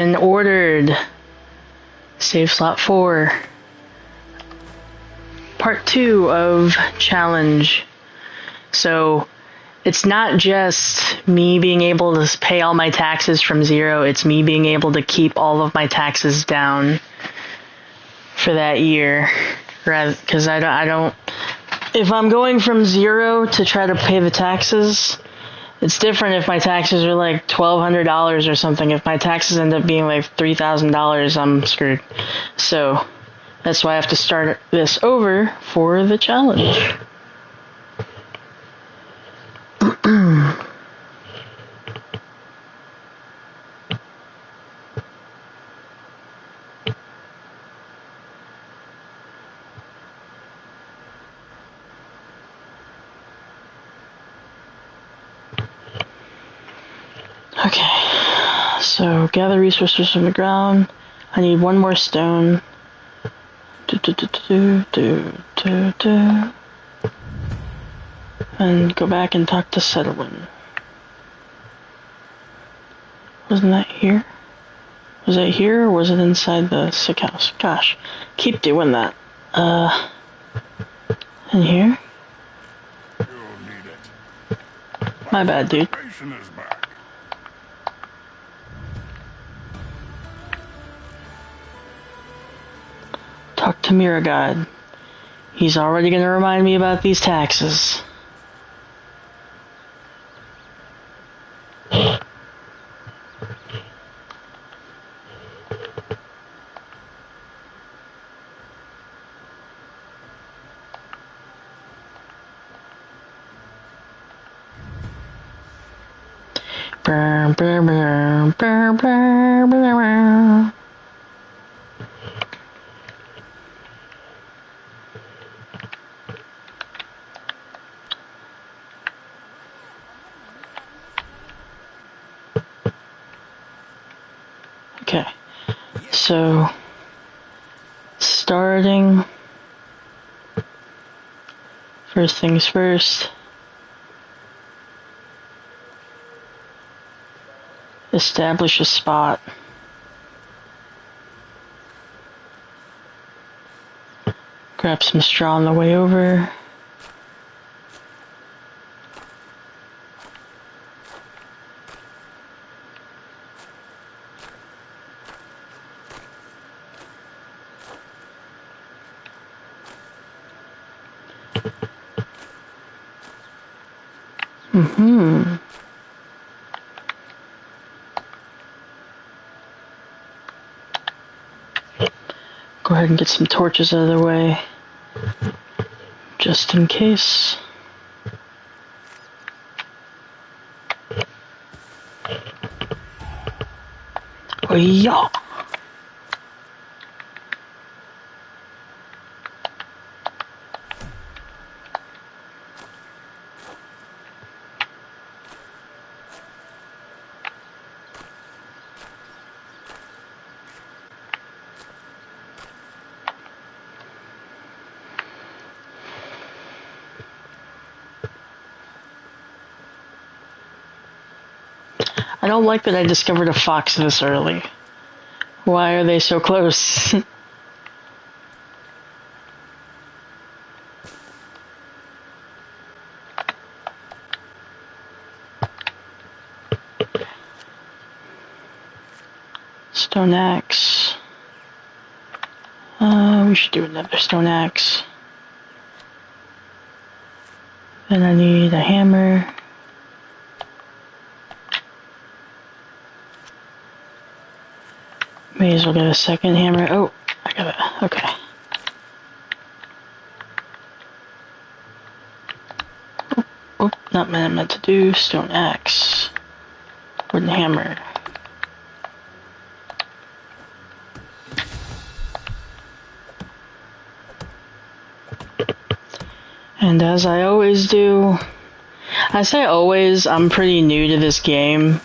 And ordered. Save slot 4. Part 2 of challenge. So it's not just me being able to pay all my taxes from 0, it's me being able to keep all of my taxes down for that year. Because I don't, if I'm going from 0 to try to pay the taxes, it's different if my taxes are like $1,200 or something. If my taxes end up being like $3,000, I'm screwed. So that's why I have to start this over for the challenge. Okay, so gather resources from the ground. I need one more stone. And go back and talk to Settlin. Wasn't that here? Was it here or was it inside the sick house? Gosh, keep doing that. In here? You'll need it. My bad, dude. Is back. Talk to Miragod. He's already gonna remind me about these taxes. Okay, so starting, first things first, establish a spot. Grab some straw on the way over. Go ahead and get some torches out of the way, just in case. Oh yeah. I don't like that I discovered a fox this early. Why are they so close? Stone axe. We should do another stone axe. Then I need a hammer. May as well get a second hammer. Oh, I got it. Okay. Oh, not what I meant to do. Stone axe. Wooden hammer. And as I always do, I say always, I'm pretty new to this game.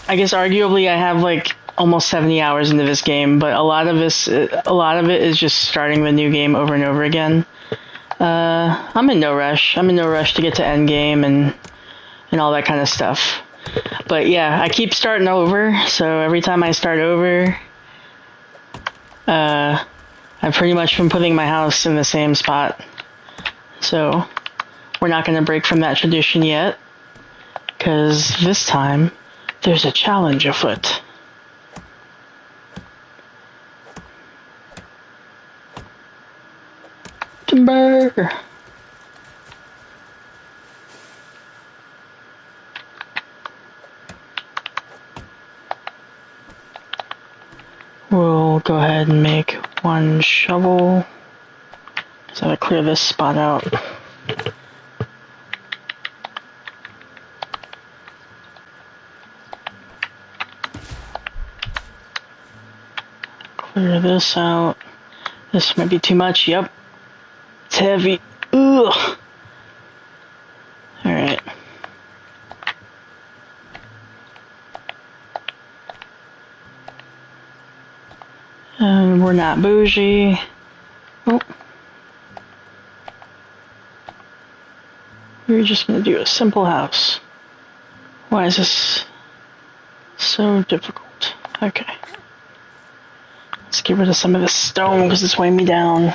I guess arguably I have like almost 70 hours into this game, but a lot of it is just starting the new game over and over again. I'm in no rush. I'm in no rush to get to end game and all that kind of stuff. But yeah, I keep starting over, so every time I start over, I've pretty much been putting my house in the same spot. So we're not going to break from that tradition yet, because this time there's a challenge afoot. Timber! We'll go ahead and make one shovel. So I gotta clear this spot out. Clear this out. This might be too much. Yep. It's heavy. Ugh. Alright. And we're not bougie. Oh. We're just gonna do a simple house. Why is this so difficult? Okay. Let's get rid of some of this stone because it's weighing me down.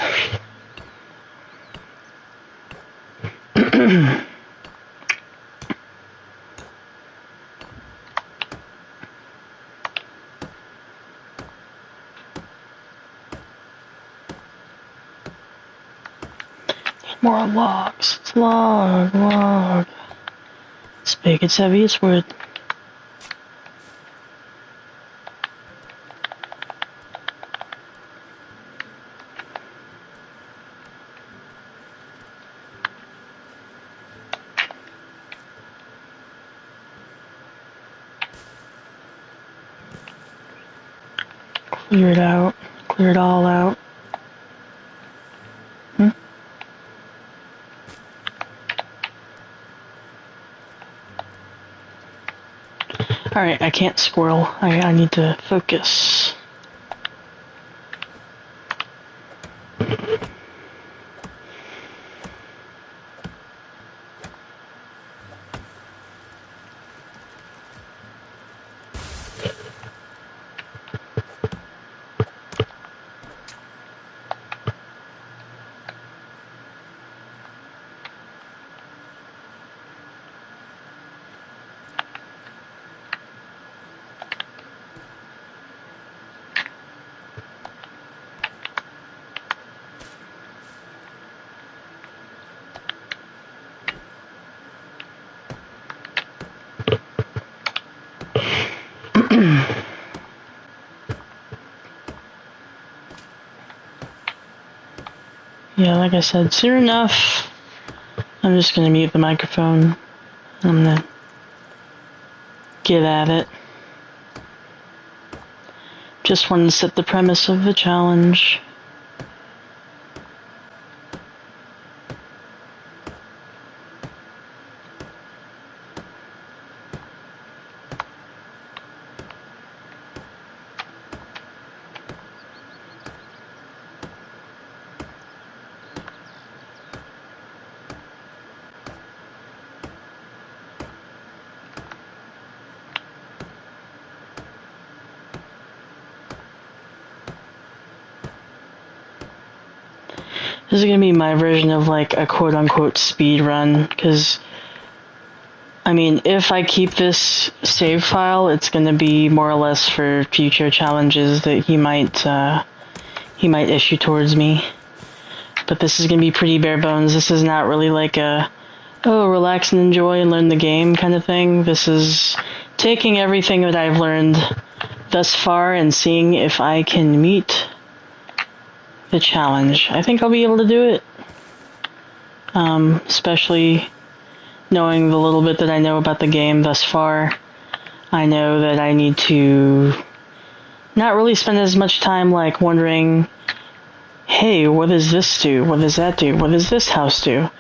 More logs. It's log. It's big, it's heavy, it's wood. Clear it out. Clear it all out. Alright, I can't squirrel. I need to focus. Yeah, like I said, soon enough, I'm just gonna mute the microphone. I'm gonna get at it. Just wanted to set the premise of the challenge. This is gonna be my version of like a quote-unquote speed run, because I mean, if I keep this save file, it's gonna be more or less for future challenges that he might issue towards me. But this is gonna be pretty bare bones. This is not really like a, oh, relax and enjoy and learn the game kind of thing. This is taking everything that I've learned thus far and seeing if I can meet the challenge. I think I'll be able to do it. Especially knowing the little bit that I know about the game thus far. I know that I need to not really spend as much time like wondering, hey, what does this do? What does that do? What does this house do?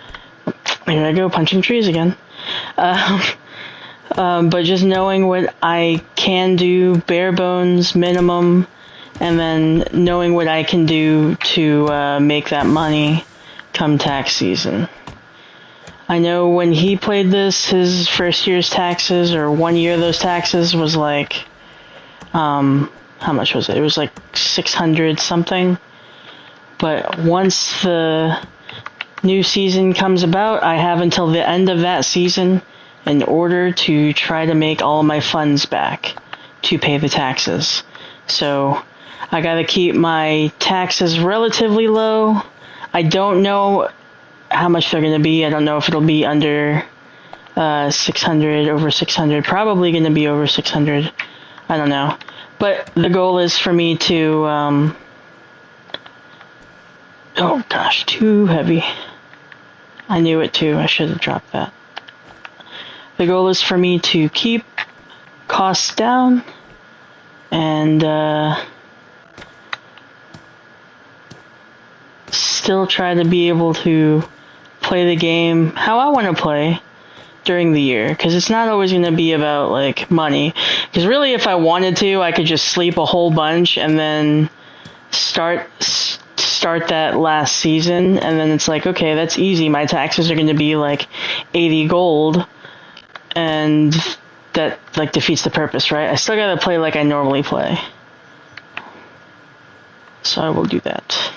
Here I go, punching trees again. But just knowing what I can do, bare bones, minimum, and then knowing what I can do to make that money come tax season. I know when he played this, his first year's taxes, or 1 year of those taxes, was like, how much was it? It was like 600 something. But once the new season comes about, I have until the end of that season in order to try to make all my funds back to pay the taxes. So I gotta keep my taxes relatively low. I don't know how much they're gonna be. I don't know if it'll be under 600, over 600. Probably gonna be over 600. I don't know. But the goal is for me to, oh gosh, too heavy. I knew it too. I should have dropped that. The goal is for me to keep costs down and still try to be able to play the game how I want to play during the year, because it's not always going to be about like money. Because really, if I wanted to, I could just sleep a whole bunch and then start that last season, and then it's like, okay, that's easy. My taxes are going to be like 80 gold, and that like defeats the purpose, right? I still got to play like I normally play. So I will do that.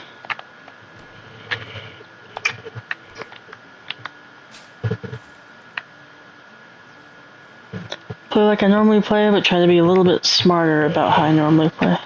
Play like I normally play, but try to be a little bit smarter about how I normally play.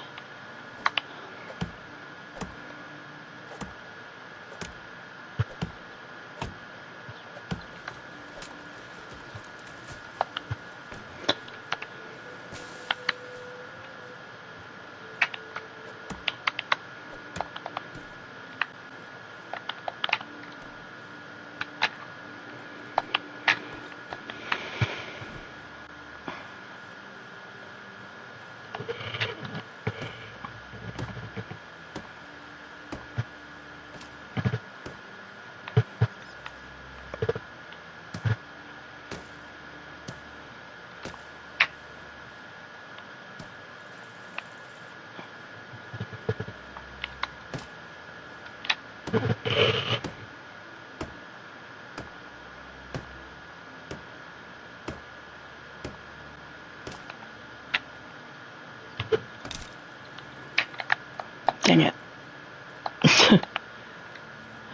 Dang it.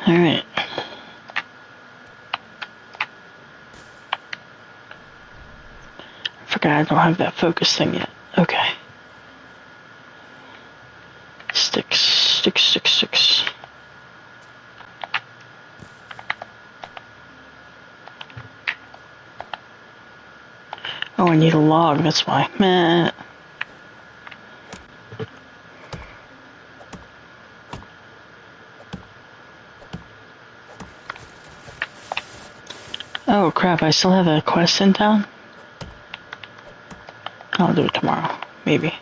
Alright. I forgot I don't have that focus thing yet. Okay. Sticks. Oh, I need a log, that's why. Meh. Oh crap, I still have a quest in town? I'll do it tomorrow, maybe.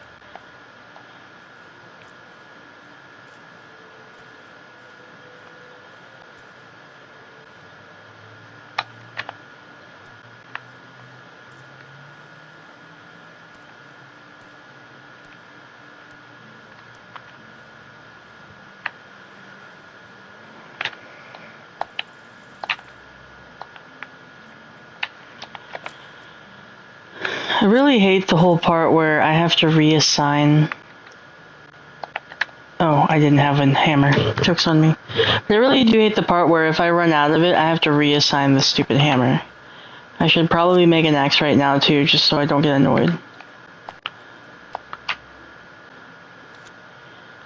I really hate the whole part where I have to reassign. Oh, I didn't have a hammer. Joke's on me. But I really do hate the part where if I run out of it, I have to reassign the stupid hammer. I should probably make an axe right now too, just so I don't get annoyed.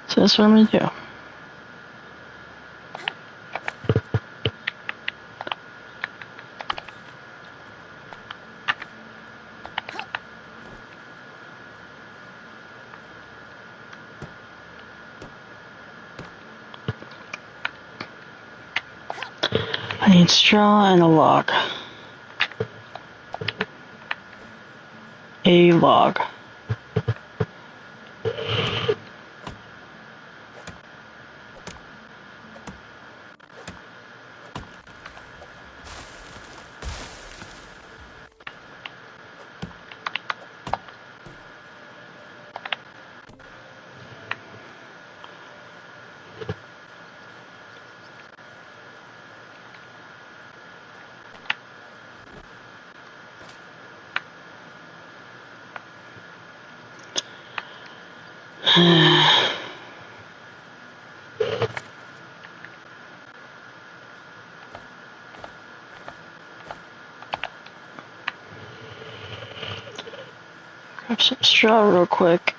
So that's what I'm gonna do. I need straw and a log. A log. Grab some straw real quick.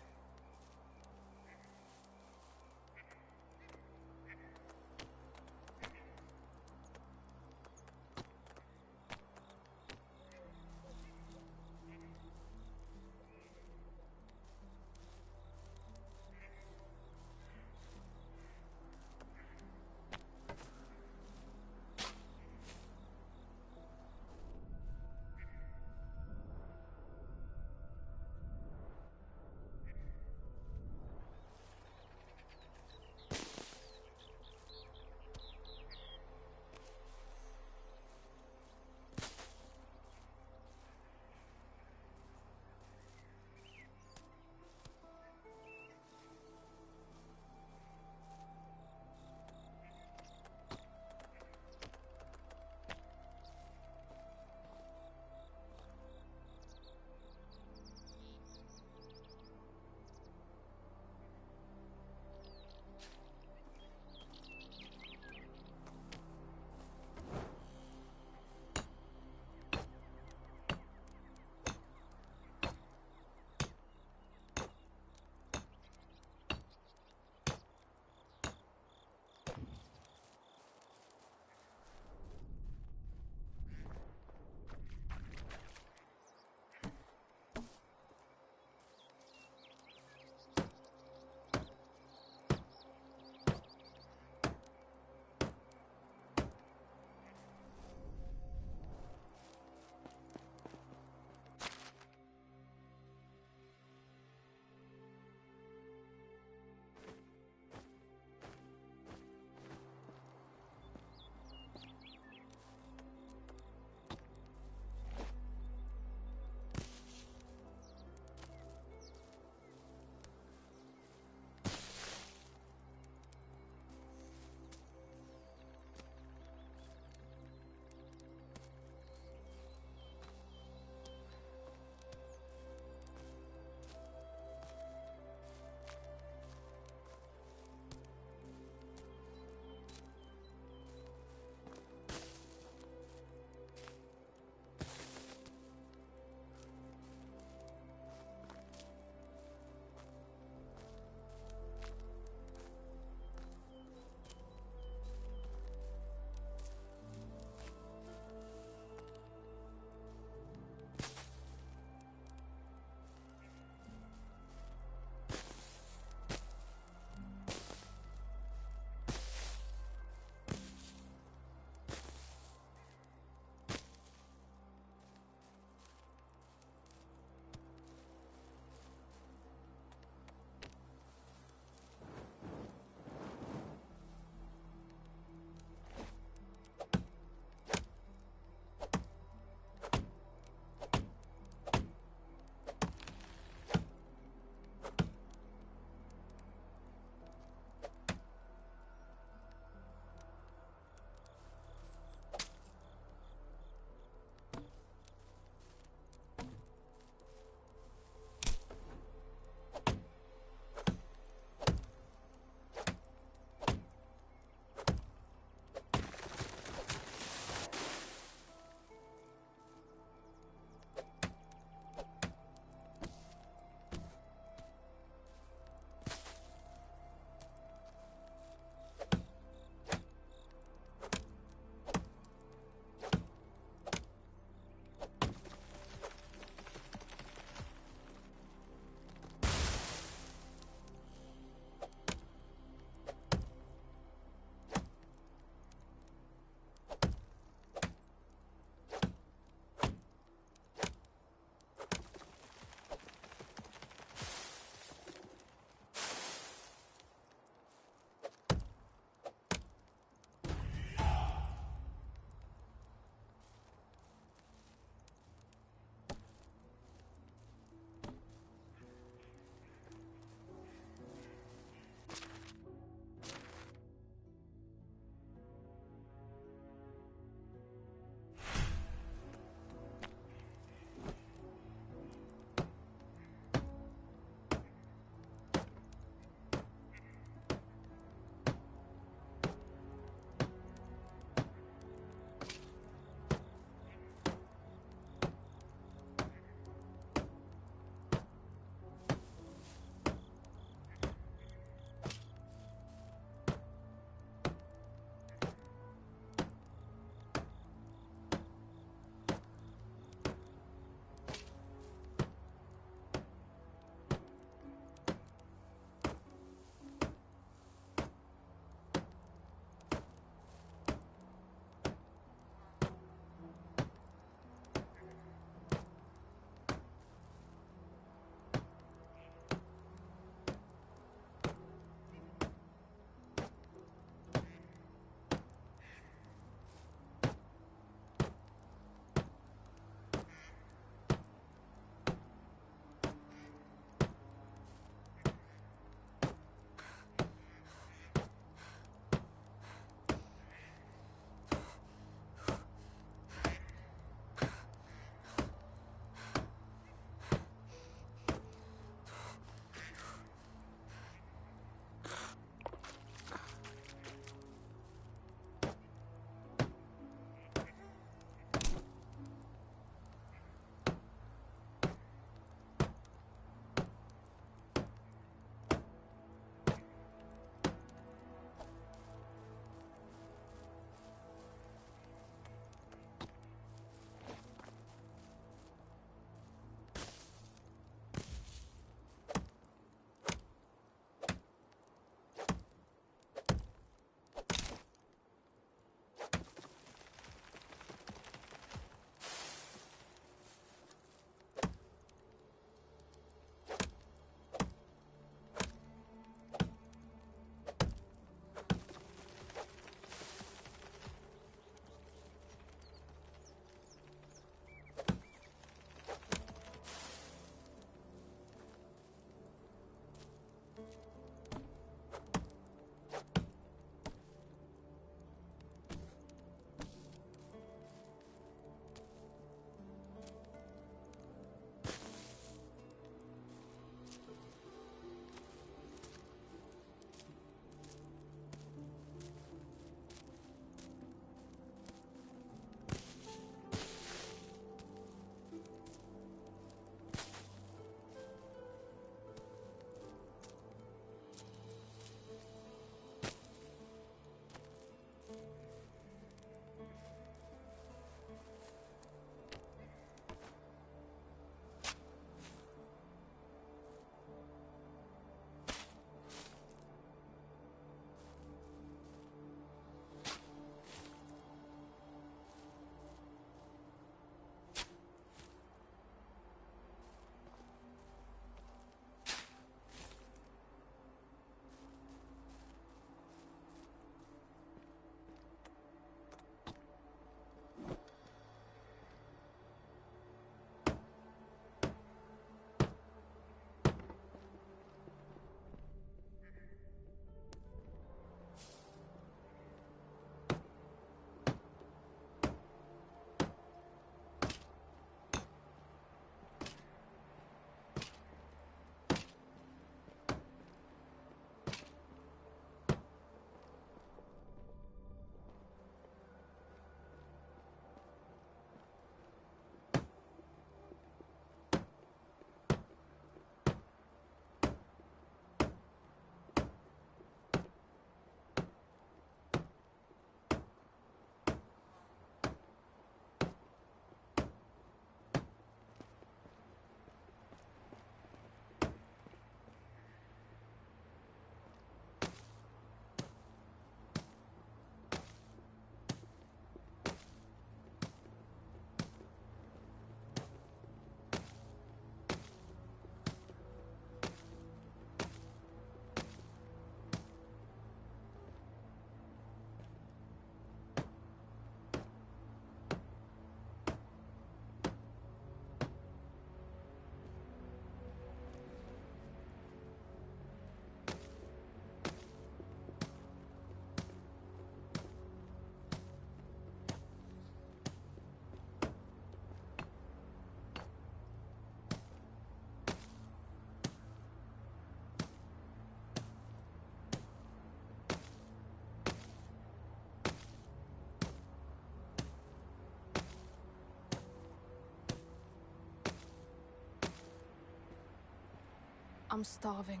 I'm starving.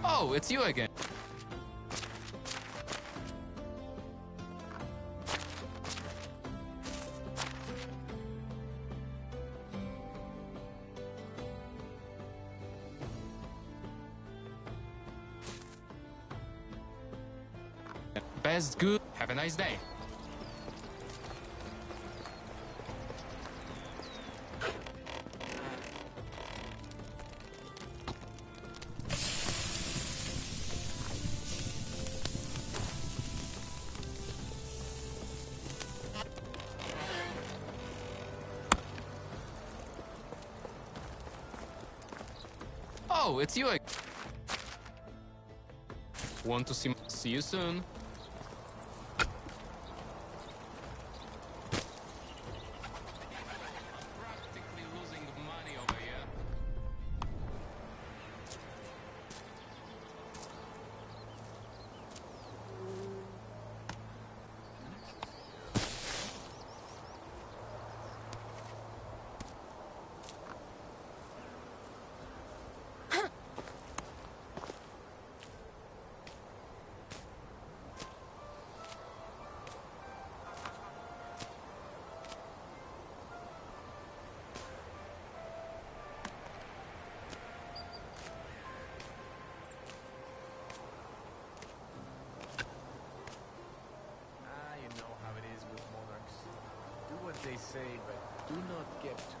Oh, it's you again. Best good. Have a nice day. Oh, it's you again. Want to see you soon. Practically losing money over here. gift.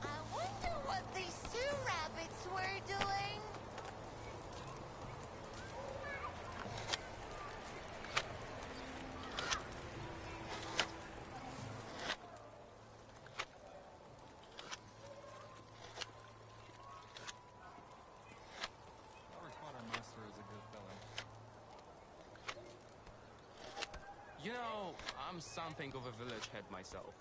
I wonder what these two rabbits were doing. Our quartermaster is a good fellow. You know, I'm something of a village head myself.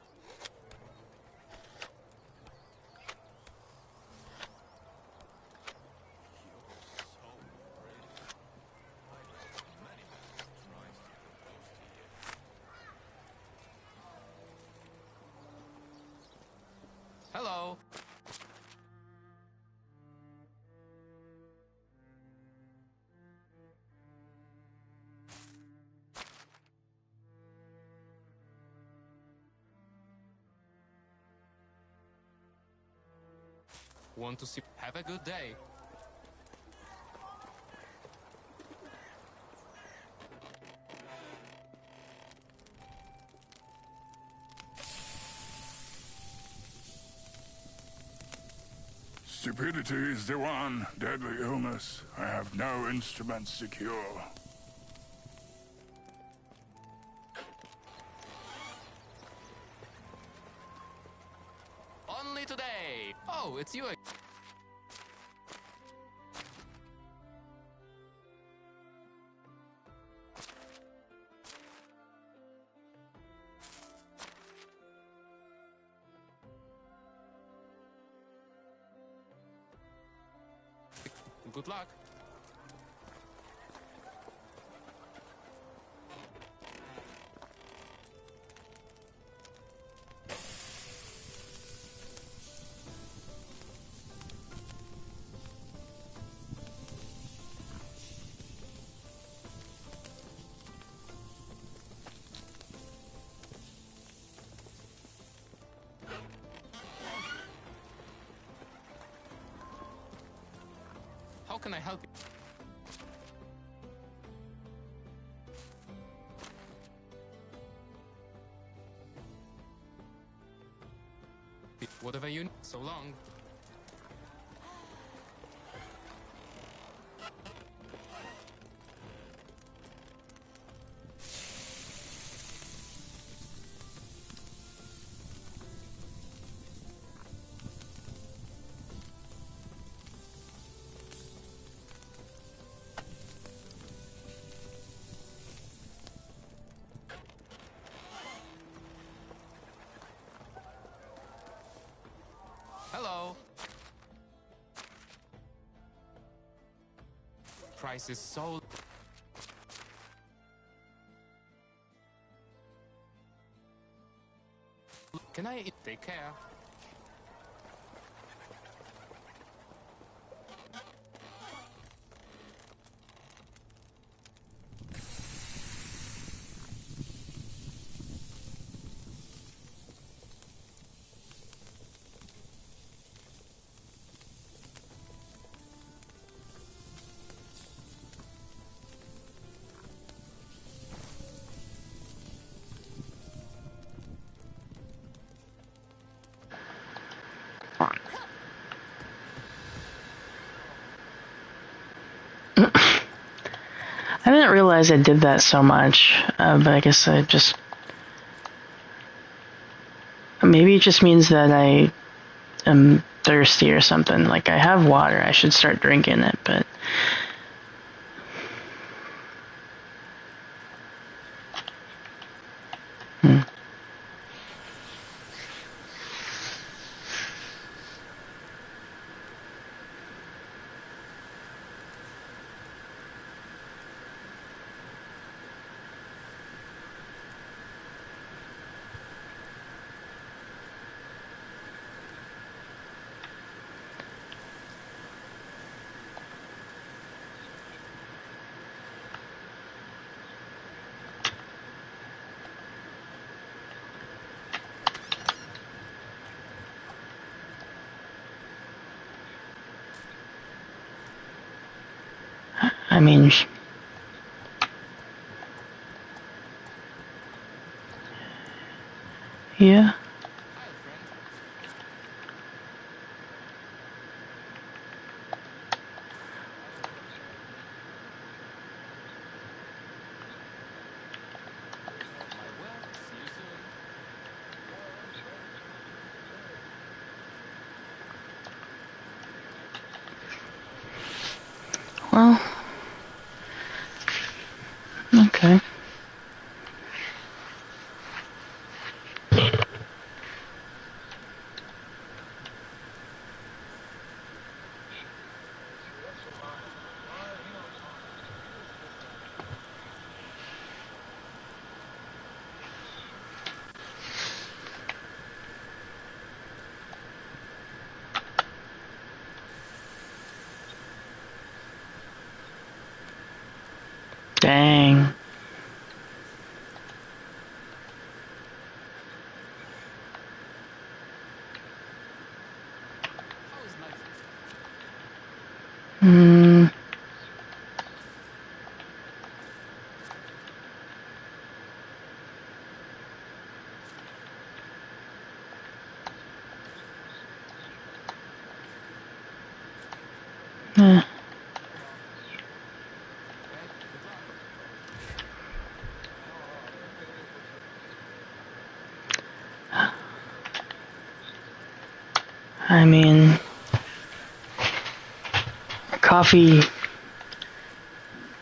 Hello. Want to see? Have a good day. Stupidity is the one deadly illness. I have no instruments to cure. Only today. Oh, it's you again. Good luck. can I help you? Whatever you need. So long. Hello. Price is so. Can I take care? I didn't realize I did that so much, but I guess I just... Maybe it just means that I am thirsty or something. Like, I have water, I should start drinking it, but... I mean... Yeah? Hi, friend. My will. See you soon. Well... Okay. Dang. How is life? Hmm... Eh. Okay. Good luck. I mean... Coffee...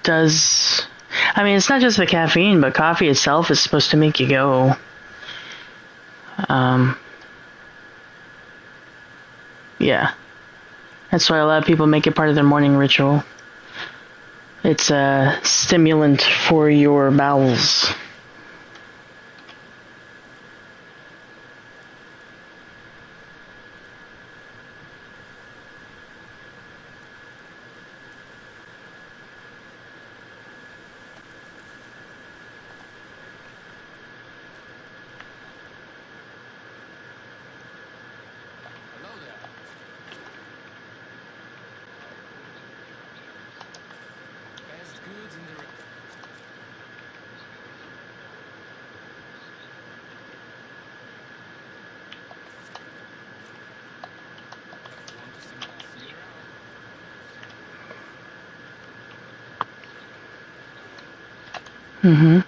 does... I mean, it's not just the caffeine, but coffee itself is supposed to make you go. Yeah. That's why a lot of people make it part of their morning ritual. It's a stimulant for your bowels. Hello there. Mm-hmm.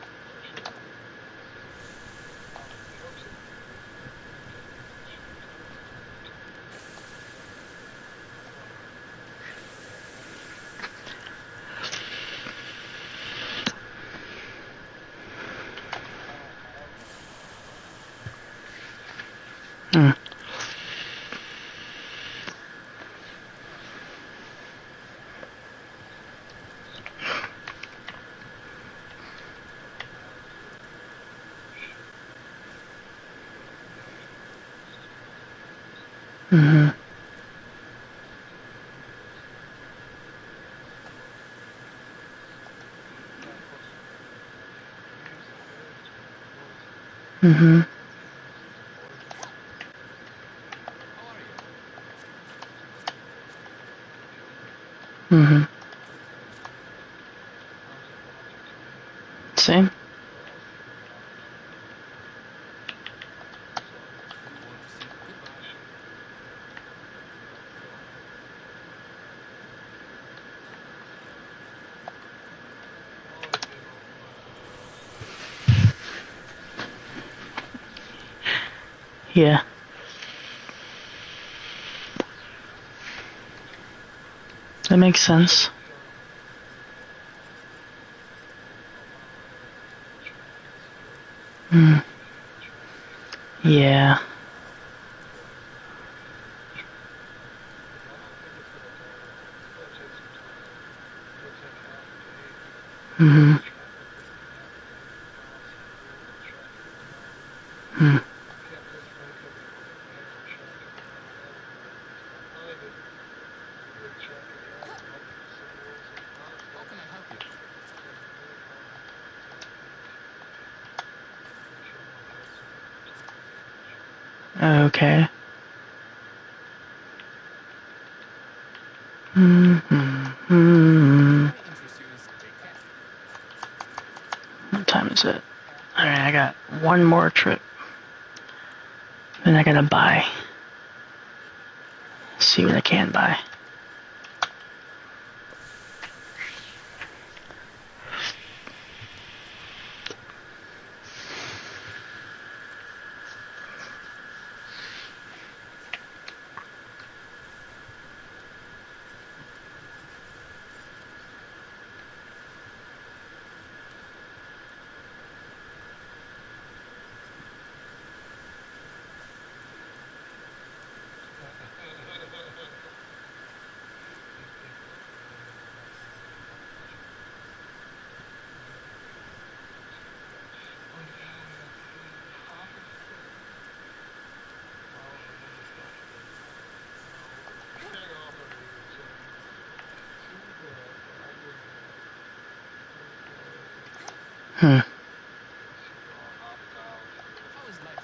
Mm. Mm-hmm. Mm-hmm. How are you? Mm-hmm. Same. If you want to see, goodbye. Yeah. That makes sense. Mm. Yeah. Mm-hmm. Mm. How can I help you? Okay. Mm-hmm. May I interest you in stray cat? What time is it? Alright, I got one more trip. Then I gotta buy. See what I can buy. Hmm. How is life?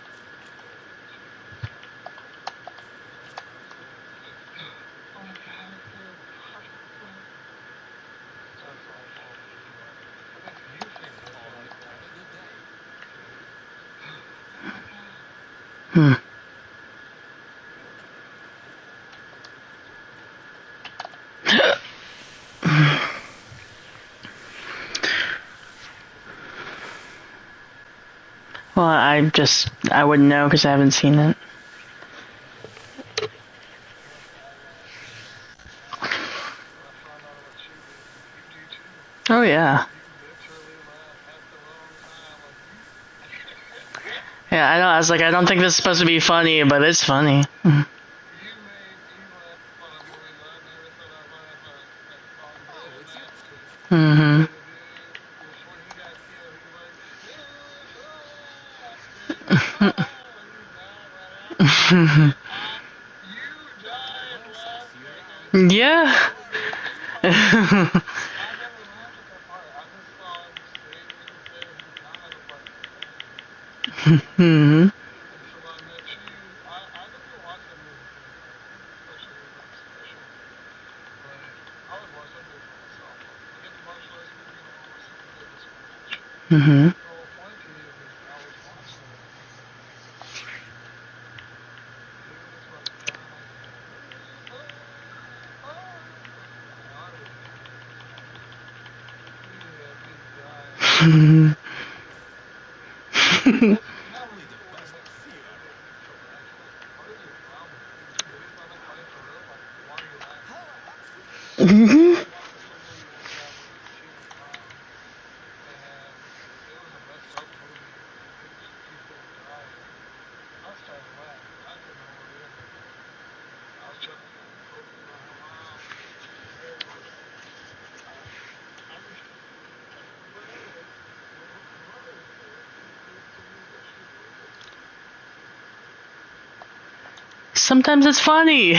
Only on a good day. Hmm. Well, I wouldn't know because I haven't seen it. Oh, yeah. Yeah, I know. I was like, I don't think this is supposed to be funny, but it's funny. Oh, it's you. Mm-hmm. Well, see you around. Yeah. Hmm. Hmm. Sometimes it's funny.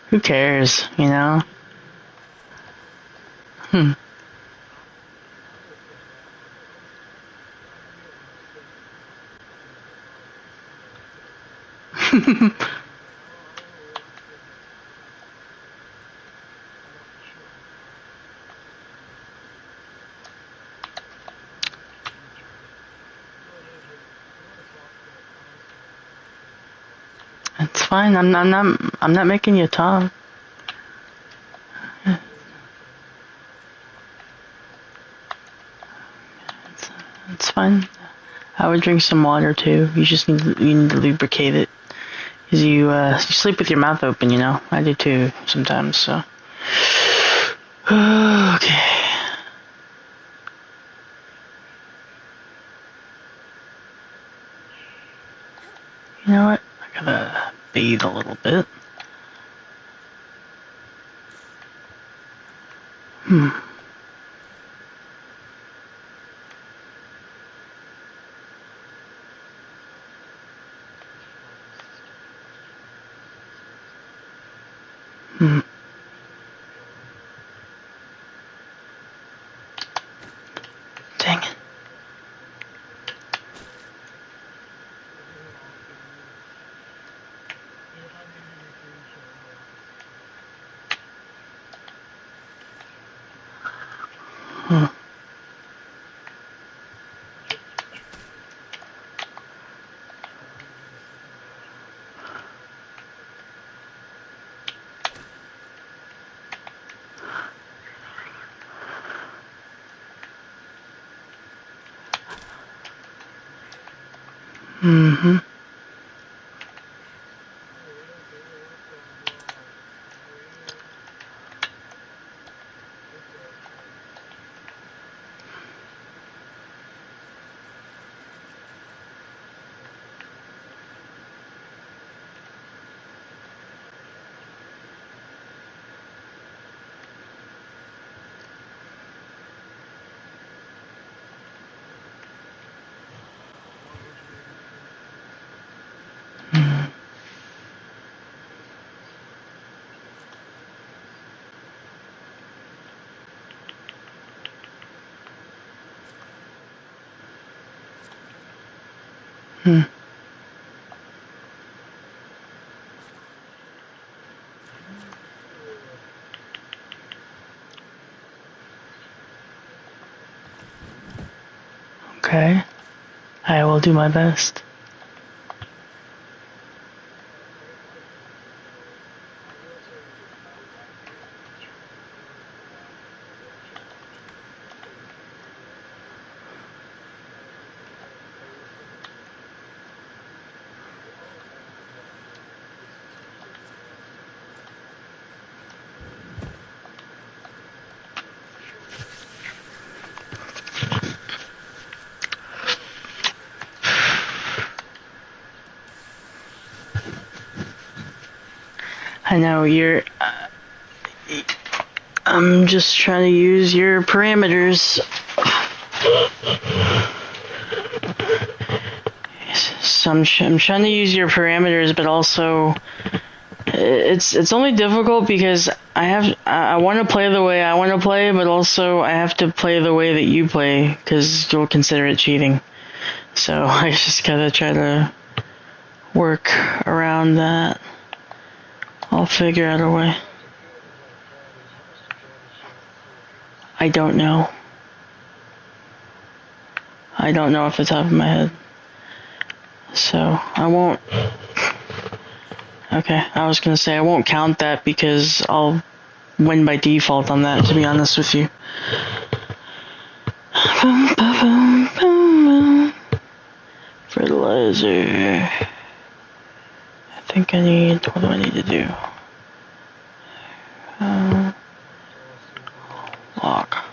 Who cares, you know? It's fine. I'm not making you talk. It's fine. I would drink some water too. You need to lubricate it. Cause you sleep with your mouth open, you know. I do too sometimes. So okay. You know what? I gotta bathe a little bit. Dang it. Mm-hmm. Okay. I will do my best. I know I'm just trying to use your parameters. So I'm trying to use your parameters, but also it's only difficult because I want to play the way I want to play, but also I have to play the way that you play because you'll consider it cheating. So I just gotta try to work around that. I'll figure out a way. I don't know. I don't know off the top of my head. So I won't. Okay, I was gonna say I won't count that because I'll win by default on that, to be honest with you. Fertilizer. I think I need. What do I need to do? Lock.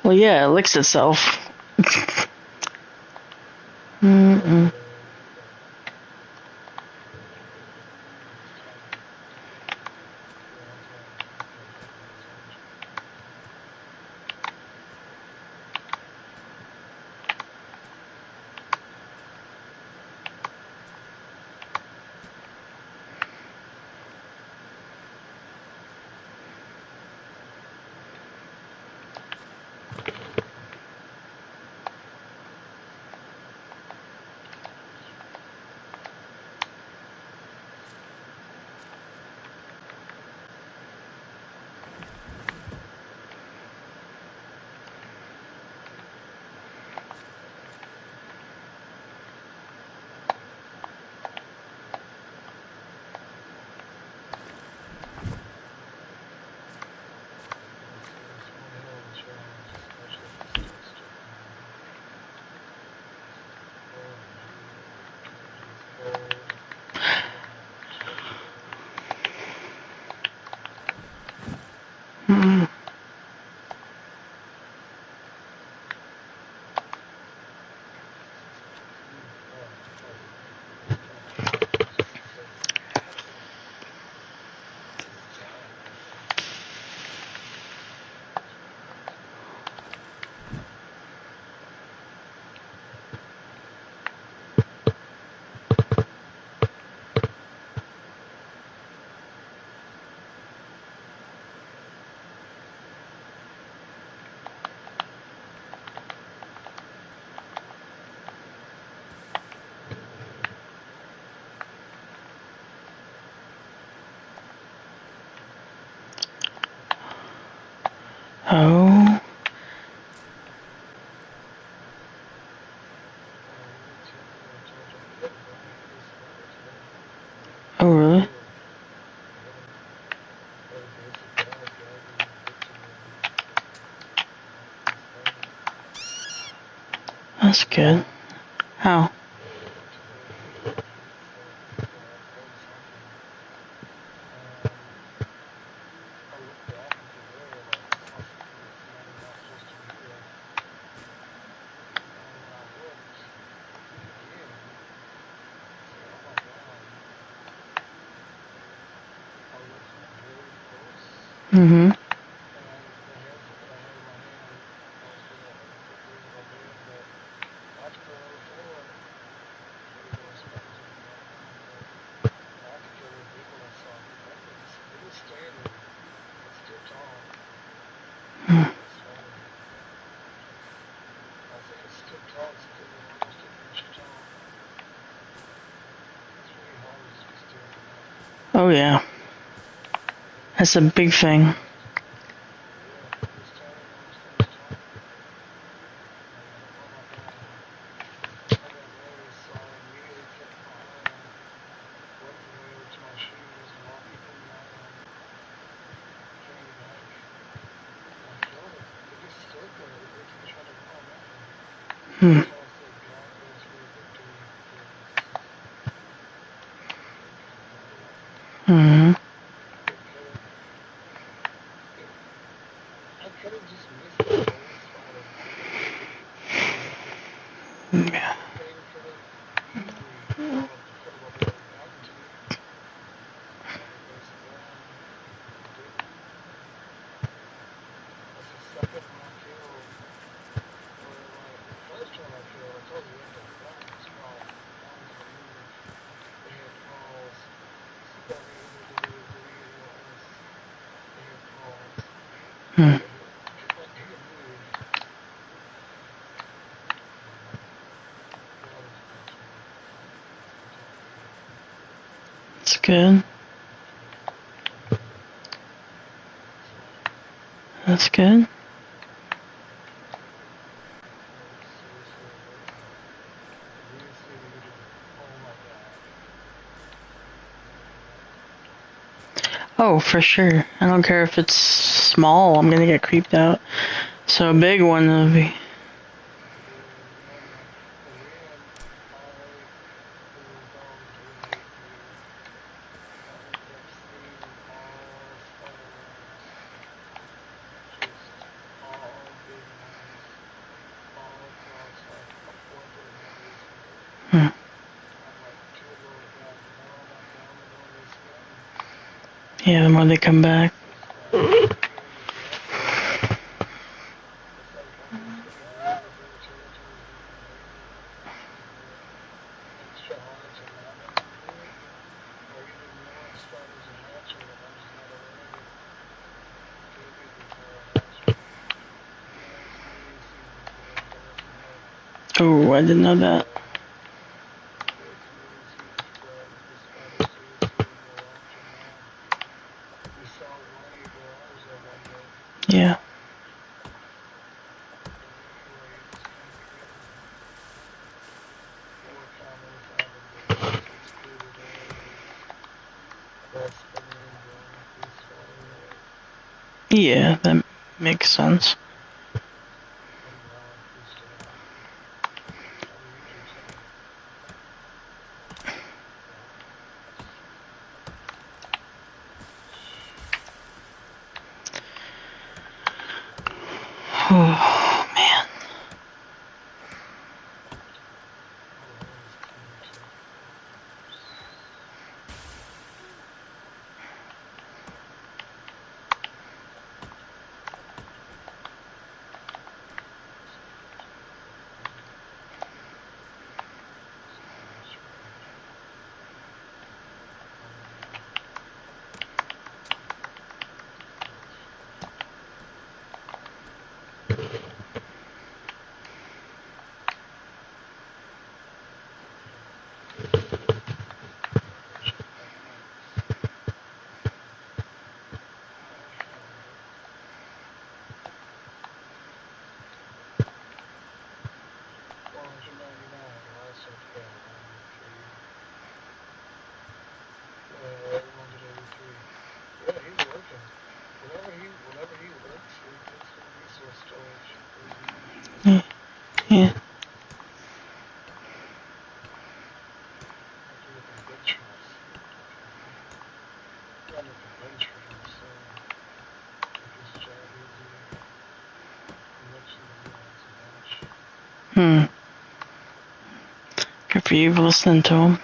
Well, yeah, it licks itself. Oh. Oh, really? That's good. How? Mm-hmm. Oh, yeah. That's a big thing. Hmm. That's good. That's good. Oh, for sure. I don't care if it's small, I'm gonna get creeped out. So a big one would be. Hmm. Yeah, the more they come back. Oh, I didn't know that. Yeah. Yeah, that makes sense. Oh, man. Yeah. Yeah. Hmm. Good for you for listening to him.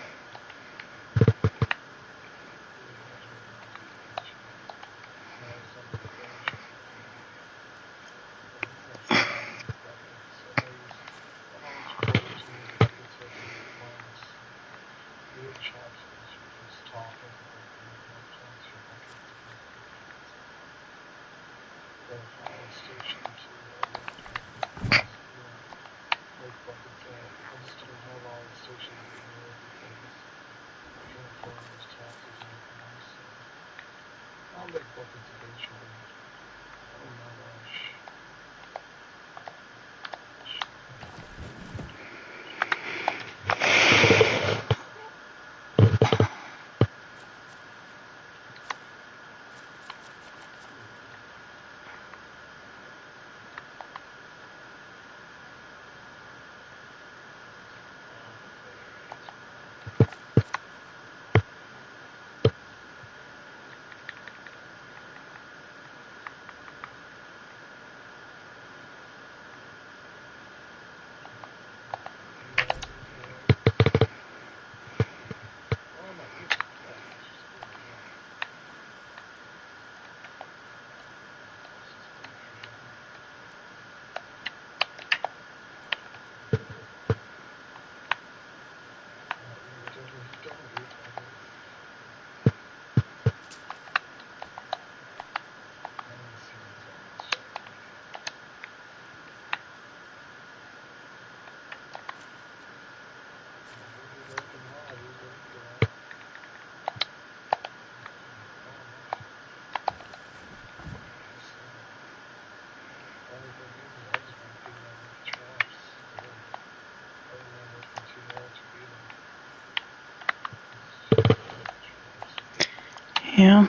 Yeah.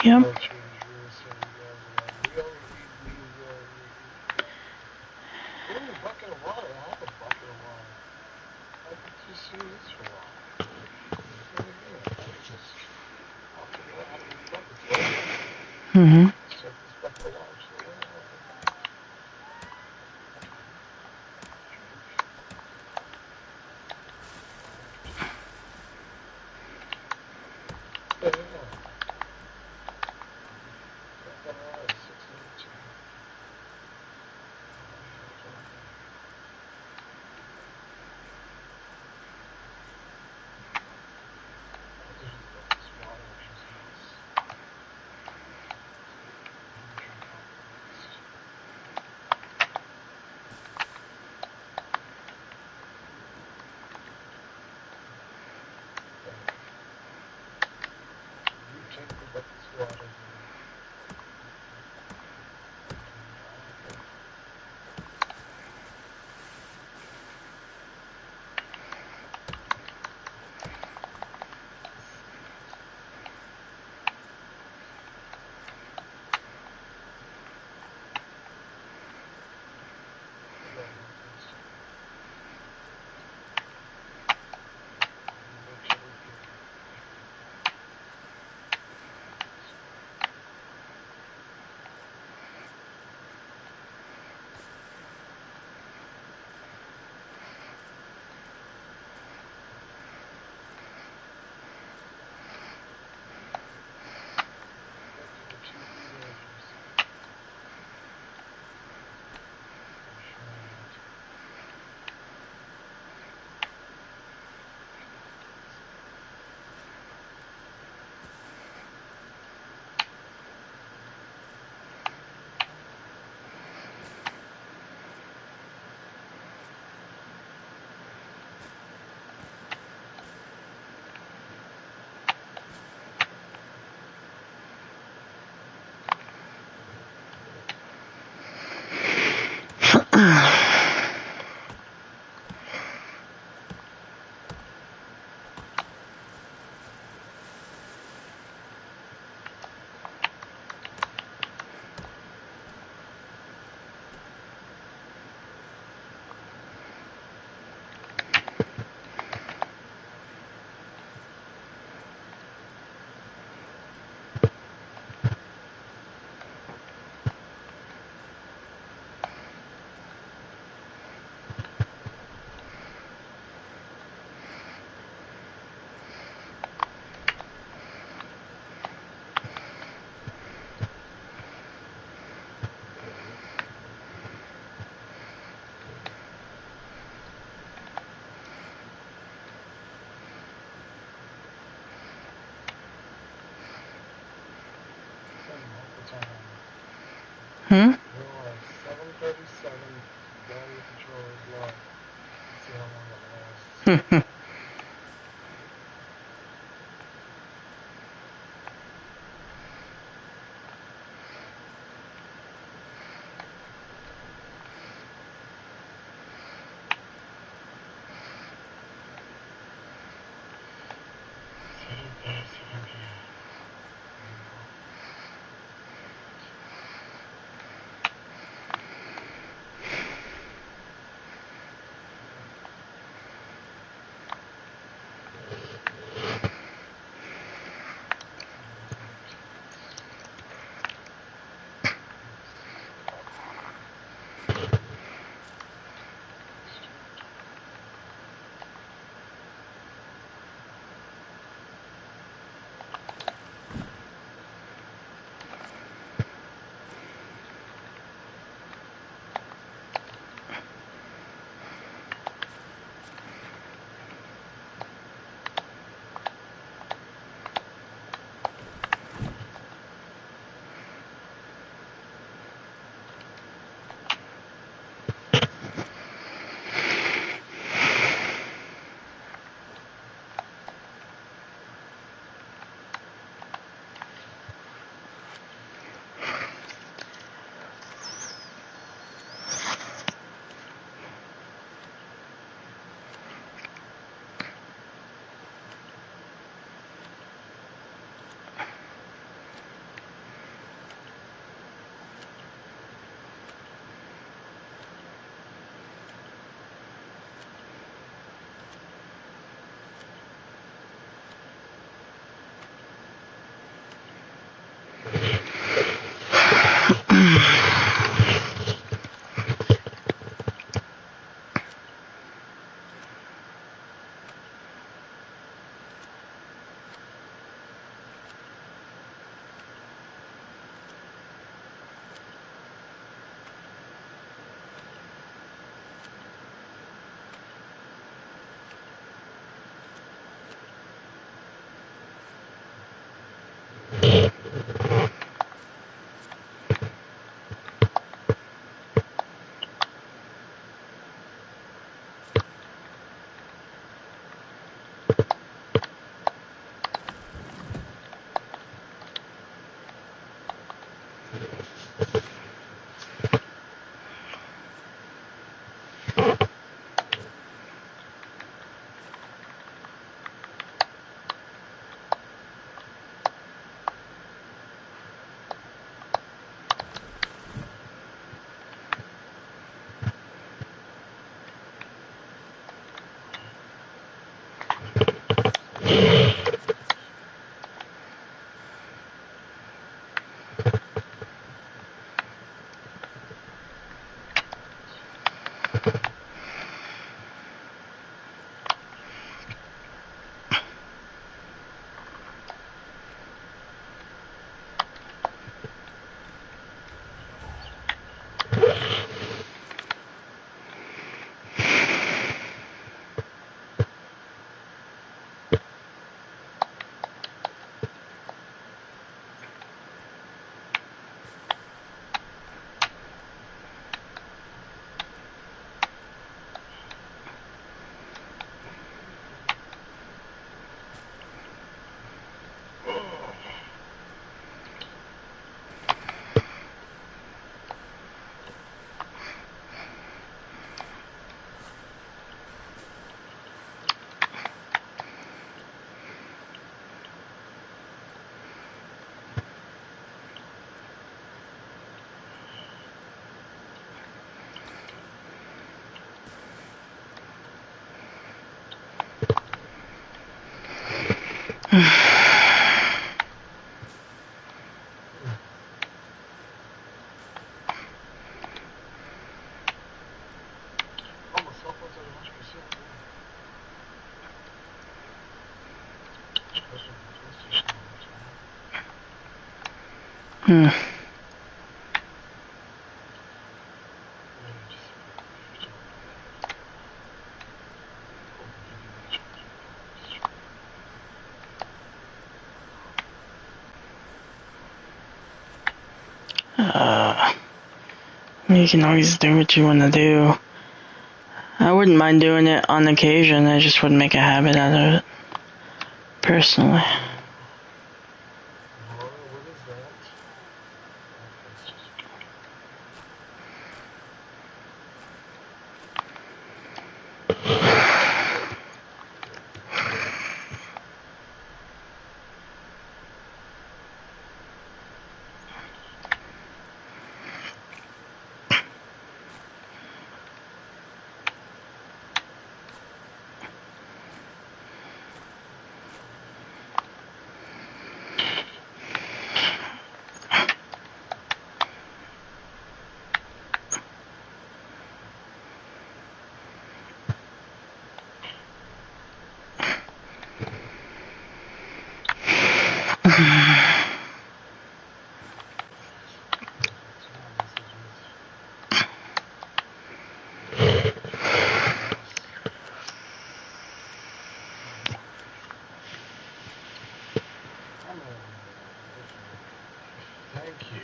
Yep. Mm-hmm. Hmm? my cell phone's at 100%. Especially on the PlayStation all the time. Hmm. Yeah, just open video and charge your You can always do what you want to do. I wouldn't mind doing it on occasion. I just wouldn't make a habit out of it. Personally. Laura, what is that? Okay, it's just a drink. Thank you.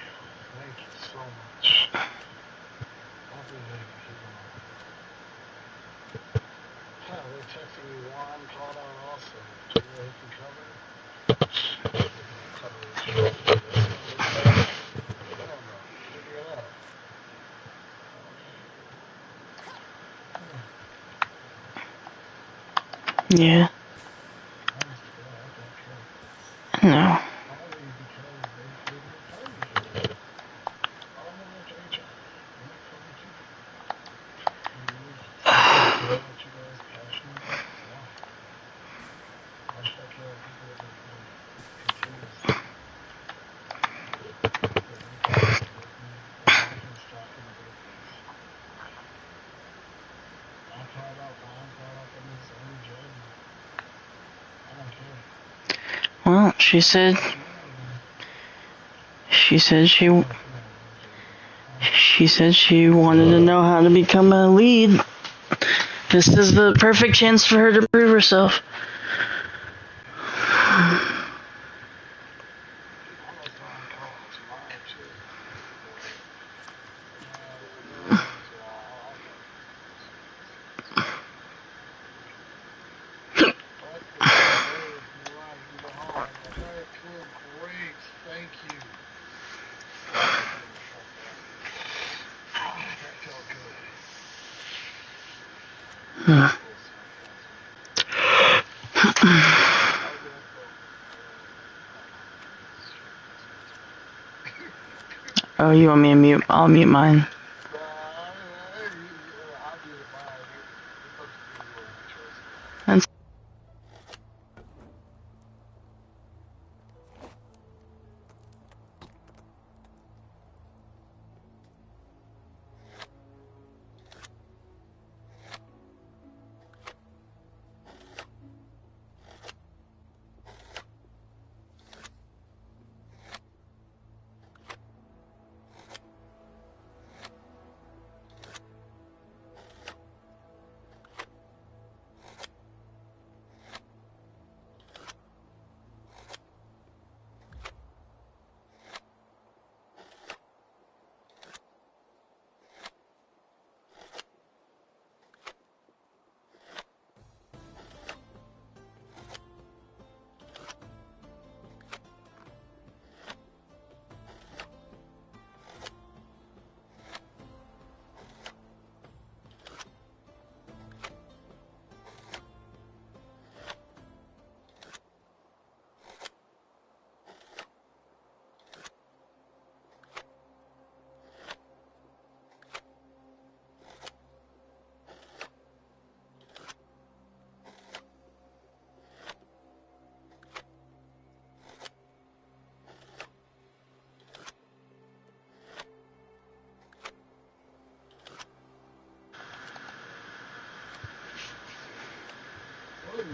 Thank you so much. I'll be there to keep them on. They're texting me Juan called out also. Do you know he can cover? Cover this shit. I don't know. Figure it out. Yeah. Honest to God, I don't care. No. Only because they didn't pay me for it. I'm gonna look at HR. They didn't pay me too. And you care what you guys passionate about? Why? Why should I care what people that make money continuously? That make it work with me and buy his stock in the first place. I'm caught up. I'm caught up in this own judgment. I don't care. Well, she said she wanted to know how to become a lead. This is the perfect chance for her to prove herself. I'm gonna start calling tomorrow too. I'll start doing breakfast is served. You're allowed to go home. Okay, cool, great, thank you. That felt good. Full sarcasm. I'll get up though. Not mine. Oh, you want me to mute? I'll mute mine. I'll do it mine. It's up to you. You want to mute yours? That's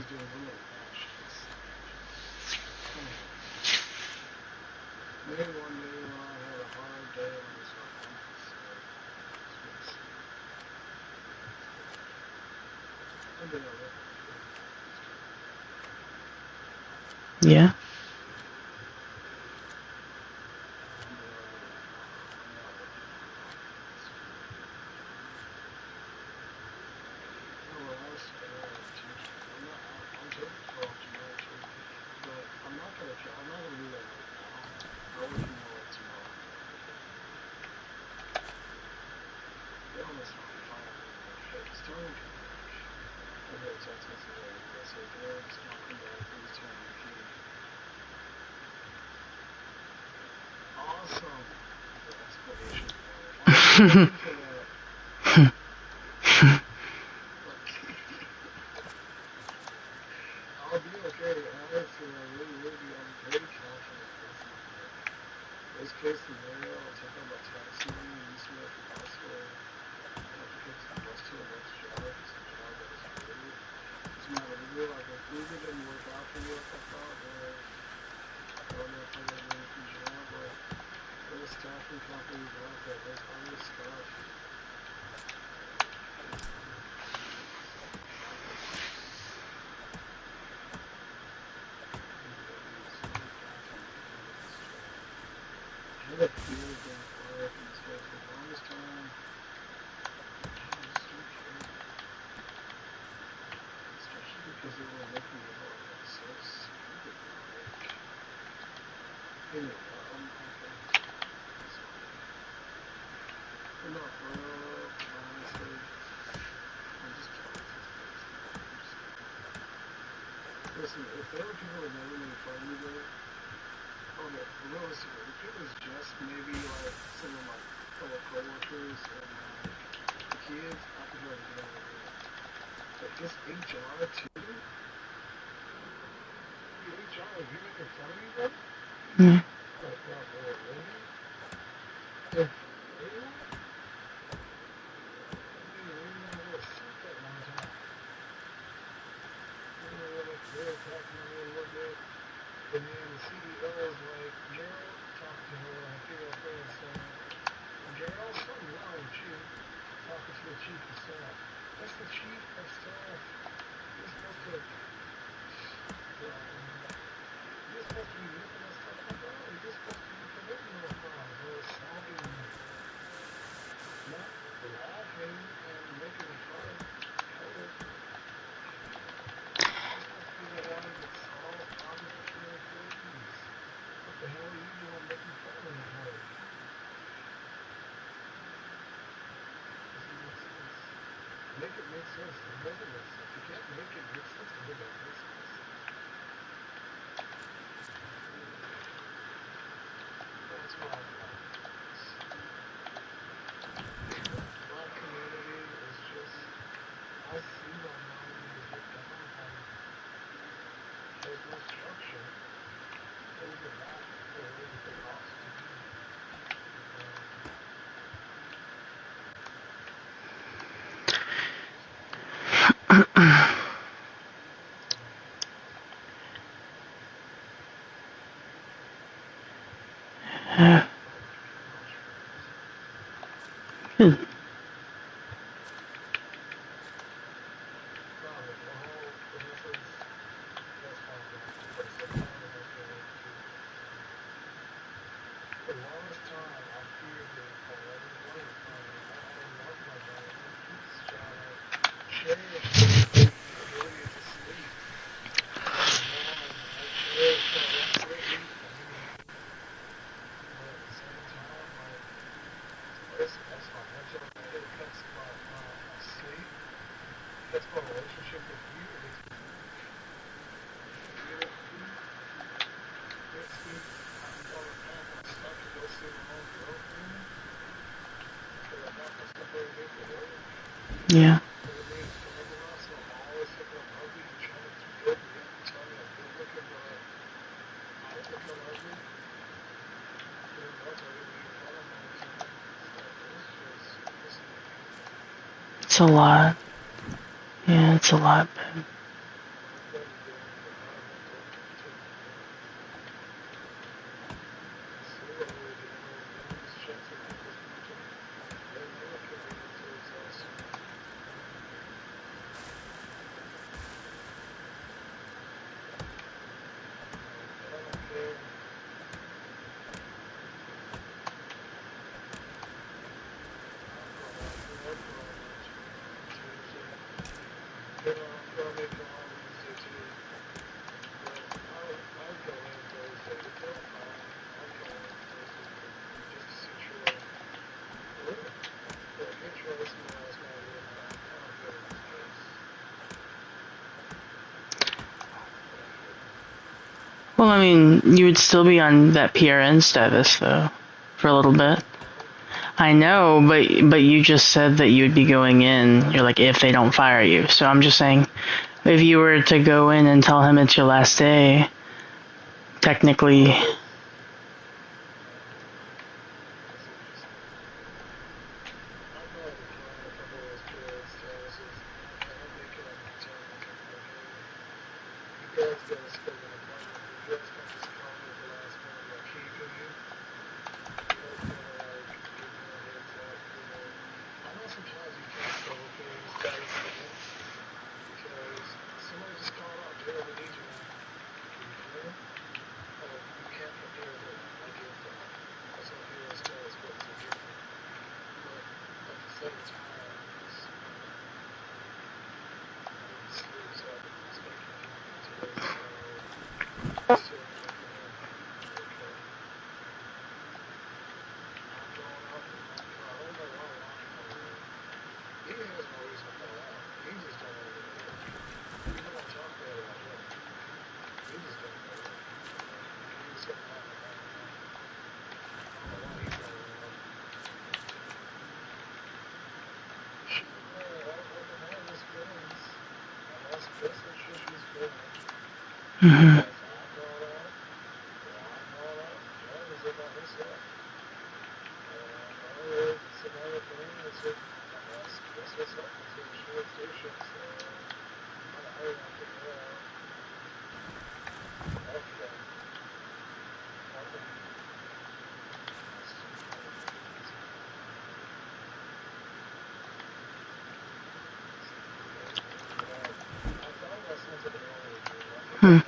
doing a little match. Maybe one day when I have a hard day when it's like we'll see. One day I'll Yeah. Awesome. The explanation point. I'll be okay. Honestly, I really will be. I'm very confident. Worst case scenario, I'll take out my tax money and use it for possible. I'll pick the bus to the next job. It's a job that is created. It's not illegal. Like, if Uber didn't work out for you like I thought, or I don't know if I got anything job, but there's staffing companies out there. There's other stuff. I had a fear of going far from this place for the longest time. I just don't care. Especially because they were making it all like so stupid. Like, anyway, okay. But no, for real, honestly, I'm just done with this place. Listen, if there were people that never made fun of me there, okay, realistically, if it was just maybe like some of my fellow coworkers and the kids, I could never get over it. But this HR too? The HR, are you making fun of me, bro? Mm. Like, not really? If real? I mean, we might have sucked at one time. We might have like real attacking me a little bit. And then the CEO is like, Gerald, talking to her, I feel like friend saying, Gerald, something wrong with you. Talking to the chief of staff. That's the chief of staff. You're supposed to, you're supposed to be looking at stuff like that. You're supposed to be preventing those problems or solving them. Not laughing and making fun. Hell, you're supposed to be the one that solves problems with your employees. What the hell are you doing making fun of them for? Doesn't make sense. Make it make sense. It doesn't make sense. You can't make it make sense because it doesn't make sense. That's why I thought. Black community is just, I see right now when they get down how there's no structure. Things are not the way that they ought to be. Hmm. For the longest time, I feared getting fired. I didn't want to get fired. I loved my job. I wanted to keep this job. I cherished the ability to sleep. I cherished that one good week. But at the same time, like, this affects my mental. It affects my sleep. It affects my relationship with you. Makes me want to pack my stuff to go see my own girlfriend. Because I got my stuff every day for work. Yeah. Because it means forever loss. So I'm always thinking I'm ugly. You're trying to build me up and tell me I'm good looking, but I think I'm ugly. You know, that's why they make fun of me all the time. It's just, It's a lot. Yeah, it's a lot, but Well, I mean, you would still be on that PRN status, though, for a little bit. I know, but you just said that you would be going in. You're like, if they don't fire you. So I'm just saying, if you were to go in and tell him it's your last day, technically... Mm-hmm. Hmm.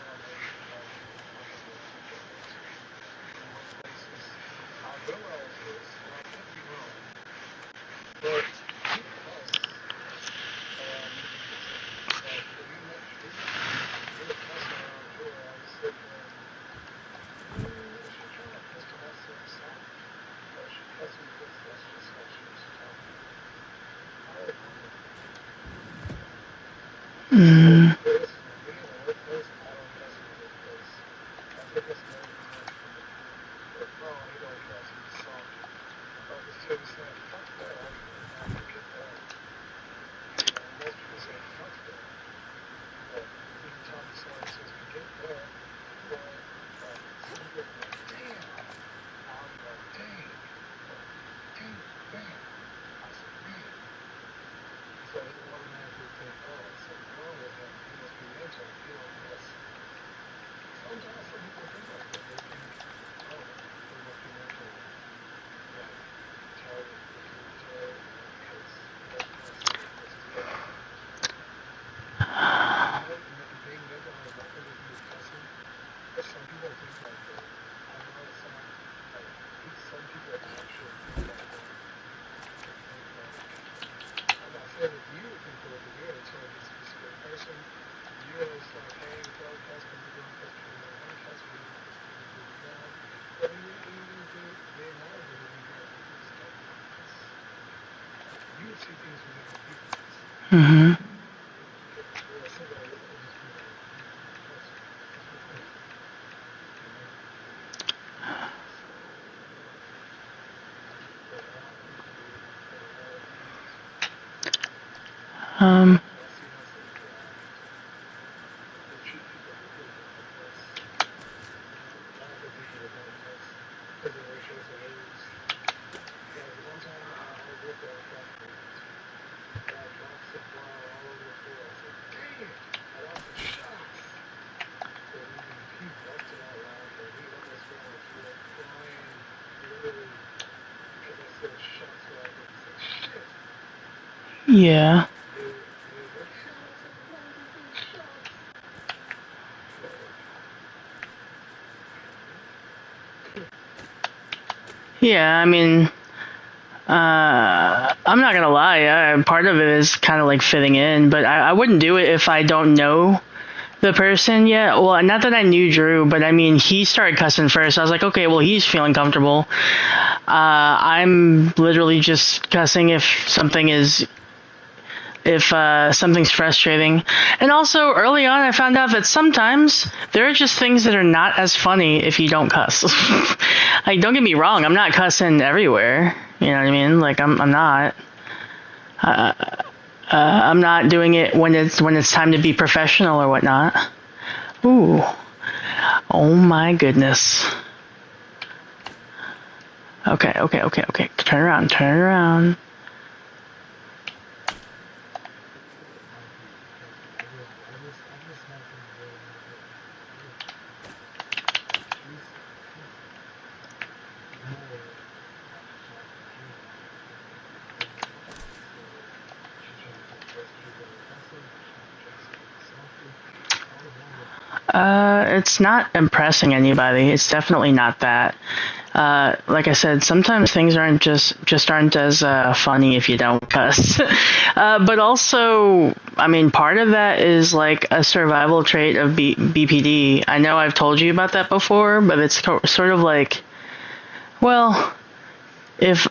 Mm. Mm-hmm. Um. Yeah. Yeah. I mean, I'm not gonna lie. Part of it is kind of like fitting in, but I wouldn't do it if I don't know the person yet. Well, not that I knew Drew, but I mean, he started cussing first. I was like, okay, well, he's feeling comfortable. I'm literally just cussing if something is if something's frustrating. And also, early on, I found out that sometimes there are just things that are not as funny if you don't cuss. Like, don't get me wrong, I'm not cussing everywhere. You know what I mean? Like, I'm not. I'm not doing it when it's time to be professional or whatnot. Ooh. Oh my goodness. Okay. Turn around. It's not impressing anybody. It's definitely not that. Like I said, sometimes things aren't aren't as funny if you don't cuss. But also, I mean, part of that is like a survival trait of BPD. I know I've told you about that before, but it's sort of like, well, if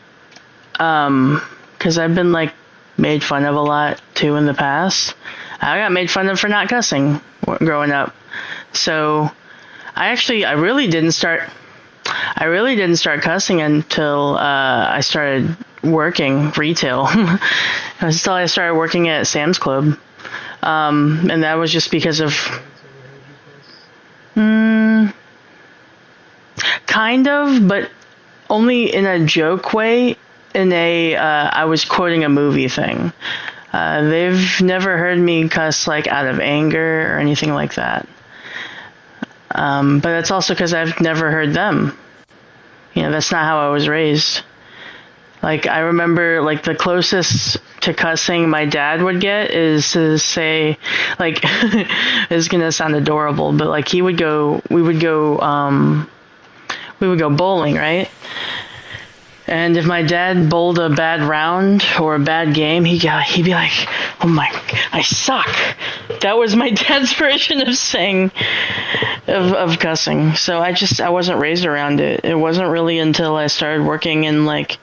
because I've been like made fun of a lot too in the past. I got made fun of for not cussing growing up. So I really didn't start cussing until I started working retail. Until I started working at Sam's Club. And that was just because of kind of, but only in a joke way. I was quoting a movie thing. They've never heard me cuss like out of anger or anything like that. But that's also because I've never heard them. You know, that's not how I was raised. Like, I remember, like, the closest to cussing my dad would get is to say, like, it's gonna sound adorable, but, like, we would go bowling, right? And if my dad bowled a bad round or a bad game, he'd be like, "Oh my, I suck." That was my dad's version of saying, of cussing. So I wasn't raised around it. It wasn't really until I started working in like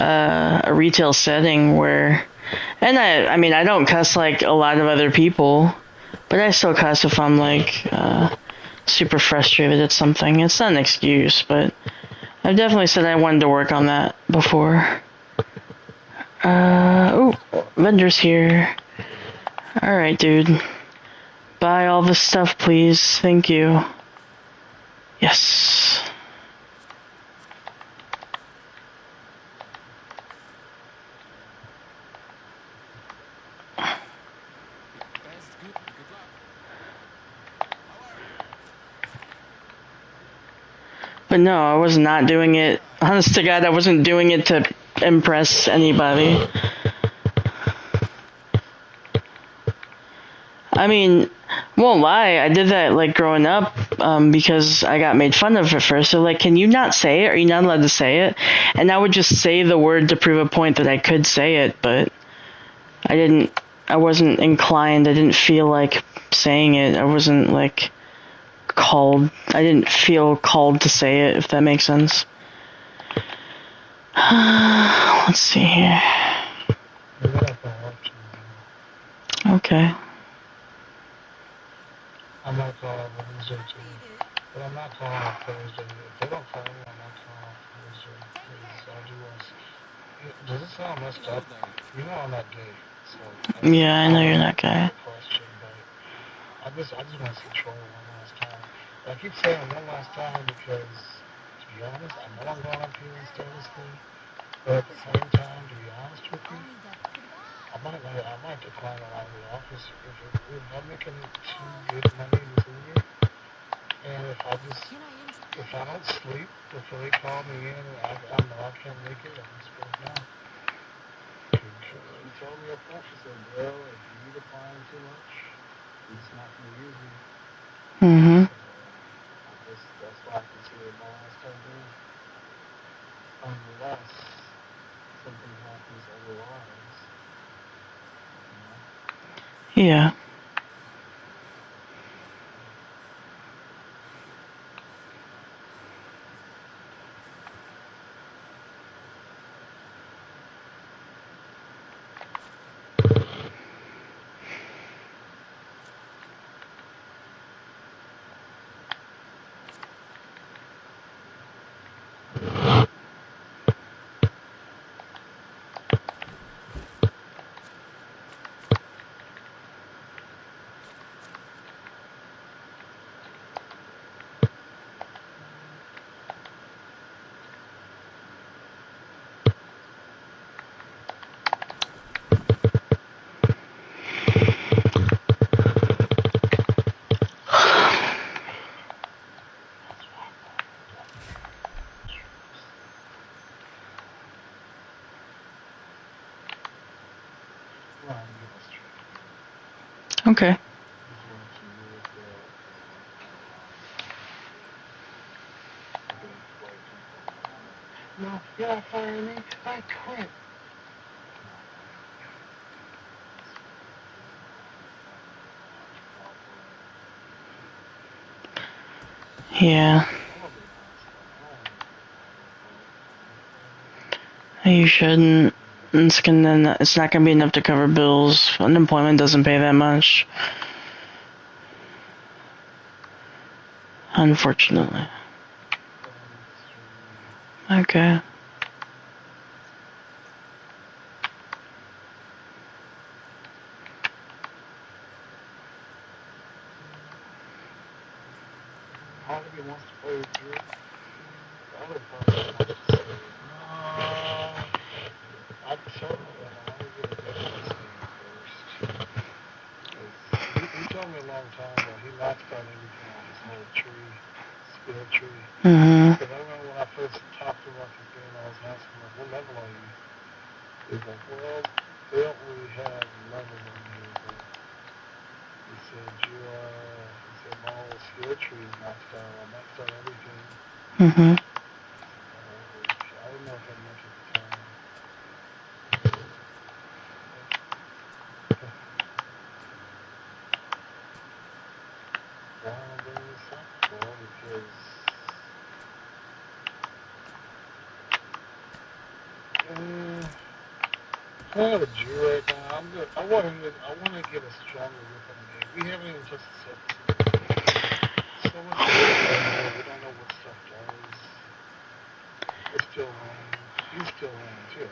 a retail setting where, and I mean, I don't cuss like a lot of other people, but I still cuss if I'm like super frustrated at something. It's not an excuse, but I've definitely said I wanted to work on that before. Vendor's here. Alright, dude. Buy all the stuff, please. Thank you. Yes. Best good luck. But no, I was not doing it. Honest to God, I wasn't doing it to impress anybody. I mean, won't lie, I did that like growing up because I got made fun of at first. So like, can you not say it? Are you not allowed to say it? And I would just say the word to prove a point that I could say it, but I wasn't inclined. I didn't feel like saying it. I wasn't like I didn't feel called to say it, if that makes sense. Let's see here. Okay. I'm not calling Wednesday too. But I'm not calling on Thursday. If they don't call me, I'm not calling on Thursday. Because I do want to... Does it sound messed up? You know I'm not gay. So Yeah, I know you're not gay. Question, but I just want to see Troy one last time. But I keep saying one last time because, to be honest, I know I'm going up here in Dynasty. But at the same time, to be honest with you, I might decline a lot of the office if I'm making too good money this year. And if I don't sleep before they call me in and I know I can't make it, I'm just going down. He told me up front, she said, "Bro, if you're applying too much, it's not going to use you." Mm-hmm. That's why I consider it my last time doing. Unless something happens otherwise. Yeah. Well, I'm gonna straight. Okay. He's going to move the big white people. No, you're not firing me. I quit. Yeah. I'm gonna be honest though. I don't really You shouldn't. It's not gonna be enough to cover bills. Unemployment doesn't pay that much. Unfortunately. Okay. Part of me wants to play with Drew. The other part of me wants to say, no. I told him that I want to get a different thing first. Because he told me a long time ago, he maxed out everything on his whole tree, skill tree. Mhm. Because I remember when I first talked to him about this game, I was asking him, like, what level are you? He's like, well, they don't really have levels on here, but he said, he said, my whole skill tree is maxed out. I maxed out everything. Mhm. I didn't know if that much at the time. Why am I bringing this up? Well, because playing with Drew right now, I'm good. I want to get a stronger grip on the game. We haven't even touched the surface of the game. So much stuff there. We don't know what stuff does. We're still learning. He's still learning too.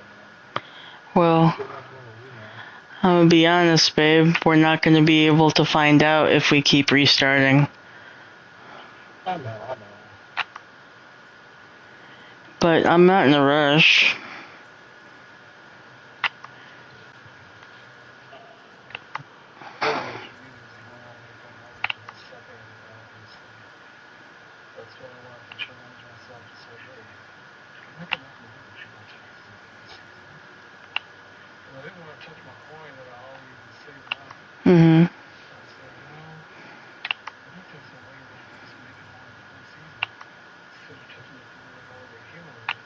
Well, Still not doing what we know. I'm gonna be honest, babe. We're not gonna be able to find out if we keep restarting. I know. But I'm not in a rush. I want to make sure you just learn everything. I was just a sucker at it, obviously. That's why I wanted to challenge myself to say, hey, you're making enough money to pay my taxes at the end of the season. And I didn't want to touch my coin that I already was saving up. Mhm. So I said, let me take some money that I can just make it more in the whole season instead of touching the thing that I've already accumulated.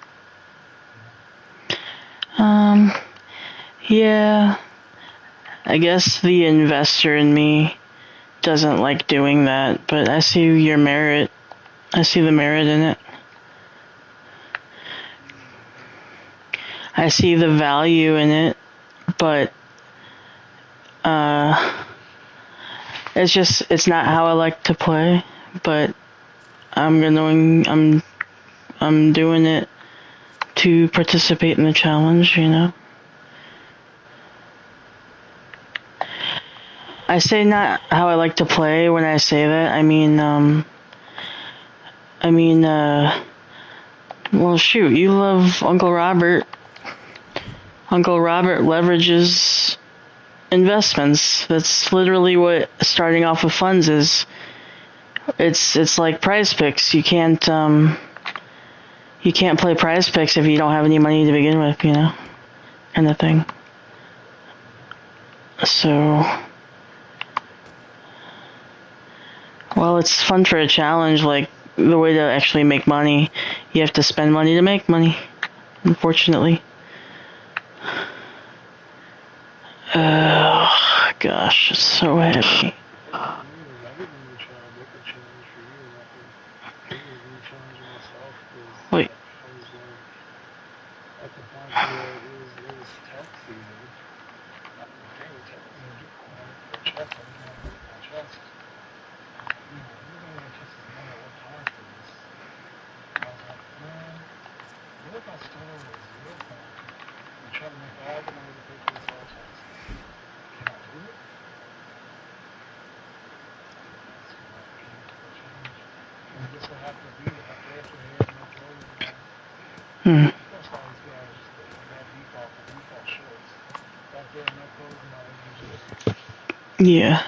Yeah. I guess the investor in me doesn't like doing that, but I see your merit. I see the merit in it. I see the value in it, but it's not how I like to play, but I'm doing it to participate in the challenge, you know. I say not how I like to play when I say that. Well, shoot, you love Uncle Robert. Uncle Robert leverages investments. That's literally what starting off with funds is. It's like Prize Picks. You can't play Prize Picks if you don't have any money to begin with, you know, kind of thing. So, well, it's fun for a challenge. Like the way to actually make money, you have to spend money to make money. Unfortunately. Gosh, it's so heavy. I did a new challenge, different challenge for you, and this is me challenging myself because Wait. I was like at the point where it was tax season. I'm like, dang, tax season, get coin for a chest. I just want to get my chest. I really don't want to touch this money. I worked hard for this. And I was like, man, what if I start over at 0 coin and try to make all the money to pay for this all taxes? Can I do it? That's why I came to the challenge. And it just so happened to be after Head and after Overground. Hmm. Of course, all these guys just they got default shorts. Back there, no closing my images. Yeah. I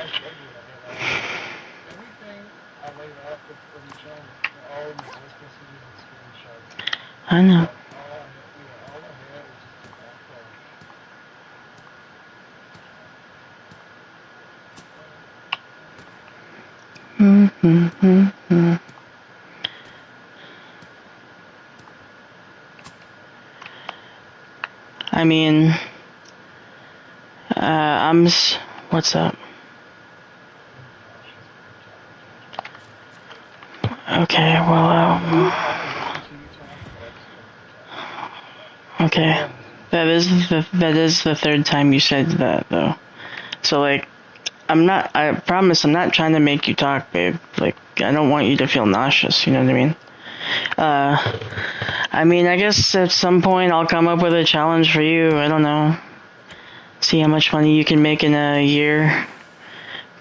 showed you what I had all my everything I laid out for the challenge, all in the voice messages and screenshots. I know. Like all I had was just a background. Mm-hmm. I mean, what's up? Okay, well, I listen to you talk, but I just want to talk. okay. That is the third time you said that, though. So, like, I promise I'm not trying to make you talk, babe. Like, I don't want you to feel nauseous, you know what I mean? I mean, I guess at some point I'll come up with a challenge for you, I don't know. See how much money you can make in a year.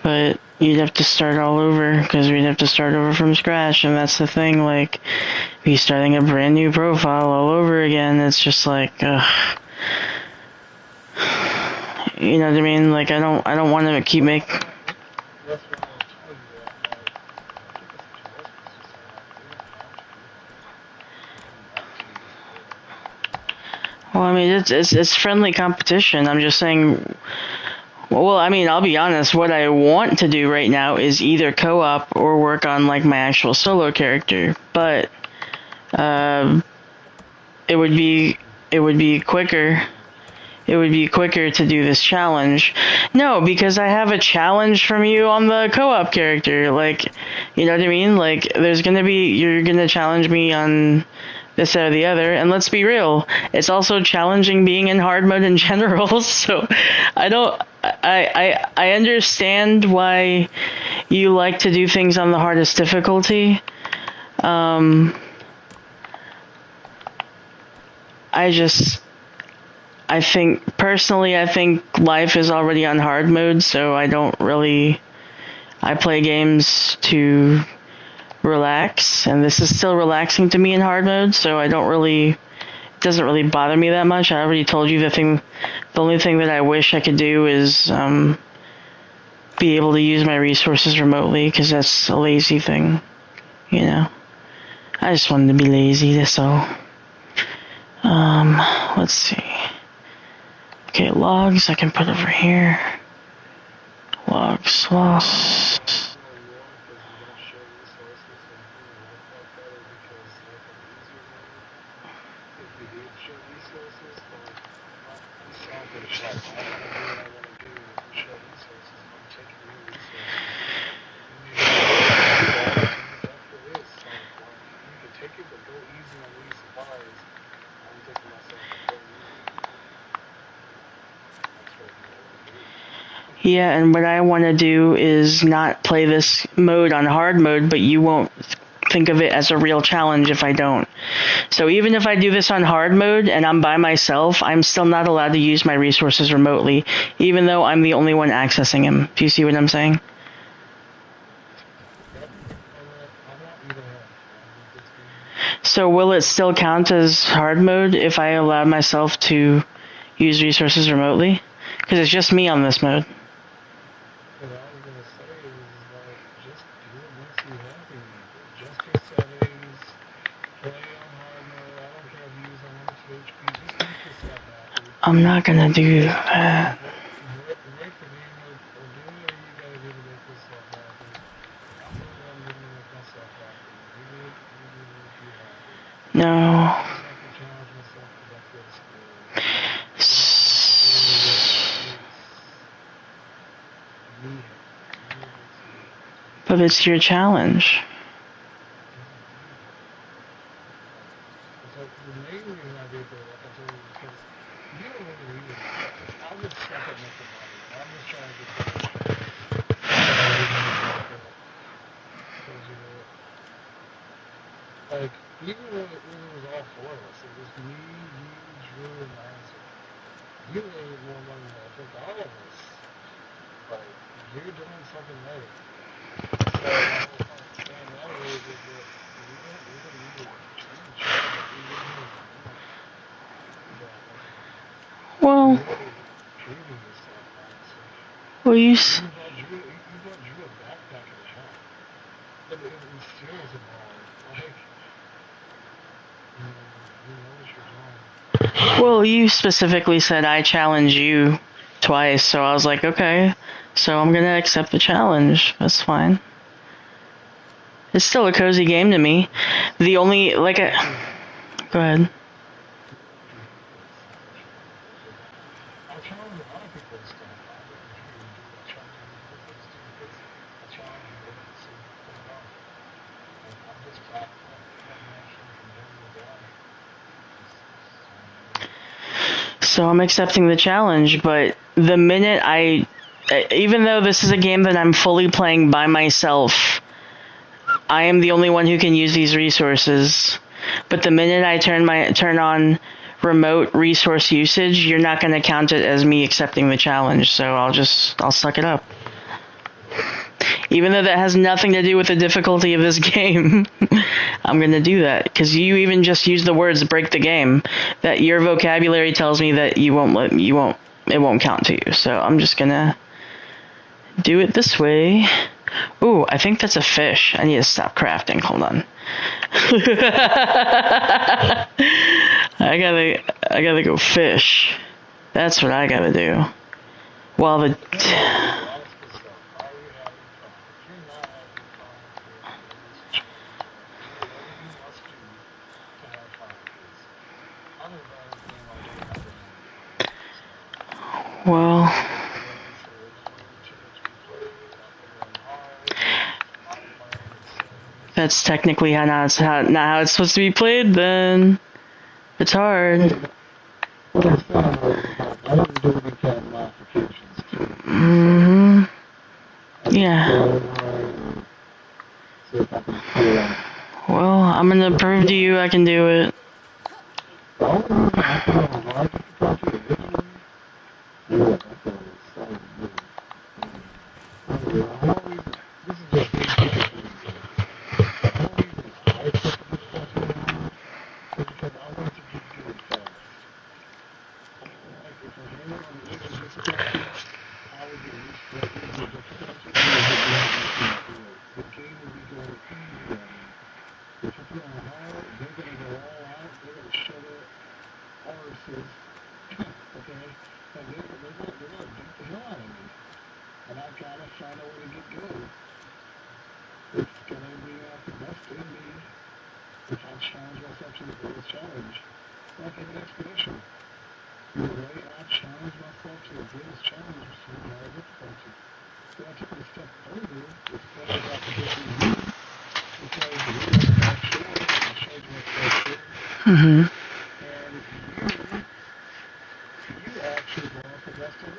But you'd have to start all over, because we'd have to start over from scratch, and that's the thing, like, be starting a brand new profile all over again, it's just like, ugh. You know what I mean? Like, I don't want to keep making... That's what I was telling you that, like, I think it's a choice, but it's just like, Well, I mean, it's friendly competition. I'm just saying. Well, I mean, I'll be honest. What I want to do right now is either co-op or work on like my actual solo character. But it would be quicker. It would be quicker to do this challenge. No, because I have a challenge from you on the co-op character. Like, you know what I mean? Like, you're gonna challenge me on this or the other, and let's be real, it's also challenging being in hard mode in general. So I understand why you like to do things on the hardest difficulty. I think personally, I think life is already on hard mode, so I play games to relax, and this is still relaxing to me in hard mode, so it doesn't really bother me that much. I already told you the only thing that I wish I could do is be able to use my resources remotely, because that's a lazy thing, you know. I just wanted to be lazy, that's all. Let's see. Okay, logs I can put over here. Logs. Yeah, and what I want to do is not play this mode on hard mode, but you won't think of it as a real challenge if I don't. So even if I do this on hard mode and I'm by myself, I'm still not allowed to use my resources remotely, even though I'm the only one accessing them. Do you see what I'm saying? So will it still count as hard mode if I allow myself to use resources remotely? Because it's just me on this mode. What I was gonna say is like just do what makes you happy. Adjust your settings, play on hard mode. I don't care if you use unlimited HP. Just make yourself happy. I'm not gonna do that. Break the game or do whatever you gotta do to make yourself happy. I'm doing what I'm doing to make myself happy. You do it to make you happy. No. I just have to challenge myself because I feel scared. But it's your challenge. So the main reason I did that, like I told you, because you don't really need it. I would suck at making money. I'm just trying to get the like, even when it was all four of us, it was me, you, Drew, and Lancer. You made more money than I think all of us. Like, you're doing something right. So, my whole point of saying that is that we don't need to change. Well, you bought Drew a backpack and a hat. But it still was a ball. Like, you know what you're doing. well, you specifically said I challenge you twice, so I was like, okay, so I'm gonna accept the challenge. That's fine. It's still a cozy game to me. The only, like, go ahead. I challenge a lot of people and stuff. I really do challenging people for this thing because I challenge you with it, so put it on. Like, I'm just playing naturally from day to day. So I'm accepting the challenge, but the minute even though this is a game that I'm fully playing by myself, I am the only one who can use these resources. But the minute I turn on remote resource usage, you're not going to count it as me accepting the challenge. So I'll suck it up. Even though that has nothing to do with the difficulty of this game, I'm going to do that because you even just use the words "break the game." That your vocabulary tells me that it won't count to you. So I'm just gonna do it this way. Ooh, I think that's a fish. I need to stop crafting. Hold on. I gotta go fish. That's what I gotta do. While the That's good stuff. Are you having fun? If you're not having fun with this challenge, do whatever you must do to have fun. Because I've been playing this game all day and I've been having fun. So, well, like I said, there's no chance we play. I play it on hard. I'm playing The Sims. that's technically not how it's supposed to be played. Then it's hard. What I'm saying is, I didn't do any kind of modifications to it. Mm-hmm. Yeah. See if I can pull it out. Well, I'm gonna prove to you I can do it. The only reason I put it on hard difficulty originally, yeah, I thought it was so good. The whole reason, this is just me picking things up. The whole reason I put the difficulty on hard is because I want to get good fast. Like if a game on the easy difficulty, I would get used to that easier difficulty and it would be easy to do. The game would be going easy on me. If you put on hard, they're gonna go all out. They're gonna show their arses, okay, and they're gonna beat the hell out of me. And I gotta find a way to get good. It's gonna be like the best in me if I challenge myself to the greatest challenge. Like an expedition. The way I challenge myself to the greatest challenge was through hard difficulty. So I took it a step further, especially after getting you, because we went offshore, I showed you what's offshore, Mm-hmm. and you actually lost against me.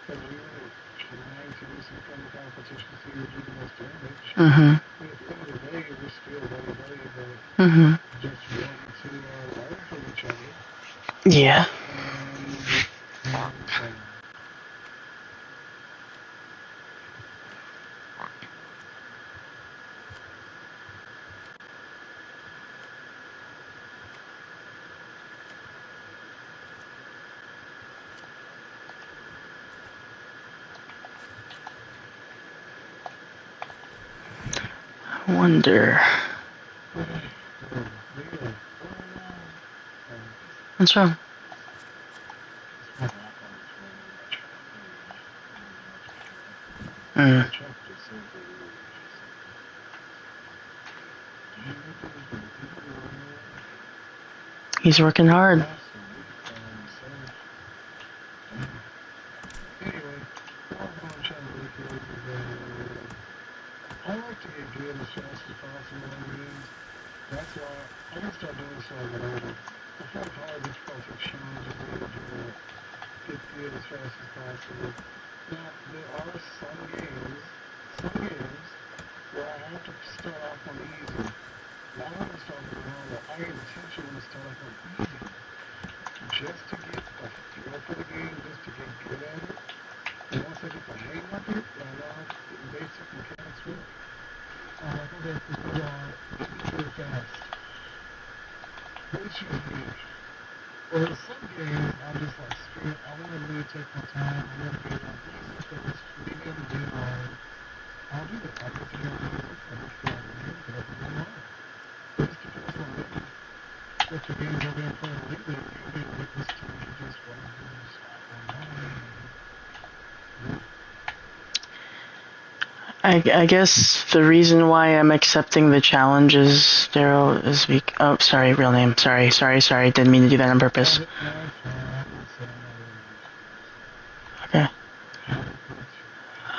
Because we were trying to do some friendly competition to see who would do the most damage. Mm-hmm. But at the end of the day, we're still very, very, very Mm-hmm. just wanting to learn from each other. Yeah. And having fun. I wonder. What's wrong? Mm. He's working hard. Anyway, what I'm going to try to do here is I like to get good as fast as possible in games. That's why I can start doing something whenever. I feel like hard difficulty challenges me to do it. Get good as fast as possible. Now, there are some games where I have to start off on easy. Not when I start with normal. I intentionally want to start off on easy. Just to get a feel for the game, just to get good at it. And once I get the hang of it, and I know the basic mechanics work, I'm like, okay, let's go on, get me through fast. Which is good. Well, some games, I'm just like, screw it, I want to really take my time, I want to get it on easy first, maybe I'm going to do it hard. I'll do it. I'll go through it easy, I'll go through it hard, but I'll do it hard. It just depends on me. If the games I've been playing lately, you'll be like, this time you just want to do stop on hard. I guess the reason why I'm accepting the challenge is Daryl is oh, sorry, real name. Sorry. Didn't mean to do that on purpose. No, it's fine. I can say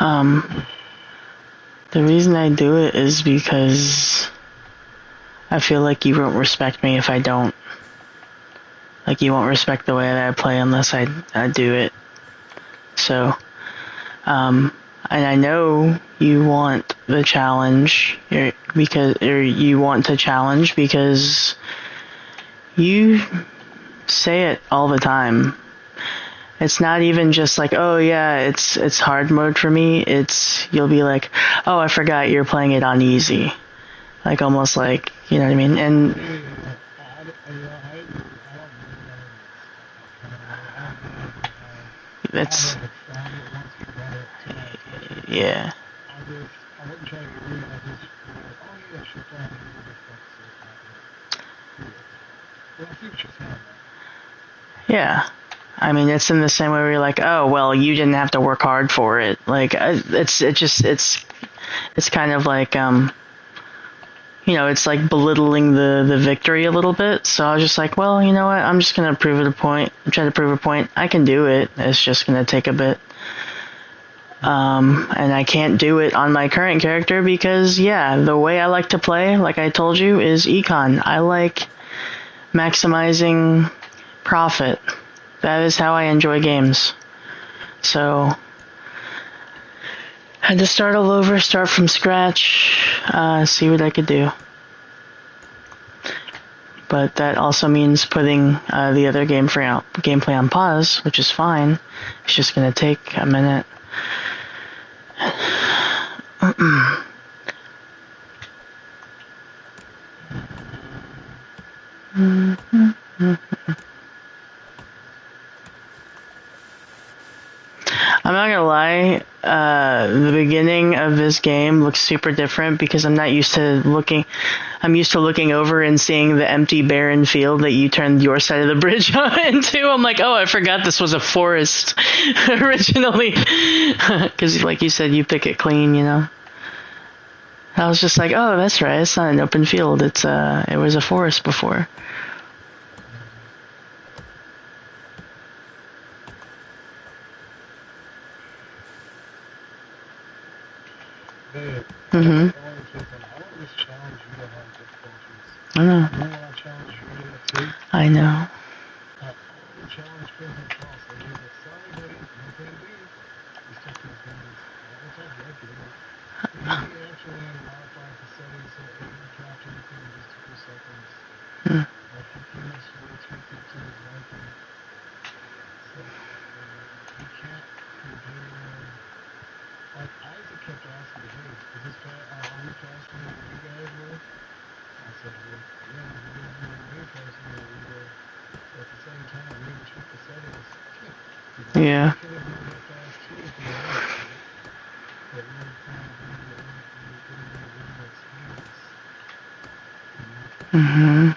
I'm not really Okay. The reason I do it is because I feel like you won't respect me if I don't. Like, you won't respect the way that I play unless I do it. So, and I know you want the challenge, or you want to challenge because you say it all the time. It's not even just like, oh yeah, it's hard mode for me. You'll be like, oh, I forgot you're playing it on easy. Like, almost like, you know what I mean? And it's, yeah. I wouldn't try to get rid of it. I just, oh yeah, shut down. Well, I see what you're saying. Yeah. I mean, it's in the same way where you're like, oh, well, you didn't have to work hard for it. Like, it's kind of like, it's like belittling the victory a little bit. So I was just like, well, you know what? I'm just going to try to prove a point. I can do it. It's just going to take a bit. And I can't do it on my current character because, yeah, the way I like to play, like I told you, is econ. I like maximizing profit. That is how I enjoy games. So I had to start all over, start from scratch, see what I could do. But that also means putting the other gameplay on pause, which is fine. It's just going to take a minute. I'm not gonna lie, the beginning of this game looks super different because I'm used to looking over and seeing the empty barren field that you turned your side of the bridge into. I'm like, oh, I forgot this was a forest originally. Because like you said, you pick it clean, I was just like, oh, that's right, it's not an open field, it was a forest before. Mm-hmm. I know. I know. Hmm. Like, Isaac kept asking me, hey, is this are we faster than you guys were? I said, well, yeah, you guys were way faster than we were. But at the same time, we didn't tweak the settings. Yeah. We could have been that fast too if we wanted to. But we were trying to bring the original experience. Mm-hmm.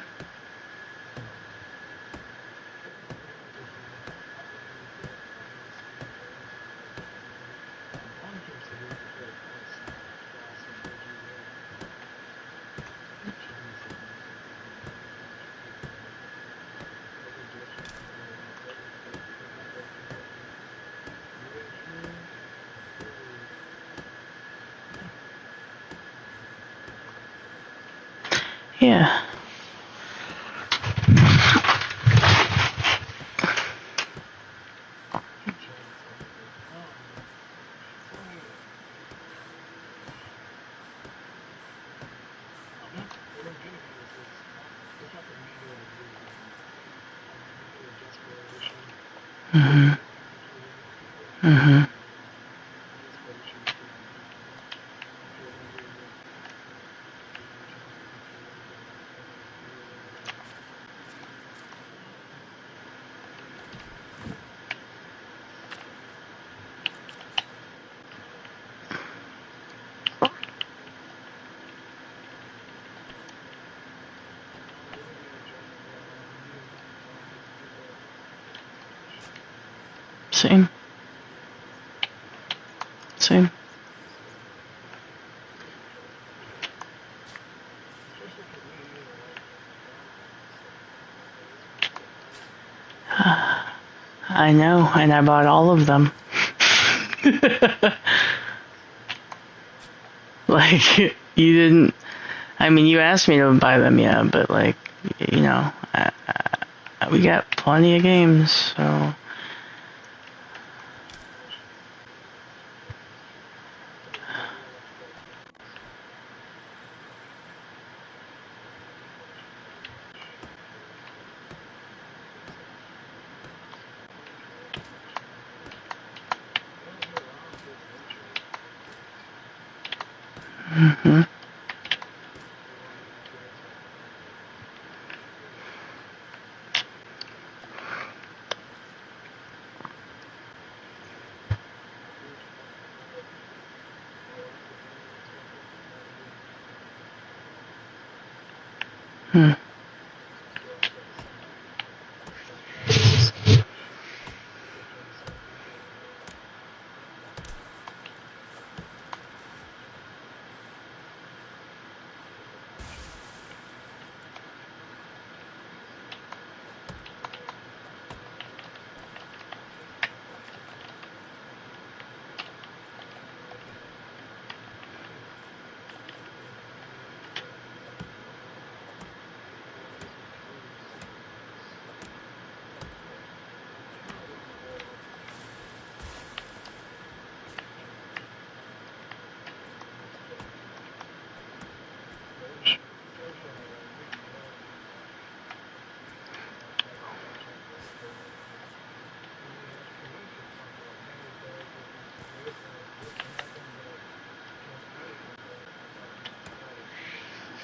Yeah. Mm-hmm. Mm-hmm. Same. I know, and I bought all of them. Like, you didn't. I mean, you asked me to buy them, yeah, but like, you know, we got plenty of games, so. Mhm. Hmm.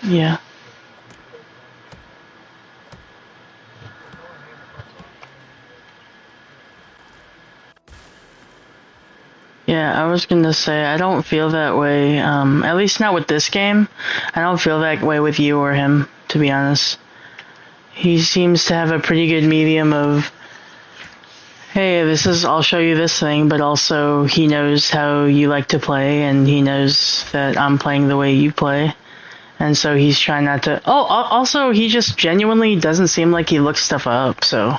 Yeah. Yeah, I was gonna say, I don't feel that way, at least not with this game. I don't feel that way with you or him, to be honest. He seems to have a pretty good medium of, hey, I'll show you this thing, but also he knows how you like to play, and he knows that I'm playing the way you play. And so he's trying not to, also, he just genuinely doesn't seem like he looks stuff up, so,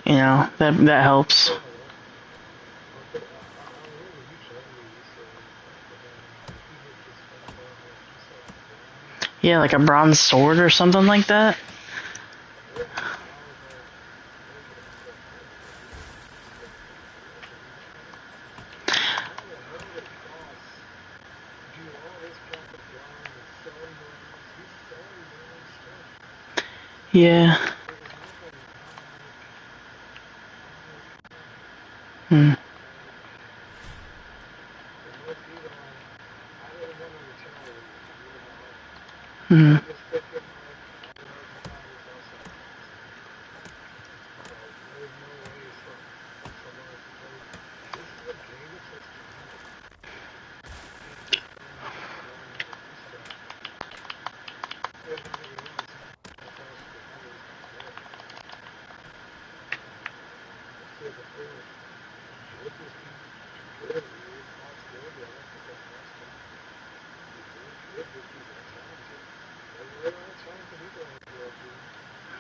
you know, that helps. Yeah, like a bronze sword or something like that. Yeah. Hmm. Hmm.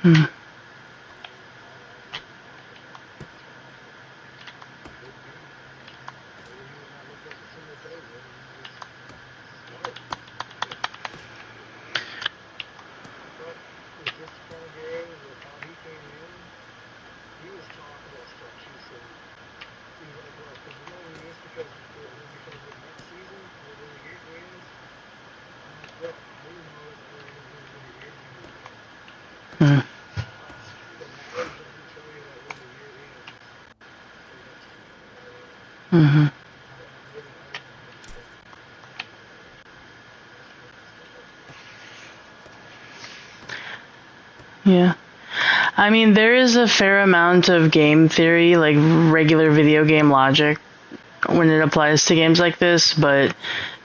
Hmm. Hmm. Hmm. Yeah. I mean, there is a fair amount of game theory, like regular video game logic, when it applies to games like this, but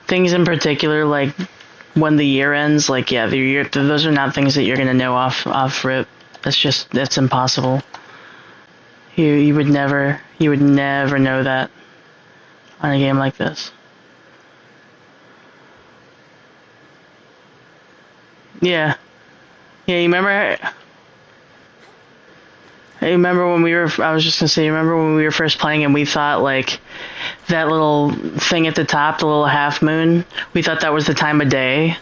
things in particular, like when the year ends, like, yeah, those are not things that you're gonna know off rip. That's impossible. You would never know that on a game like this. Yeah. Yeah, you remember? Hey, remember when we were? I was just gonna say. Remember when we were first playing and we thought like that little thing at the top, the little half moon. We thought that was the time of day,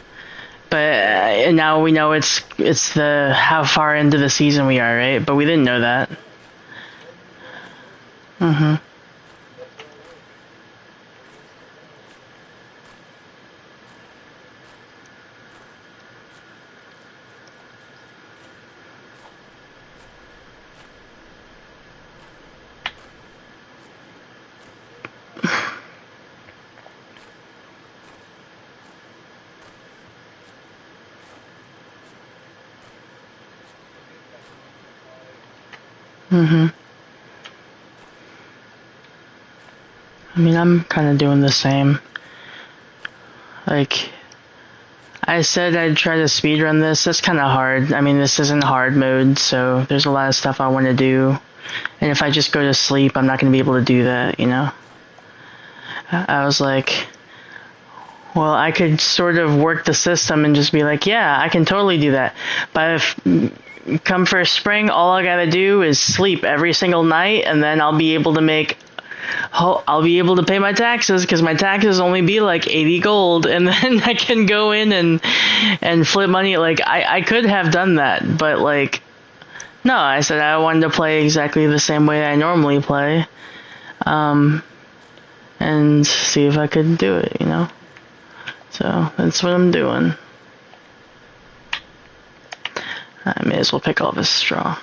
but now we know it's the how far into the season we are, right? But we didn't know that. Mhm. Mhm. I mean, I'm kind of doing the same. Like, I said I'd try to speedrun this. That's kind of hard. I mean, this isn't hard mode, so there's a lot of stuff I want to do. And if I just go to sleep, I'm not going to be able to do that, you know? I was like, well, I could sort of work the system and just be like, yeah, I can totally do that. But if come first spring, all I gotta do is sleep every single night, and then I'll be able to pay my taxes because my taxes only be like 80 gold, and then I can go in and flip money. Like I could have done that, but like no, I said I wanted to play exactly the same way I normally play, and see if I could do it, you know. So that's what I'm doing. I may as well pick all this straw.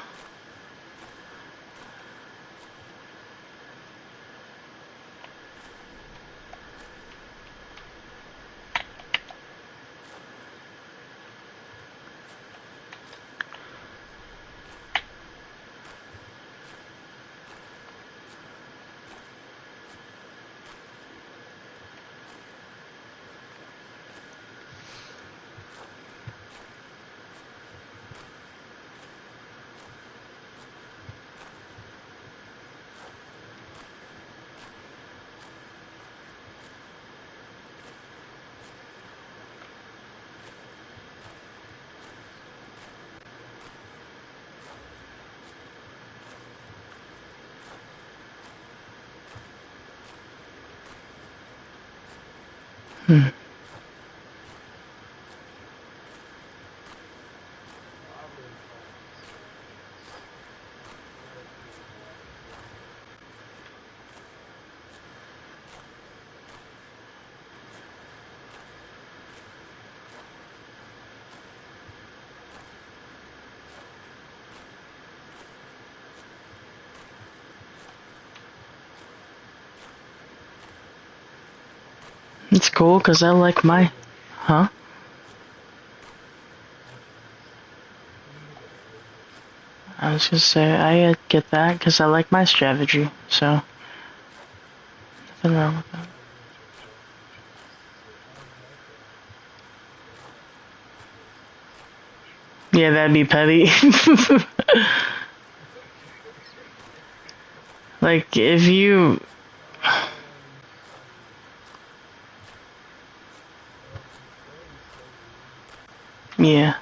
It's cool because I like my, huh? I was gonna say I get that because I like my strategy, so nothing wrong with that. Yeah, that'd be petty. Like if you, yeah.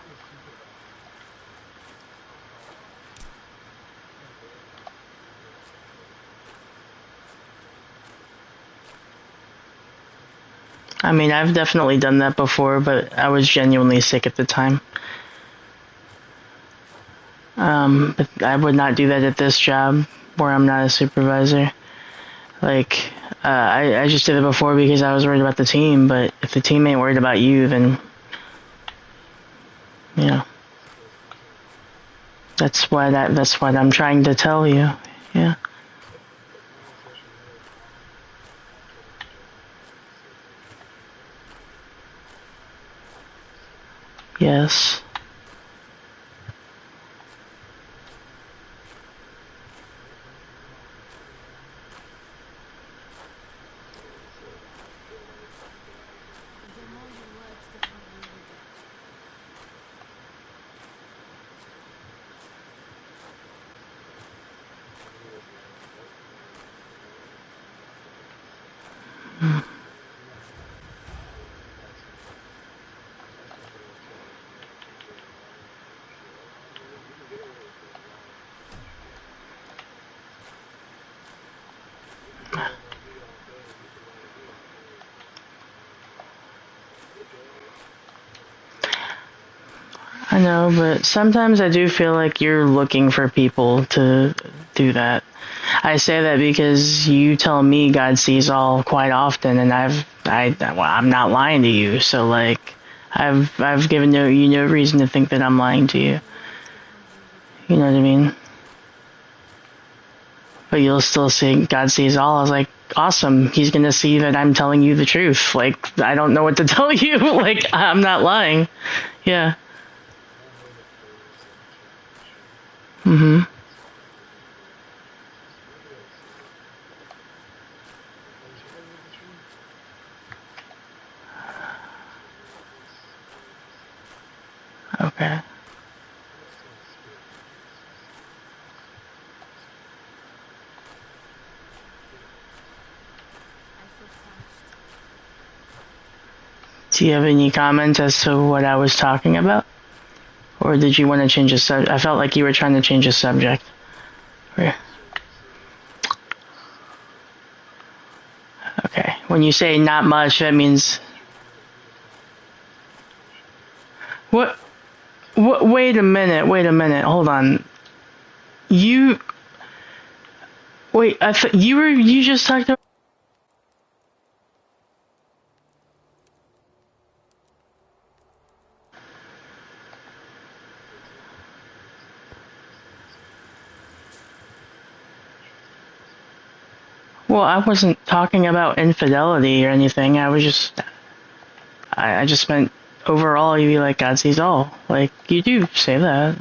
I mean, I've definitely done that before, but I was genuinely sick at the time. But I would not do that at this job where I'm not a supervisor. Like, I just did it before because I was worried about the team, but if the team ain't worried about you, then, you know, that's what I'm trying to tell you. Yeah. Yes. The more you work, the hungrier you get. I know, but sometimes I do feel like you're looking for people to do that. I say that because you tell me God sees all quite often, and I'm not lying to you. So like, I've given you no reason to think that I'm lying to you. You know what I mean? But you'll still say God sees all. I was like, awesome. He's gonna see that I'm telling you the truth. Like, I don't know what to tell you. Like, I'm not lying. Yeah. Mhm. Okay. Do you have any comment as to what I was talking about? Or did you want to change the subject? I felt like you were trying to change the subject. Yeah. Okay. When you say not much, that means... What? Wait a minute. Hold on. You... Wait, you just talked about... Well, I wasn't talking about infidelity or anything. I just meant overall you be like God sees all. Like, you do say that.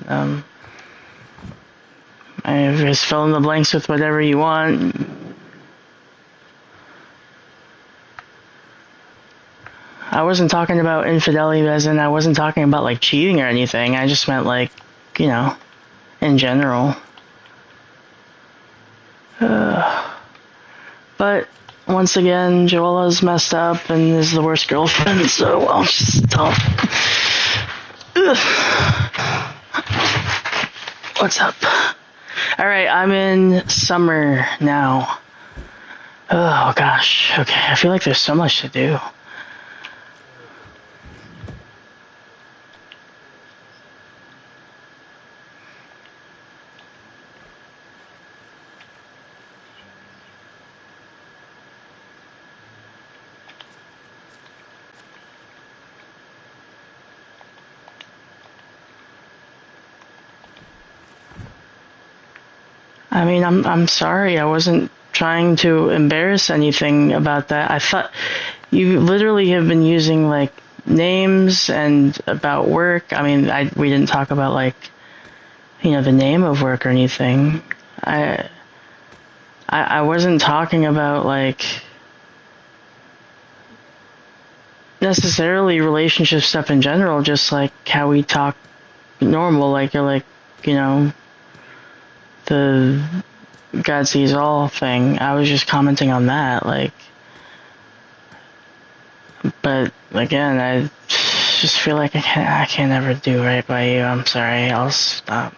I just fill in the blanks with whatever you want. I wasn't talking about infidelity as in I wasn't talking about like cheating or anything. I just meant like, you know, in general. But once again, Joella's messed up and is the worst girlfriend, so I'll just stop. What's up? Alright, I'm in summer now. Oh gosh, okay, I feel like there's so much to do. I mean, I'm sorry. I wasn't trying to embarrass anything about that. I thought you literally have been using like names and about work. I mean, we didn't talk about like, you know, the name of work or anything. I wasn't talking about like necessarily relationship stuff in general, just like how we talk normal, like you're like, you know, the God sees all thing. I was just commenting on that, like, but again, I just feel like I can't ever do right by you. I'm sorry. I'll stop.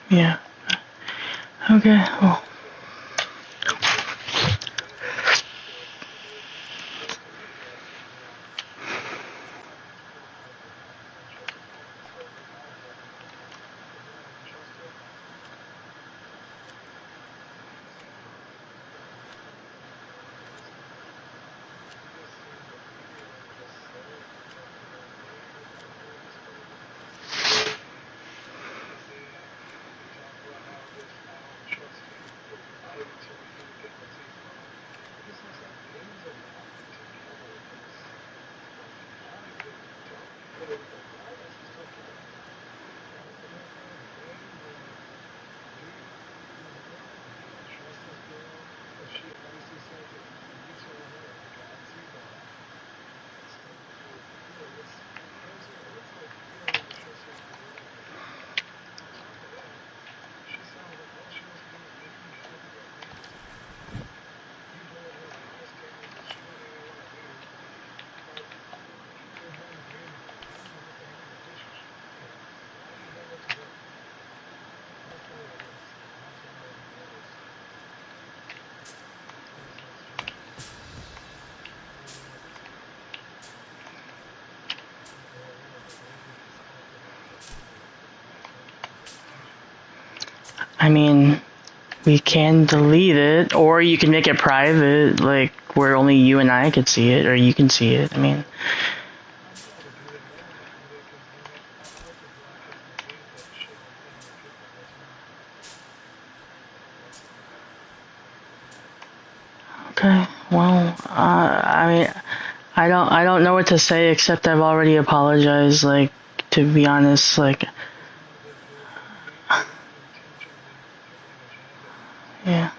Yeah. Okay. Well. I mean, we can delete it, or you can make it private, like where only you and I could see it, or you can see it. I mean, okay. Well, I mean, I don't know what to say except I've already apologized. Like, to be honest, like, yeah.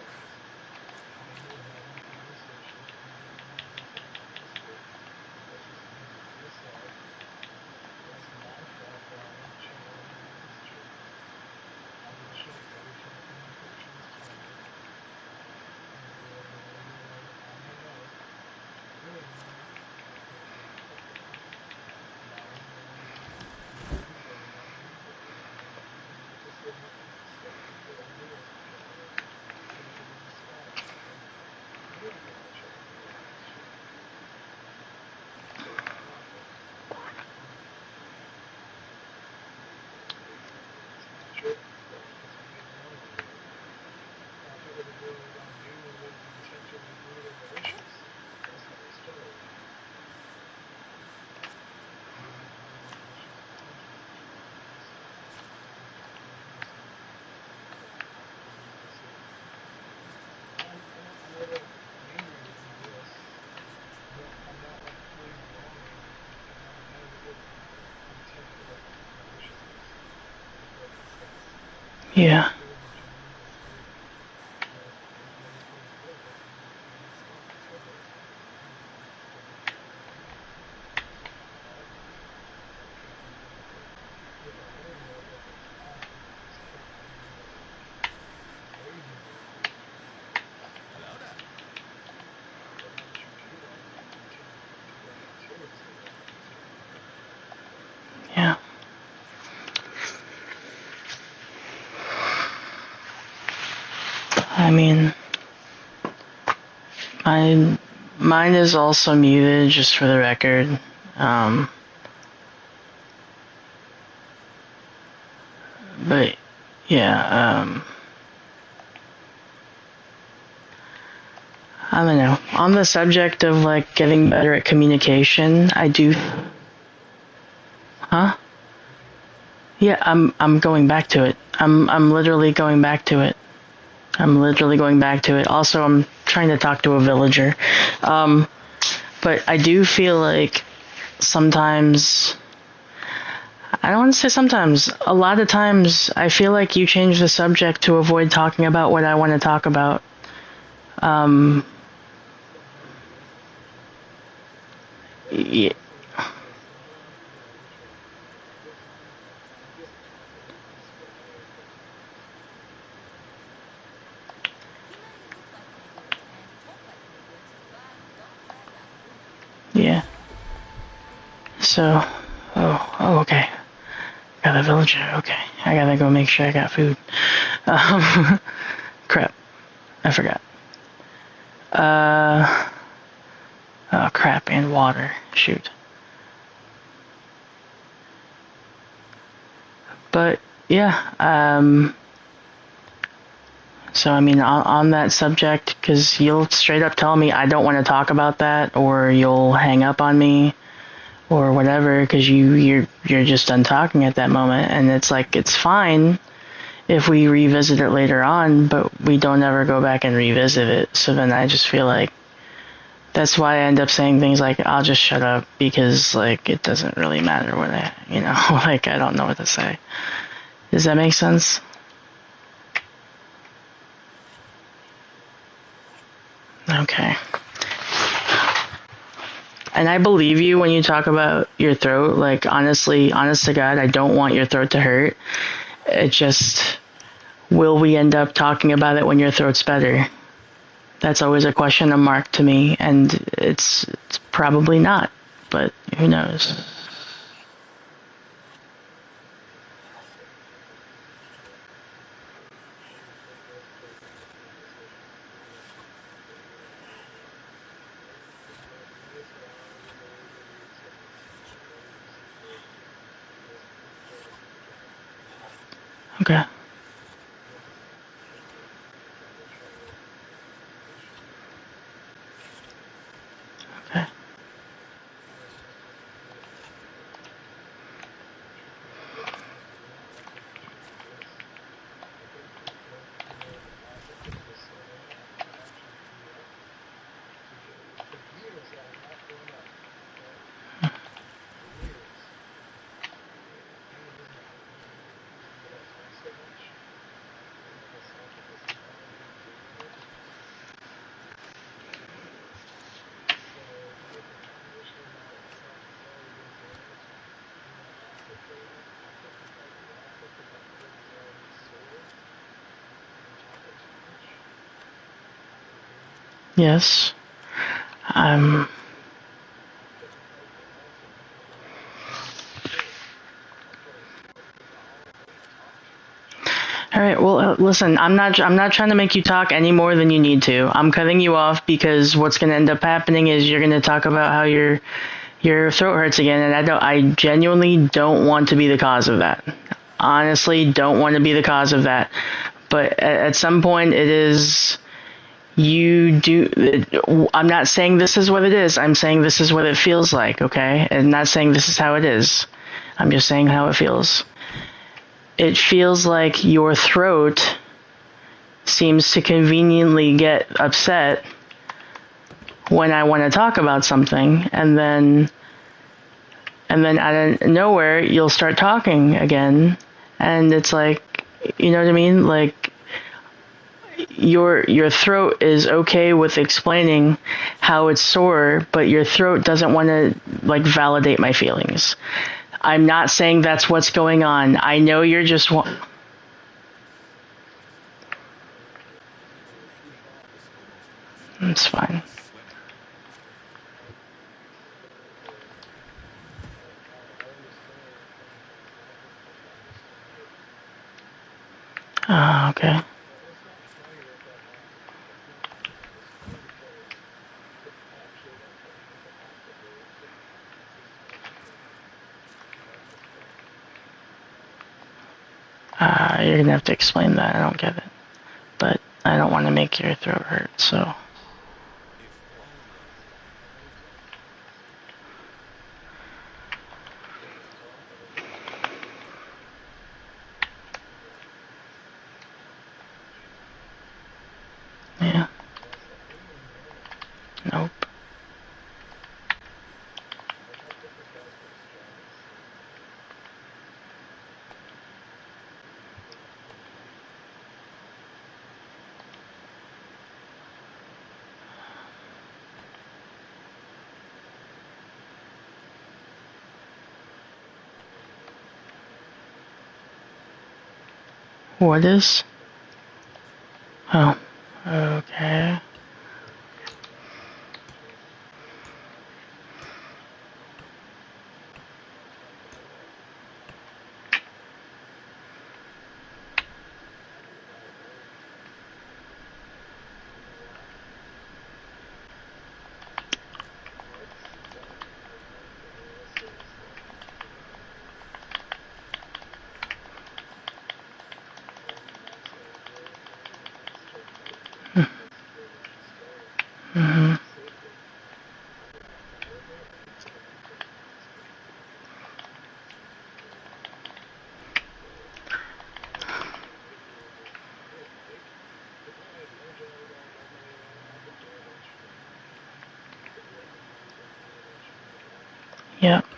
Yeah. Yeah. I mean, mine is also muted, just for the record. But yeah, I don't know. On the subject of like getting better at communication, I do. Huh? Yeah, I'm going back to it. I'm literally going back to it. I'm literally going back to it. Also, I'm trying to talk to a villager. But I do feel like sometimes, I don't want to say sometimes, a lot of times I feel like you change the subject to avoid talking about what I want to talk about. Yeah, You know you look like me and talk like me, but don't let that fool you. yeah. So, okay. Got a villager. Okay, I gotta go make sure I got food. Crap, I forgot. Oh crap, and water. Shoot. But yeah, so I mean, on that subject, because you'll straight up tell me I don't want to talk about that, or you'll hang up on me, or whatever, because you're just done talking at that moment, and it's like it's fine if we revisit it later on, but we don't ever go back and revisit it. So then I just feel like that's why I end up saying things like I'll just shut up because like it doesn't really matter what I like I don't know what to say. Does that make sense? Okay. And I believe you when you talk about your throat. Like, honestly, honest to God, I don't want your throat to hurt. It just, will we end up talking about it when your throat's better? That's always a question mark to me, and it's probably not, but who knows? Okay. Okay. Yes. All right. Well, listen. I'm not trying to make you talk any more than you need to. I'm cutting you off because what's going to end up happening is you're going to talk about how your throat hurts again, and I genuinely don't want to be the cause of that. Honestly, don't want to be the cause of that. But at some point, it is. You do. I'm not saying this is what it is. I'm saying this is what it feels like. Okay, and not saying this is how it is. I'm just saying how it feels. It feels like your throat seems to conveniently get upset when I want to talk about something, and then out of nowhere you'll start talking again, and it's like, you know what I mean? Like your throat is okay with explaining how it's sore, but your throat doesn't want to like validate my feelings. I'm not saying that's what's going on. I know you're just It's fine. Okay. You're gonna have to explain that. I don't get it. But I don't want to make your throat hurt, so. Yeah. Nope. What is? Oh. Okay.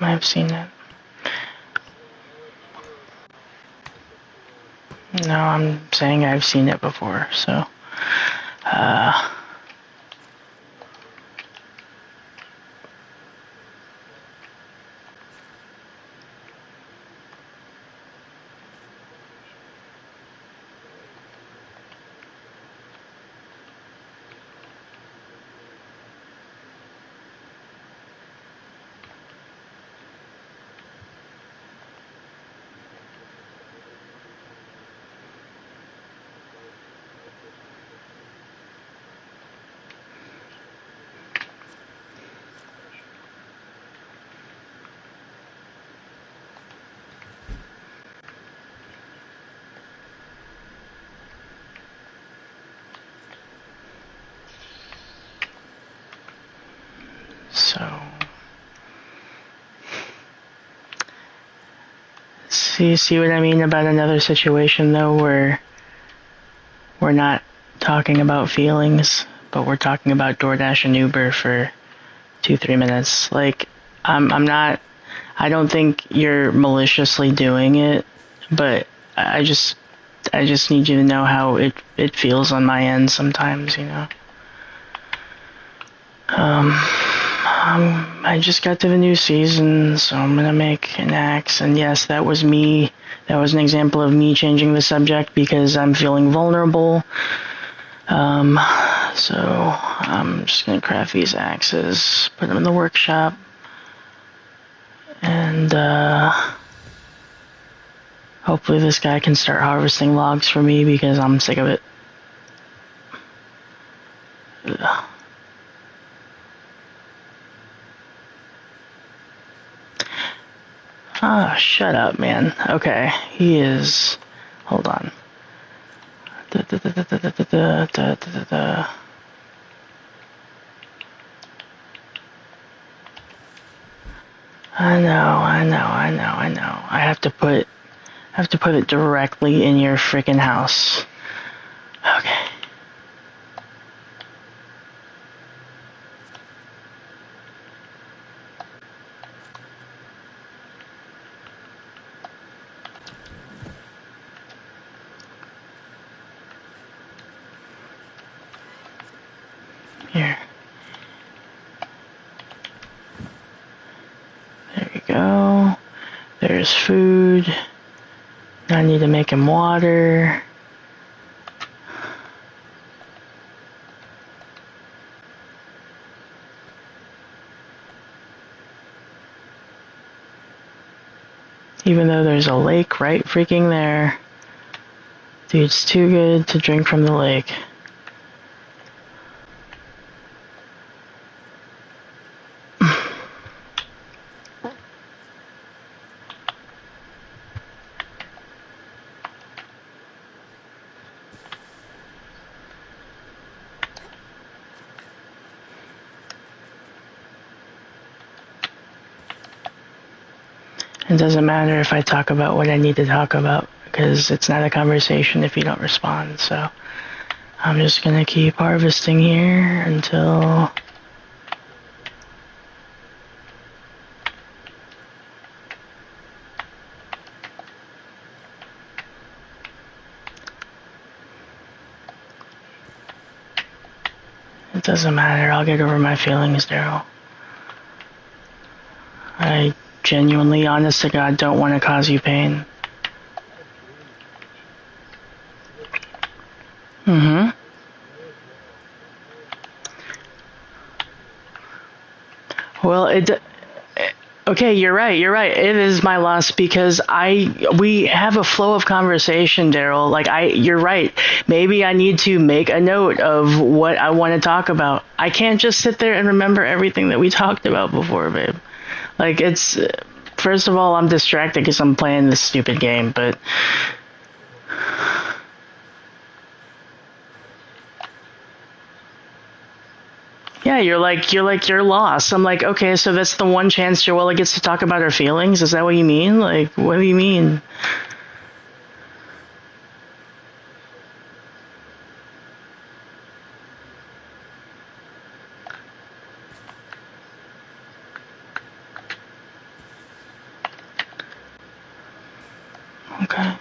I've seen it. No, I'm saying I've seen it before, so. So, see what I mean about another situation though, where we're not talking about feelings, but we're talking about DoorDash and Uber for 2-3 minutes. Like, I'm not. I don't think you're maliciously doing it, but I just need you to know how it feels on my end sometimes, you know. I just got to the new season, so I'm gonna make an axe, and yes, that was me. That was an example of me changing the subject because I'm feeling vulnerable. So I'm just gonna craft these axes, put them in the workshop, and hopefully this guy can start harvesting logs for me because I'm sick of it. Ugh. Ah, shut up, man. Okay, he is. Hold on. I know. I have to put it directly in your freaking house. Okay. Here. There we go. There's food. Now I need to make him water. Even though there's a lake right freaking there. Dude, it's too good to drink from the lake. It doesn't matter if I talk about what I need to talk about, because it's not a conversation if you don't respond, so I'm just gonna keep harvesting here until... It doesn't matter, I'll get over my feelings, Daryl. I genuinely, honest to God, don't want to cause you pain. Mm-hmm. Well, okay, you're right. It is my loss because we have a flow of conversation, Daryl. Like you're right. Maybe I need to make a note of what I want to talk about. I can't just sit there and remember everything that we talked about before, babe. Like first of all, I'm distracted because I'm playing this stupid game, but yeah, you're lost. I'm like, okay, so that's the one chance Joella gets to talk about her feelings? Is that what you mean? Like, what do you mean? Okay.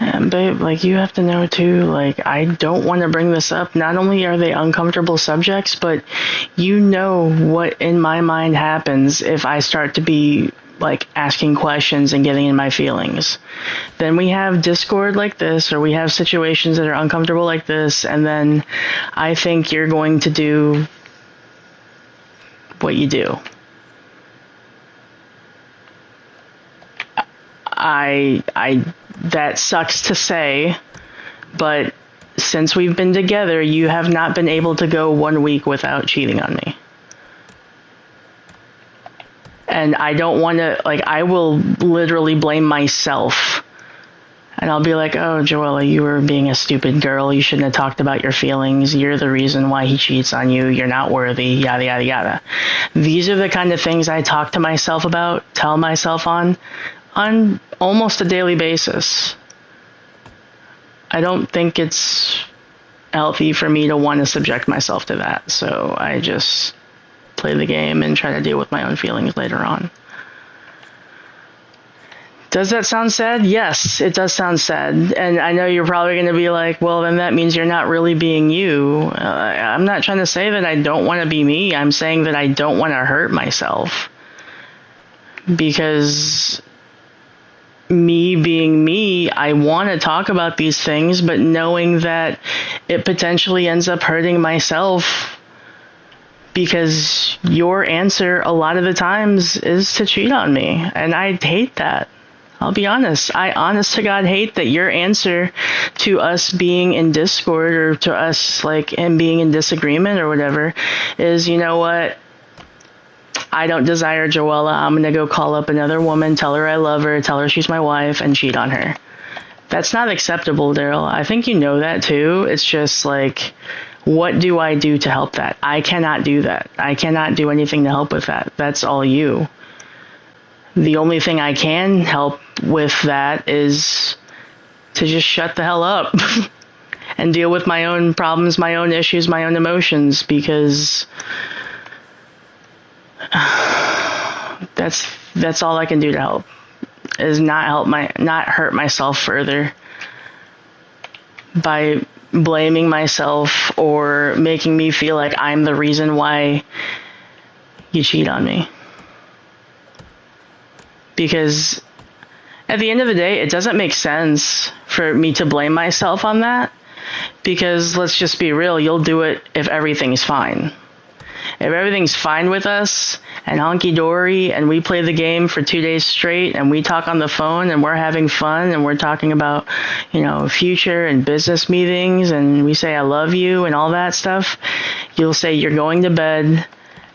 And babe, like, you have to know too, like, I don't want to bring this up. Not only are they uncomfortable subjects, but you know what in my mind happens if I start to be, like, asking questions and getting in my feelings. Then we have Discord like this, or we have situations that are uncomfortable like this, and then I think you're going to do what you do. That sucks to say, but since we've been together, you have not been able to go 1 week without cheating on me. And I don't want to, like, I will literally blame myself. And I'll be like, oh, Joella, you were being a stupid girl. You shouldn't have talked about your feelings. You're the reason why he cheats on you. You're not worthy, yada, yada, yada. These are the kind of things I talk to myself about, tell myself on almost a daily basis. I don't think it's healthy for me to want to subject myself to that. So I just play the game and try to deal with my own feelings later on. Does that sound sad? Yes, it does sound sad. And I know you're probably going to be like, well, then that means you're not really being you. I'm not trying to say that I don't want to be me. I'm saying that I don't want to hurt myself. Because me being me, I want to talk about these things, but knowing that it potentially ends up hurting myself, because your answer a lot of the times is to cheat on me, and I hate that. I'll be honest. I honest to God hate that your answer to us being in Discord, or to us, like, and being in disagreement or whatever, is, you know what? I don't desire Joella. I'm going to go call up another woman, tell her I love her, tell her she's my wife, and cheat on her. That's not acceptable, Daryl. I think you know that too. It's just like, what do I do to help that? I cannot do that. I cannot do anything to help with that. That's all you. The only thing I can help with that is to just shut the hell up and deal with my own problems, my own issues, my own emotions, because that's all I can do to help, is not hurt myself further by blaming myself or making me feel like I'm the reason why you cheat on me. Because at the end of the day, it doesn't make sense for me to blame myself on that, because let's just be real, you'll do it if everything's fine. If everything's fine with us and honky-dory and we play the game for 2 days straight and we talk on the phone and we're having fun and we're talking about, you know, future and business meetings and we say I love you and all that stuff, you'll say you're going to bed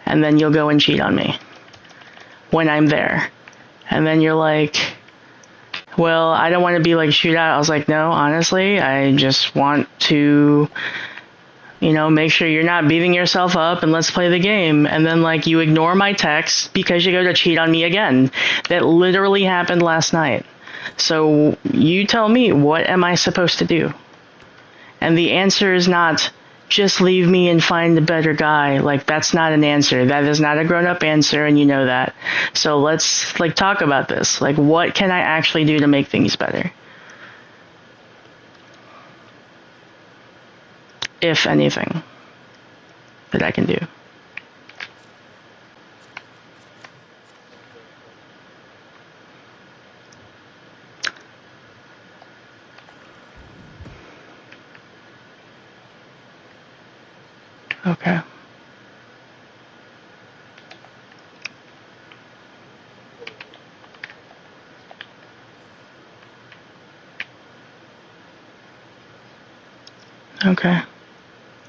and then you'll go and cheat on me when I'm there. And then you're like, well, I don't want to be like shoot out. I was like, no, honestly, I just want to, you know, make sure you're not beating yourself up and let's play the game. And then, like, you ignore my text because you go to cheat on me again. That literally happened last night. So you tell me, what am I supposed to do? And the answer is not, just leave me and find a better guy. Like, that's not an answer. That is not a grown-up answer, and you know that. So let's, like, talk about this. Like, what can I actually do to make things better? If anything, that I can do. Okay. Okay.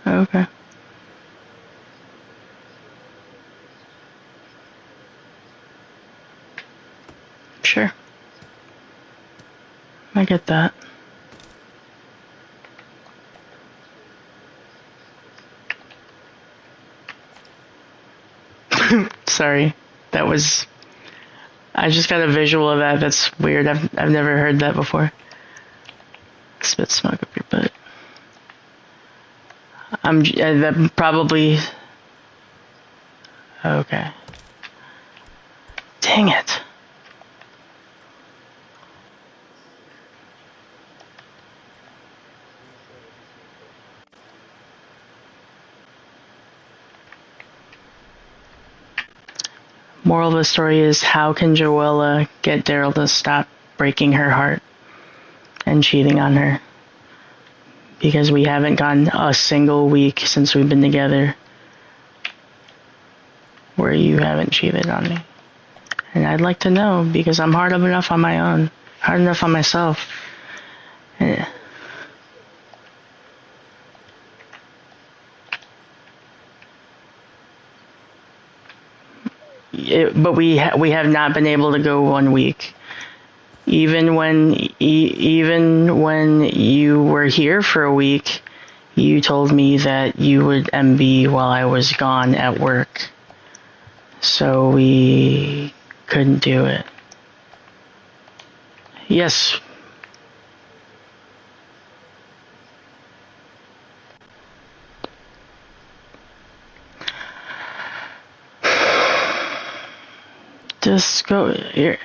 Okay. Sure. I get that. Sorry. That was... I just got a visual of that. That's weird. I've never heard that before. Spit smoke up your butt. That probably... Okay. Dang it. Moral of the story is, how can Joella get Daryl to stop breaking her heart and cheating on her? Because we haven't gone a single week since we've been together where you haven't cheated on me. And I'd like to know, because I'm hard enough on my own, hard enough on myself. And but we have not been able to go 1 week. Even when you were here for a week, you told me that you would MB while I was gone at work. So we couldn't do it. Yes. Just go here.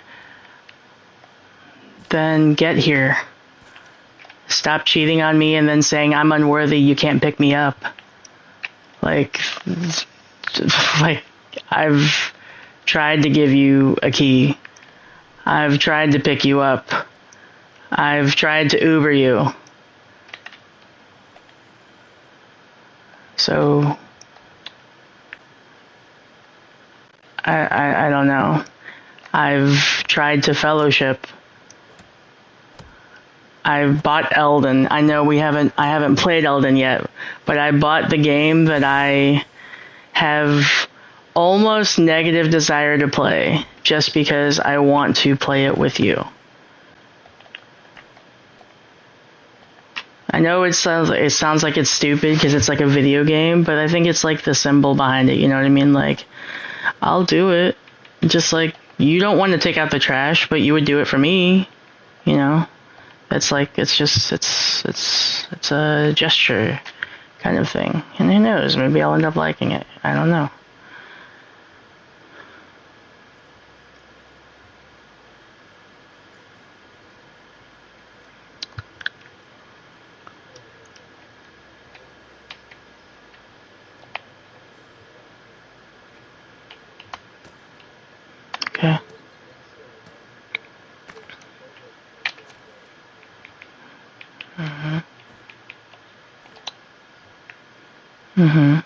Then get here. Stop cheating on me and then saying I'm unworthy, you can't pick me up. Like I've tried to give you a key. I've tried to pick you up. I've tried to Uber you. So I don't know. I've tried to fellowship. I've bought Elden. I know I haven't played Elden yet, but I bought the game that I have almost negative desire to play just because I want to play it with you. I know it sounds like it's stupid because it's like a video game, but I think it's like the symbol behind it, you know what I mean? Like, I'll do it. Just like, you don't want to take out the trash, but you would do it for me, you know? It's like, it's a gesture kind of thing. And who knows, maybe I'll end up liking it. I don't know. Okay. Mm-hmm. Mm-hmm.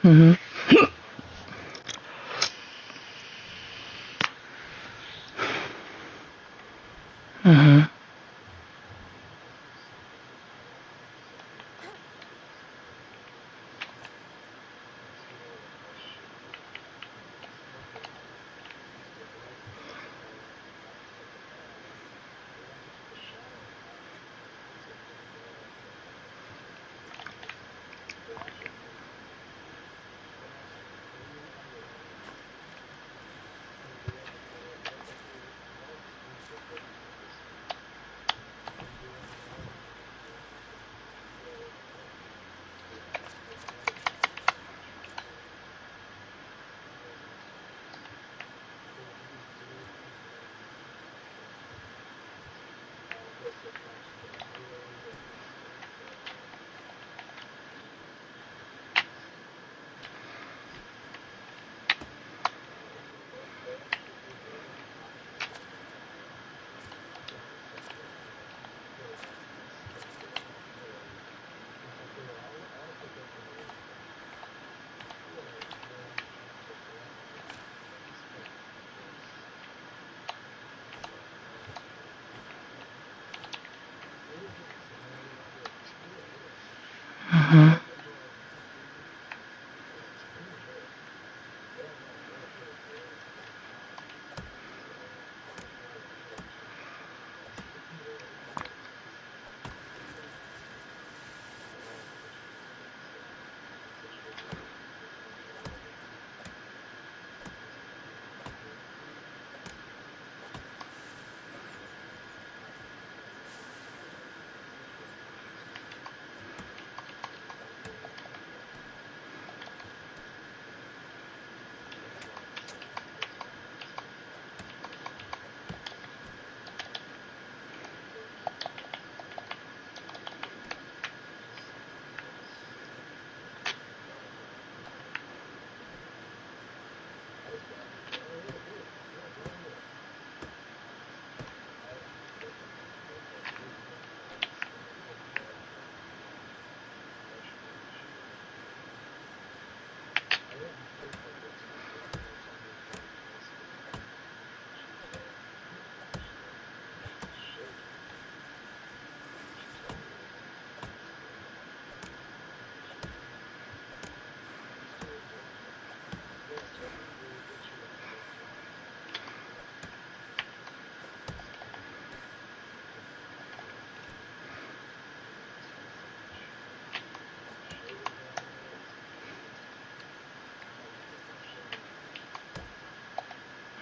Mm-hmm. Mm-hmm.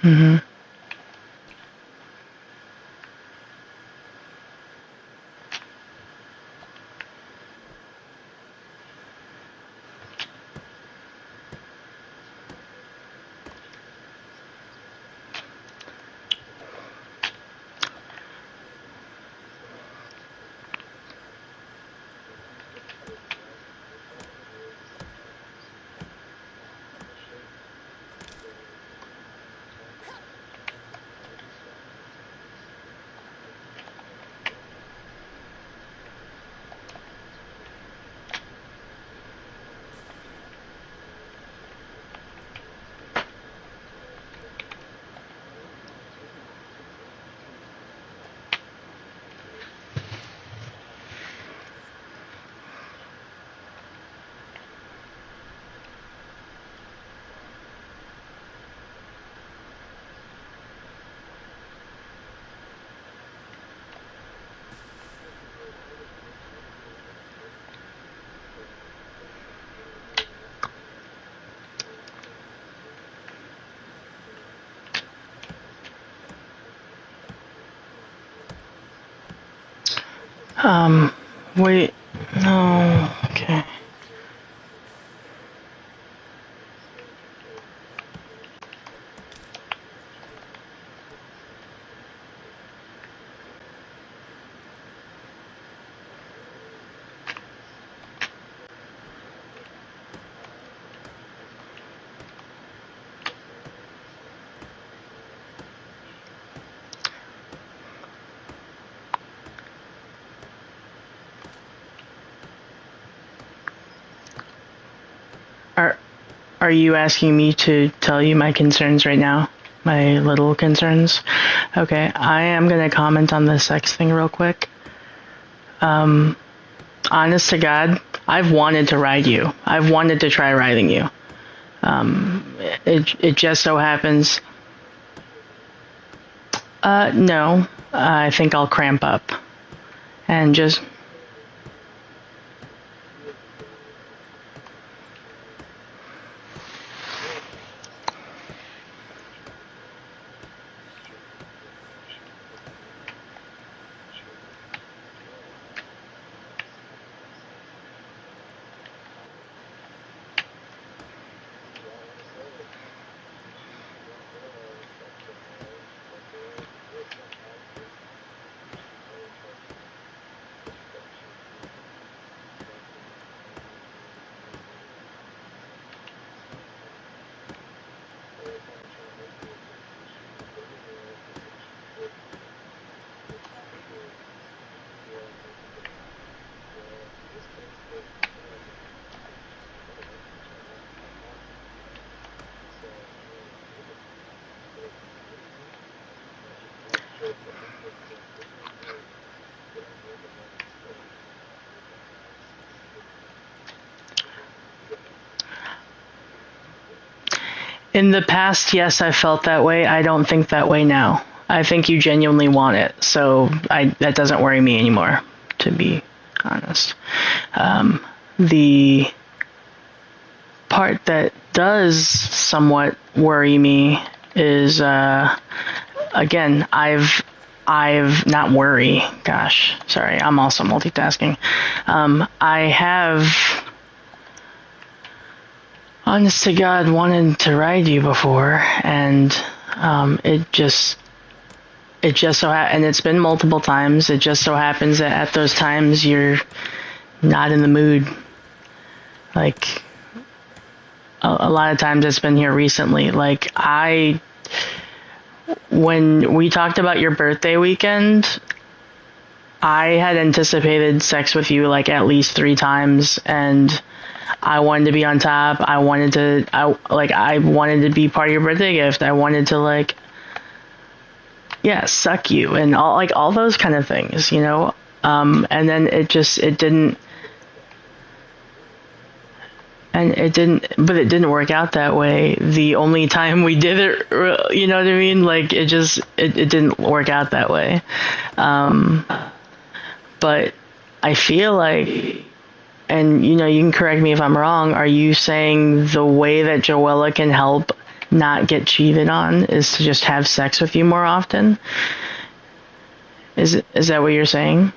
Mm-hmm. Wait. No. Okay. Are Are you asking me to tell you my concerns right now? My little concerns? Okay, I am gonna comment on the sex thing real quick. Honest to God, I've wanted to ride you. I've wanted to try riding you. It just so happens. No. I think I'll cramp up and just. In the past, yes, I felt that way. I don't think that way now. I think you genuinely want it, so that doesn't worry me anymore, to be honest. The part that does somewhat worry me is, again, I've not worry. Gosh, sorry, I'm also multitasking. I have, honest to God, wanted to ride you before, and it just so and it's been multiple times. It just so happens that at those times you're not in the mood. Like a lot of times it's been here recently. Like when we talked about your birthday weekend, I had anticipated sex with you like at least 3 times, and I wanted to be on top. I wanted to be part of your birthday gift. I wanted to suck you and all those kind of things, you know? And then it didn't it didn't work out that way. The only time we did it, you know what I mean? Like it didn't work out that way. But I feel like, and you know, you can correct me if I'm wrong, are you saying the way that Joella can help not get cheated on is to just have sex with you more often. Is that what you're saying?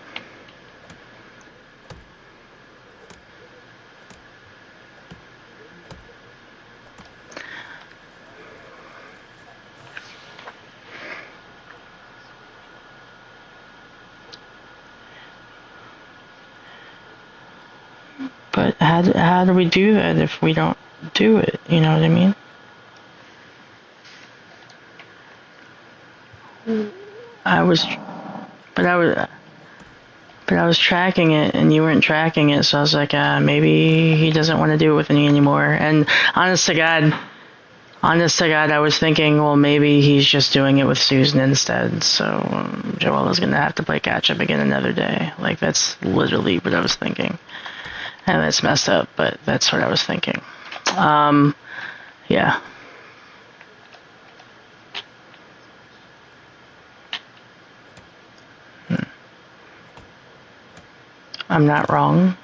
But how do we do that if we don't do it? You know what I mean? I was, but I was tracking it, and you weren't tracking it, so I was like, maybe he doesn't want to do it with me anymore. And honest to God, I was thinking, well, maybe he's just doing it with Susan instead. So Joella's gonna have to play catch up again another day. Like, that's literally what I was thinking, and that's messed up, but that's what I was thinking. Yeah. I'm not wrong.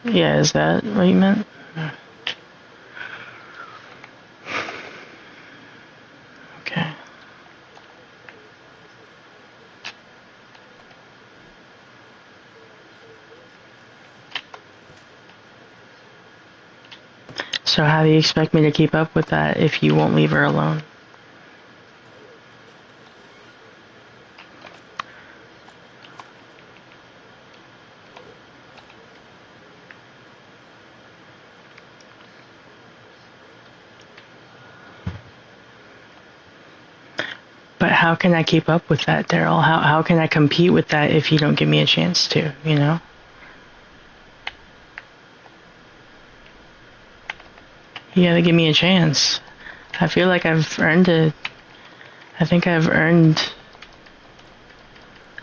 Yeah, is that what you meant? Okay. So how do you expect me to keep up with that if you won't leave her alone? But how can I keep up with that, Daryl? How can I compete with that if you don't give me a chance to, you know? You gotta give me a chance. I feel like I've earned it. I think I've earned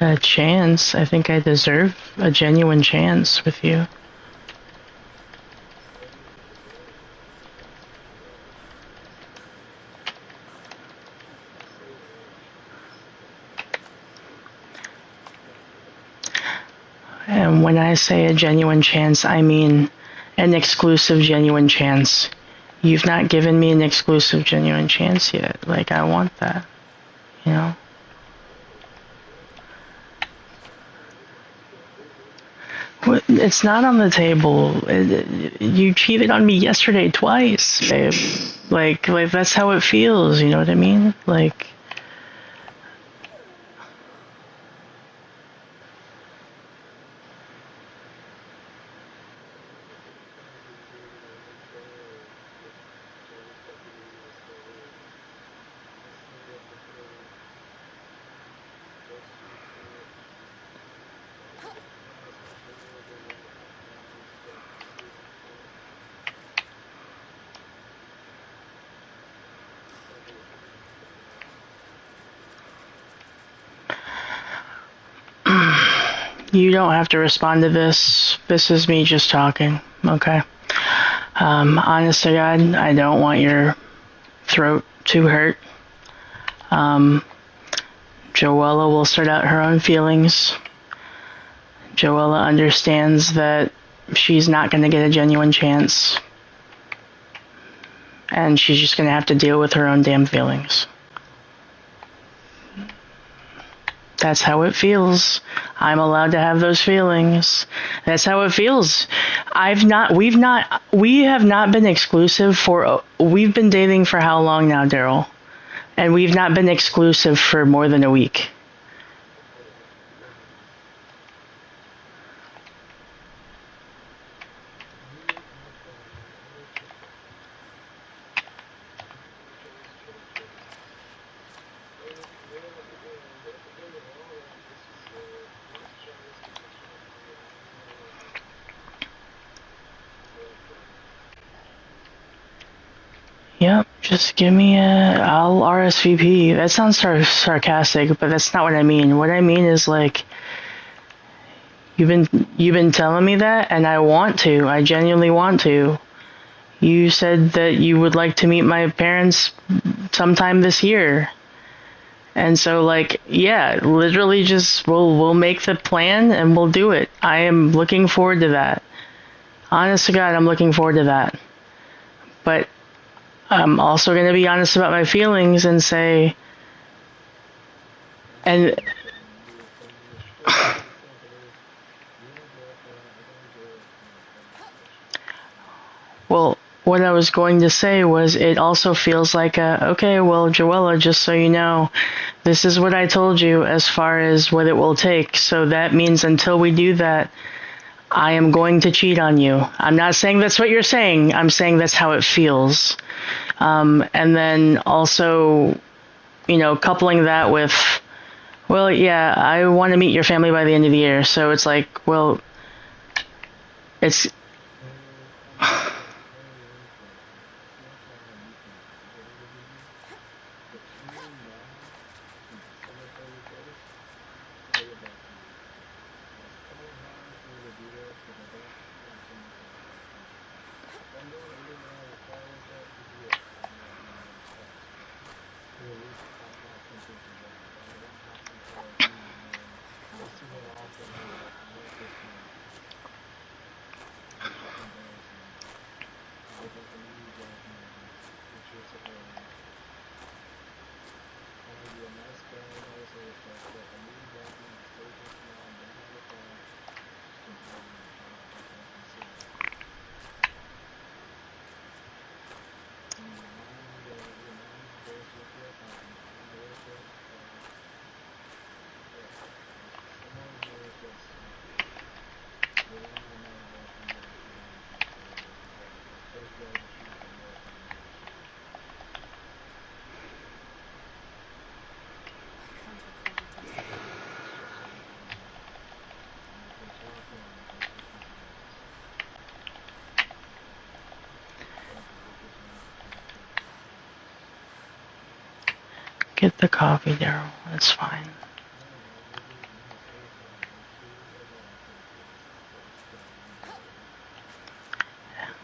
a chance. I think I deserve a genuine chance with you. And when I say a genuine chance, I mean an exclusive genuine chance. You've not given me an exclusive genuine chance yet. Like, I want that, you know? It's not on the table. You cheated on me yesterday twice, babe. Like that's how it feels, you know what I mean? Like, you don't have to respond to this. This is me just talking, okay? Honest to God, I don't want your throat to hurt. Joella will sort out her own feelings. Joella understands that she's not going to get a genuine chance. And she's just going to have to deal with her own damn feelings. That's how it feels. I'm allowed to have those feelings. That's how it feels. We have not been exclusive we've been dating for how long now, Daryl? And we've not been exclusive for more than a week. Yep, just give me I'll RSVP. That sounds sarcastic, but that's not what I mean. What I mean is, like, you've been telling me that, and I want to. I genuinely want to. You said that you would like to meet my parents sometime this year. And so, like, yeah, literally just we'll make the plan and we'll do it. I am looking forward to that. Honest to God, I'm looking forward to that. But I'm also going to be honest about my feelings and say, and And the straight and simple is, you and your girlfriend are gonna get in a car accident. well, what I was going to say was it also feels like okay, well, Joella, just so you know, this is what I told you as far as what it will take. So that means until we do that, I am going to cheat on you. I'm not saying that's what you're saying. I'm saying that's how it feels. And then also, coupling that with, well, yeah, I want to meet your family by the end of the year. So it's like, well, it's, And I'm not gonna claim that it's not something you can literally do, but between now and December 31st, I would like to meet your family. And it's kind of hard for me to do that because I don't have so much of a background. If I'm doing anything on the side like that, yes, I do have money in the stocks to at least have something together. But I don't have to tell anyone, this is an offer here, I want this money. It's just embarrassing to me. I look like a mean black man that you're supporting. Trying to be a nice guy and all this other stuff, but a mean black man that stays in his mom, don't have a car, just to buy you a job that they consider. And your mom goes to work for a company, I work for someone here that's willing to know that I'm gonna cheat on you for whatever it's worth. And the first day that she's been working, I'm gonna cheat on her. I can't recall the taste of food. Just so you can know. And if they talk wrong, don't take them serious. You can get this one taken care of regardless. get the coffee, Daryl. It's fine. No, I'm gonna say something. There's two other alternatives that you did. Okay?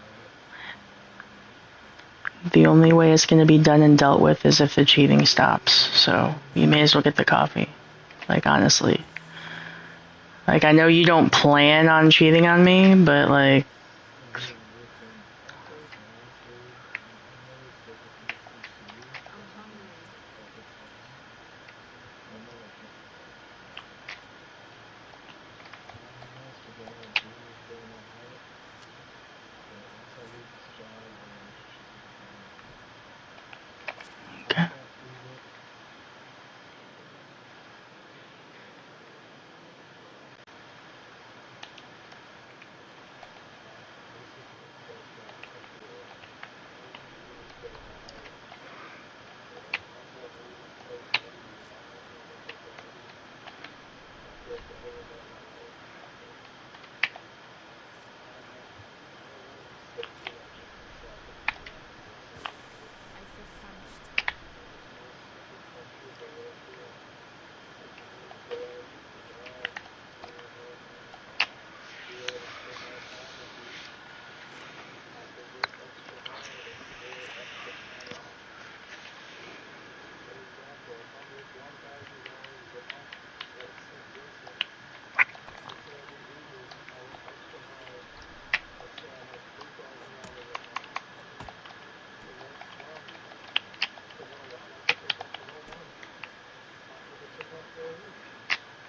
And The only way it's going to be done and dealt with is if the cheating stops. So you may as well get the coffee. Like, honestly. Like, I know you don't plan on cheating on me, but, like, listen, I think honestly, I know it's difficult to see I'm because you need hungry. the perfect time. I know it can be difficult sometimes. My advice to go ahead and do is go in that route. But once I leave this job, our relationship will be very different. I okay. can't prove it. This is the first time I feel any respect behind it. And I'm not really supposed to be honoring what they told me. I'm supposed to hold that my own hostage. I don't want to be set too much on myself if I'm being honest. I feel punished. And it's no secret that I'm super wealthy and I live good, good job, me and my girlfriend be able to spend more time with you. I can get extra money and split extra money. For example, if I make $1,000 a month at St. Vincent, I can tell these Ubers I want extra money. Let's say I make $3,000 a month. The next month, tomorrow, I might take off no money. Might have to take off for a week.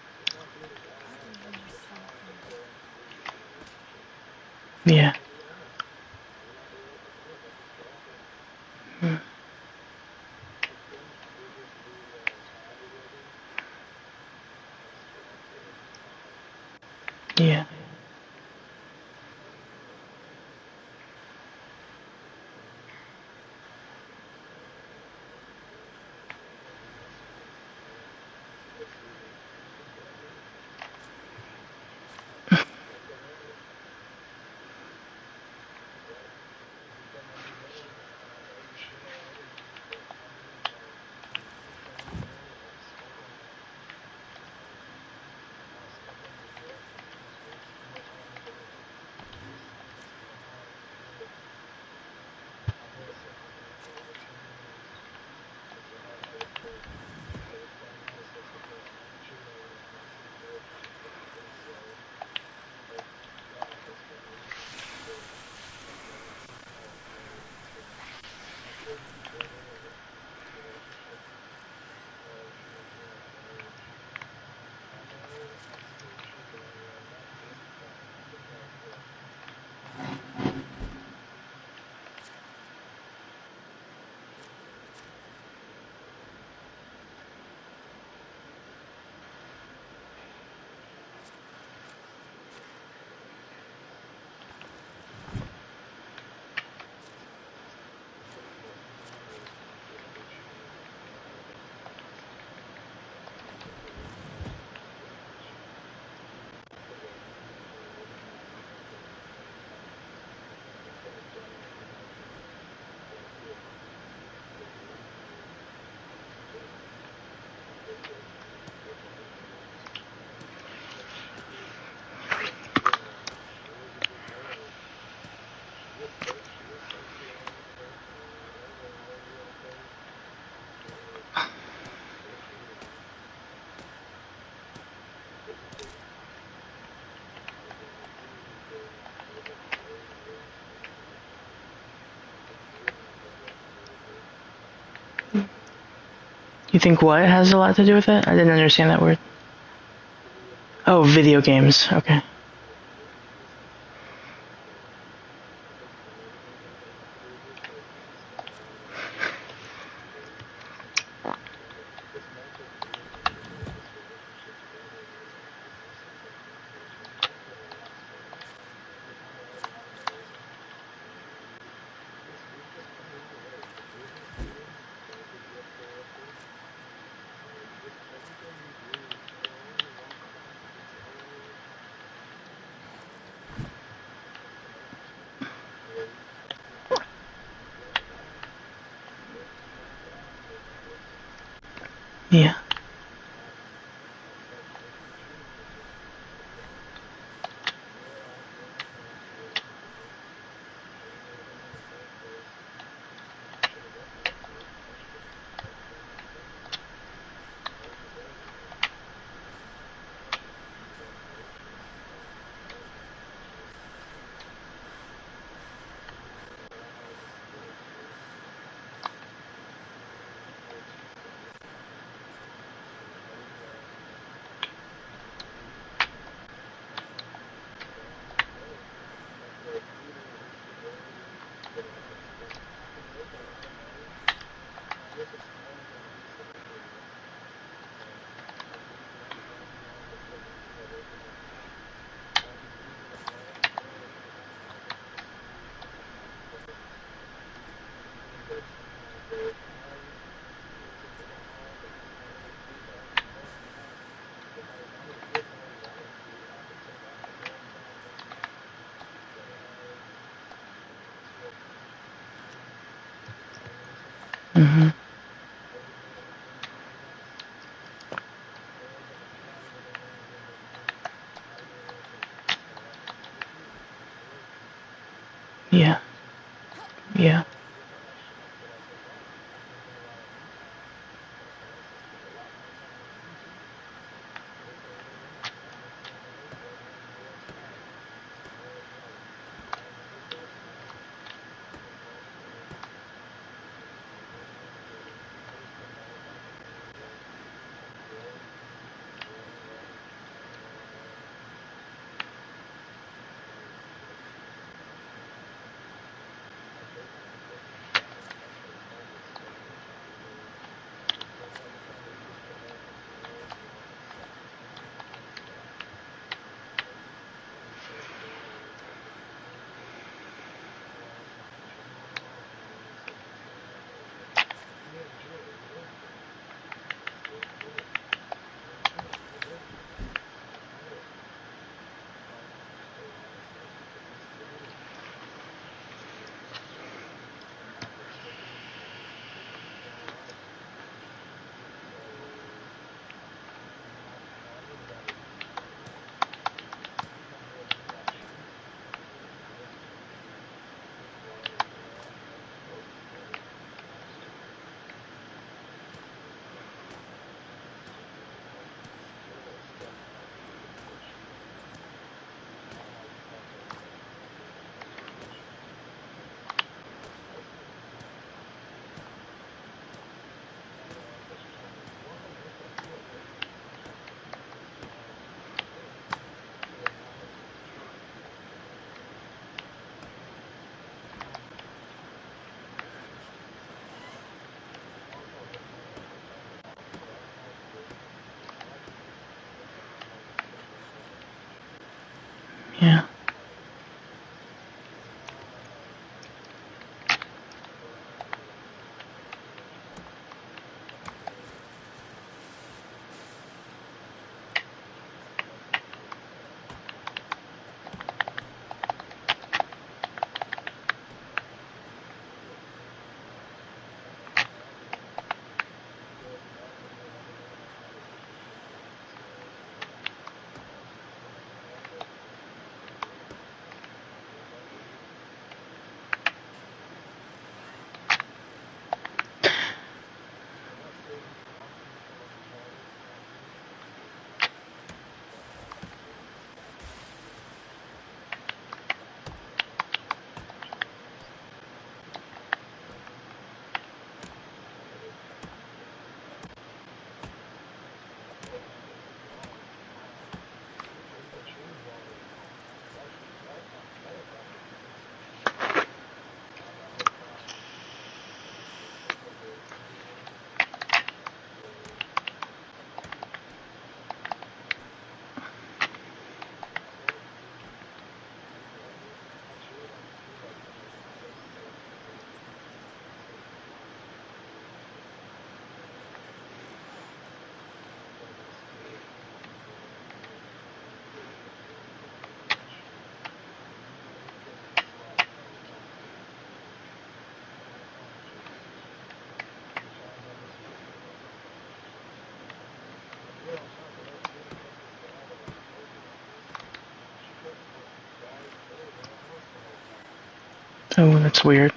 Simply because I I want don't extra understand time to him. pour into our relationship. I'm Yeah. gonna be honest. I'm not gonna let this go. That's a struggle. Mm. I think we're just losing our time together. That's what I feel inside. Yeah. And that's just the truth. Okay? You think what has a lot to do with it? I didn't understand that word. Oh, video games. Okay. Yeah. Mhm. Yeah. Yeah. Oh, that's weird.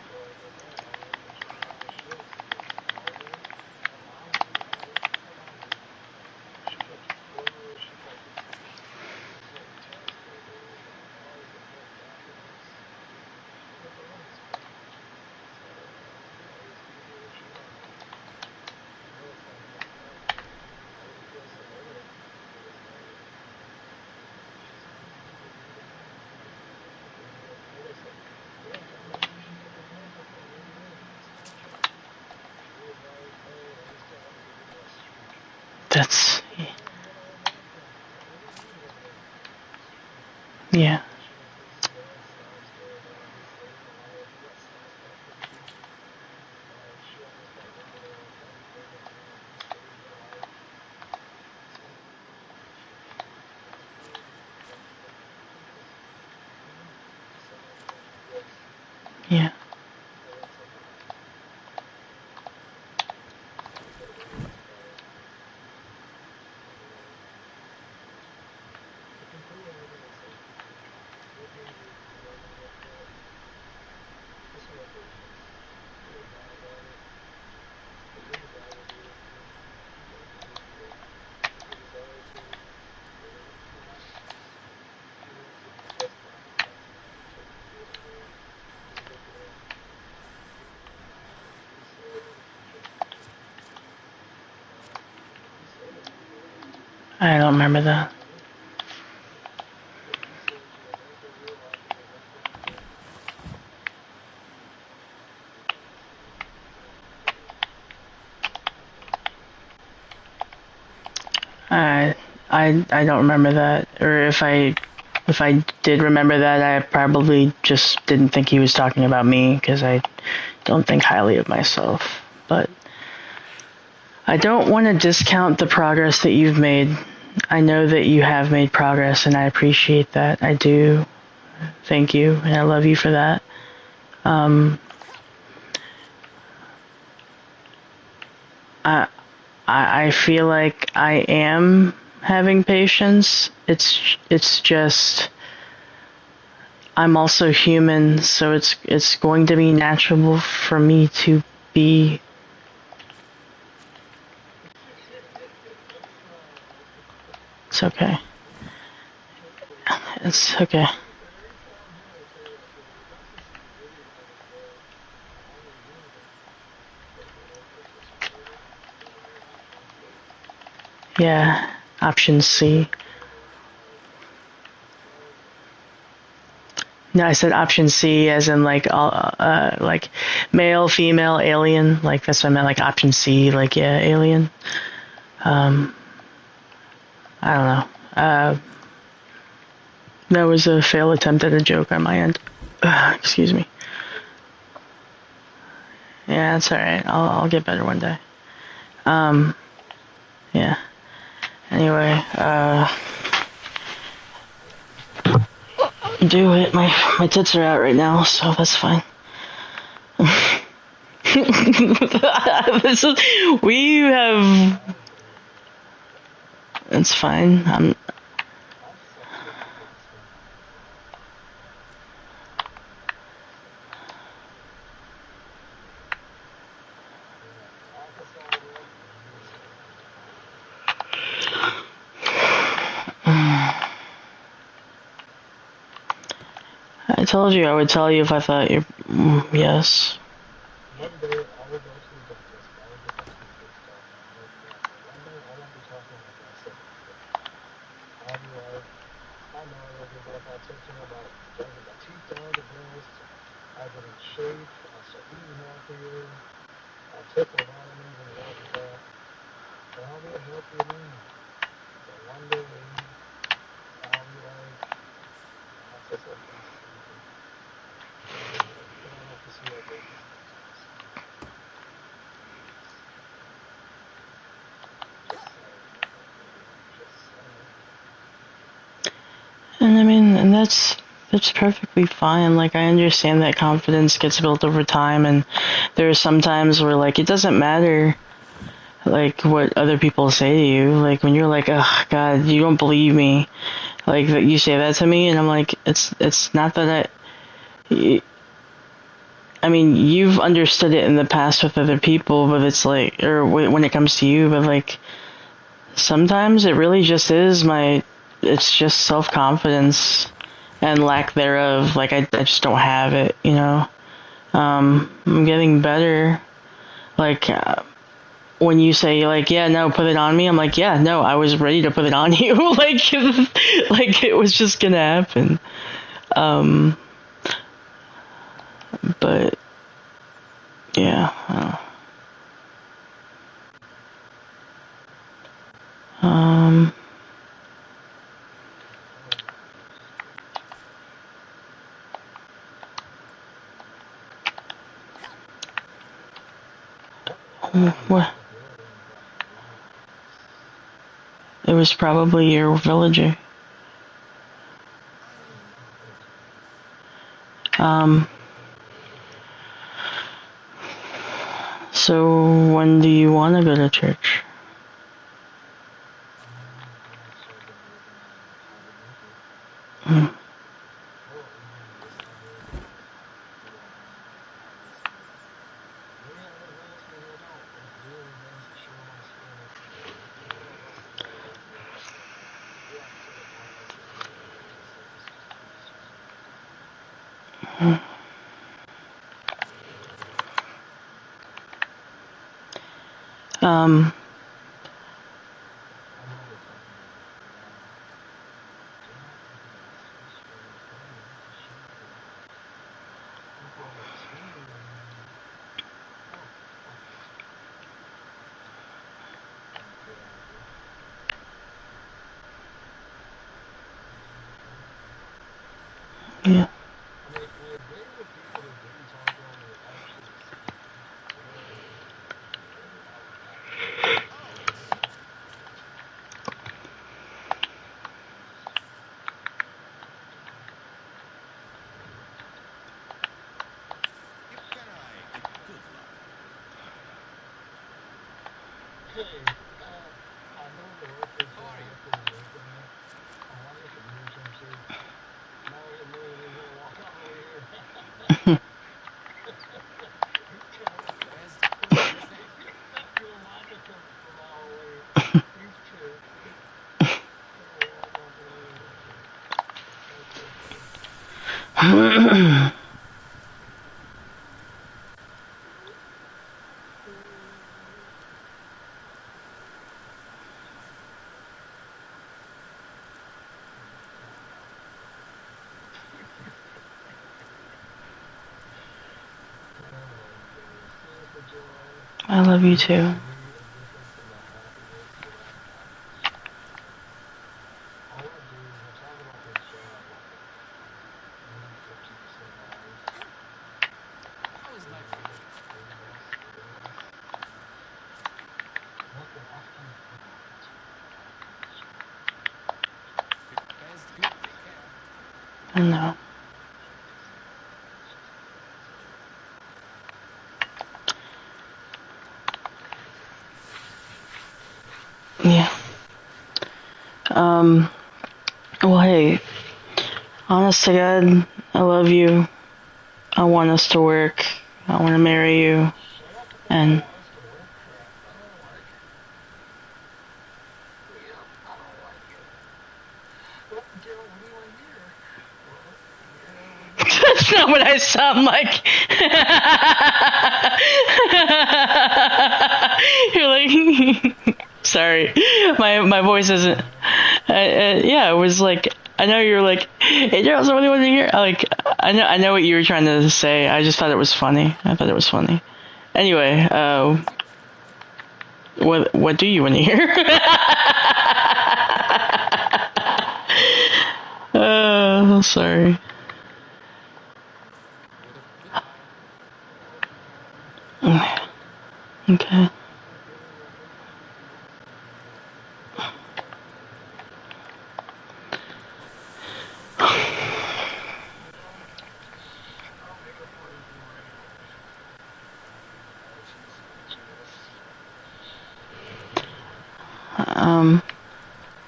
That's, yeah. Yeah. I don't remember that. I I don't remember that, or if I did remember that, I probably just didn't think he was talking about me because I don't think highly of myself. But I don't want to discount the progress that you've made. I know that you have made progress, and I appreciate that. I do. Thank you, and I love you for that. Um, I I feel like I am having patience. It's just I'm also human, so it's going to be natural for me to be. It's okay. It's okay. Yeah. Option C. No, I said option C as in like male, female, alien. Like that's what I meant. Like option C. Like yeah, alien. Um, I don't know. That was a failed attempt at a joke on my end. Excuse me. Yeah, that's all right. I'll get better one day. Um, yeah. Anyway, do it. My tits are out right now, so that's fine. This is, we have. It's fine. I told you I would tell you if I thought you. Yes. One day I will go to the dentist, but I will get my teeth fixed up. No problem. One day I won't be talking like I said before. I'll be like, I know I will give all my attention about getting my teeth done, the best. I'll get in shape. I'll start eating healthier. I'll take my vitamins and all of that. And I'll be a healthier man. But one day I'll be like, my tits are busted. You don't have to see that baby. Just saying. Just saying. And I mean, and that's perfectly fine. Like I understand that confidence gets built over time, and there are some times where like it doesn't matter like what other people say to you. Like when you're like, oh God, you don't believe me. Like that you say that to me, and I'm like, it's not that I. I mean, you've understood it in the past with other people, but it's like, or when it comes to you, but like, sometimes it really just is it's just self-confidence and lack thereof. Like, I just don't have it, you know? I'm getting better. Like, when you say, like, yeah, no, put it on me, I'm like, yeah, no, I was ready to put it on you. Like, like, it was just gonna happen. But, yeah. Um, what? It was probably your villager. So when do you want to go to church? Hmm. Um, yeah. I love you too. How is life for you? Best good. Take care. I know. Yeah. Well, hey, honest to God, I love you. I want us to work. I want to marry you. And that's not what I sound like. You're like, sorry, my voice isn't. Yeah, it was like, I know you're like, hey, Gerald, so what do you want to hear? Like, I know what you were trying to say. I just thought it was funny. I thought it was funny. Anyway, what do you want to hear? Sorry. Okay.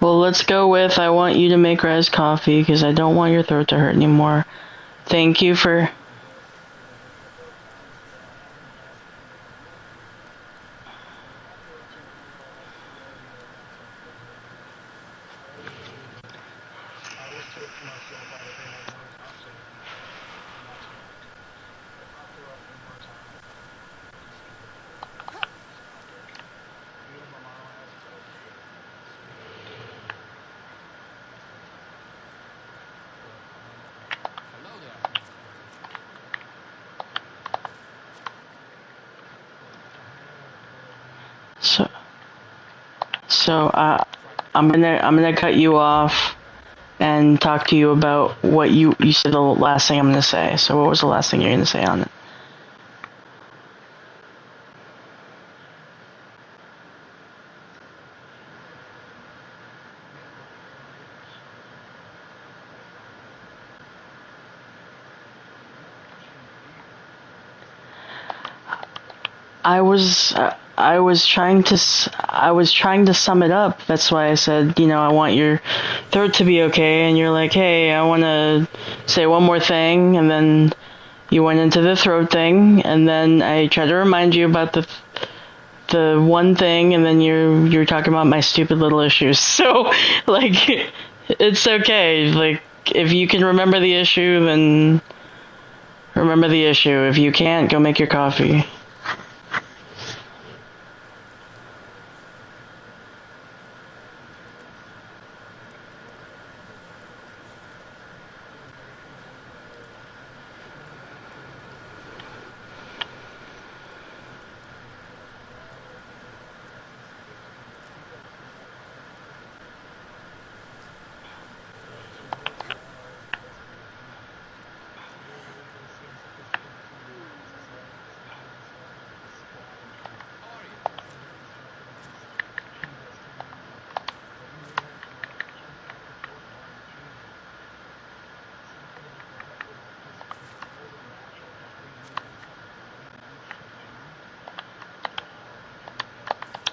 Well, let's go with, I want you to make Raz coffee because I don't want your throat to hurt anymore. Thank you for... So I'm gonna cut you off and talk to you about what you said the last thing I'm gonna say. So what was the last thing you're gonna say on it? I was trying to sum it up. That's why I said, I want your throat to be okay, and you're like, hey, I want to say one more thing, and then you went into the throat thing, and then I tried to remind you about the one thing, and then you're talking about my stupid little issues. So, like, it's okay. Like, if you can remember the issue, then remember the issue. If you can't, go make your coffee.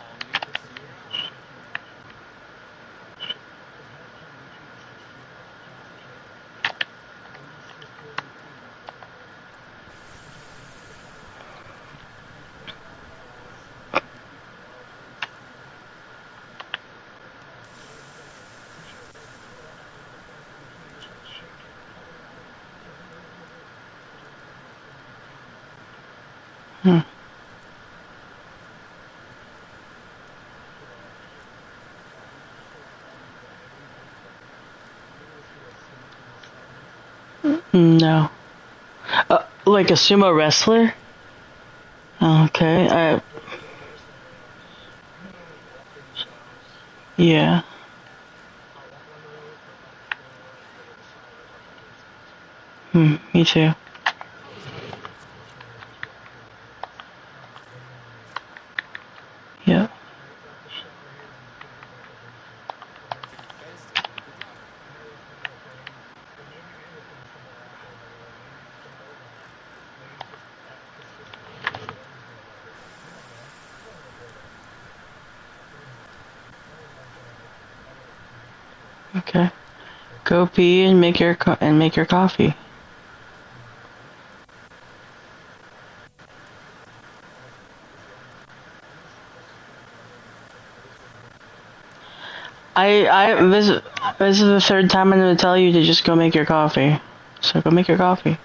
Only the syrup? Hmm. No. Like a sumo wrestler? Okay. Yeah. Me too. Yeah. Best and good luck. Okay. Go pee and make your coffee. This is the third time I'm gonna tell you to just go make your coffee. So go make your coffee.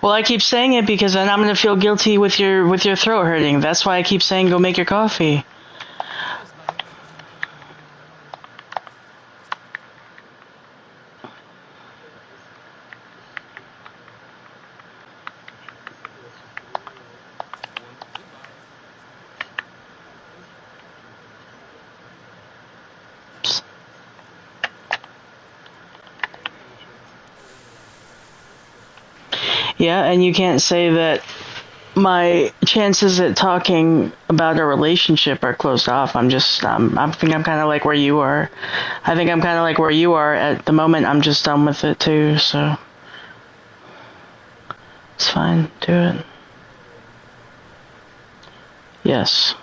Well, I keep saying it because then I'm gonna feel guilty with your throat hurting. That's why I keep saying go make your coffee. Und goodbye. Yeah, and you can't say that my chances at talking about a relationship are closed off. I think I'm kind of like where you are. I think I'm kind of like where you are at the moment. I'm just done with it too, so it's fine. Do it. Yes.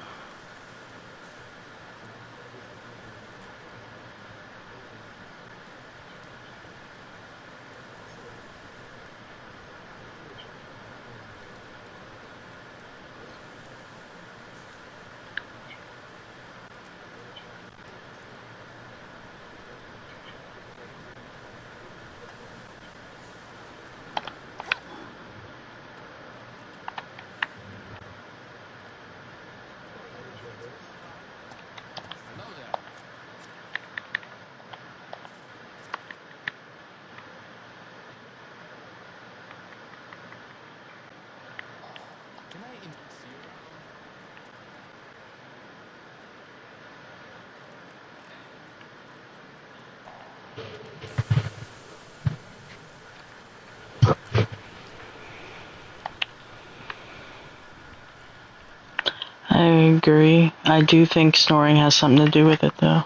I agree. I do think snoring has something to do with it, though.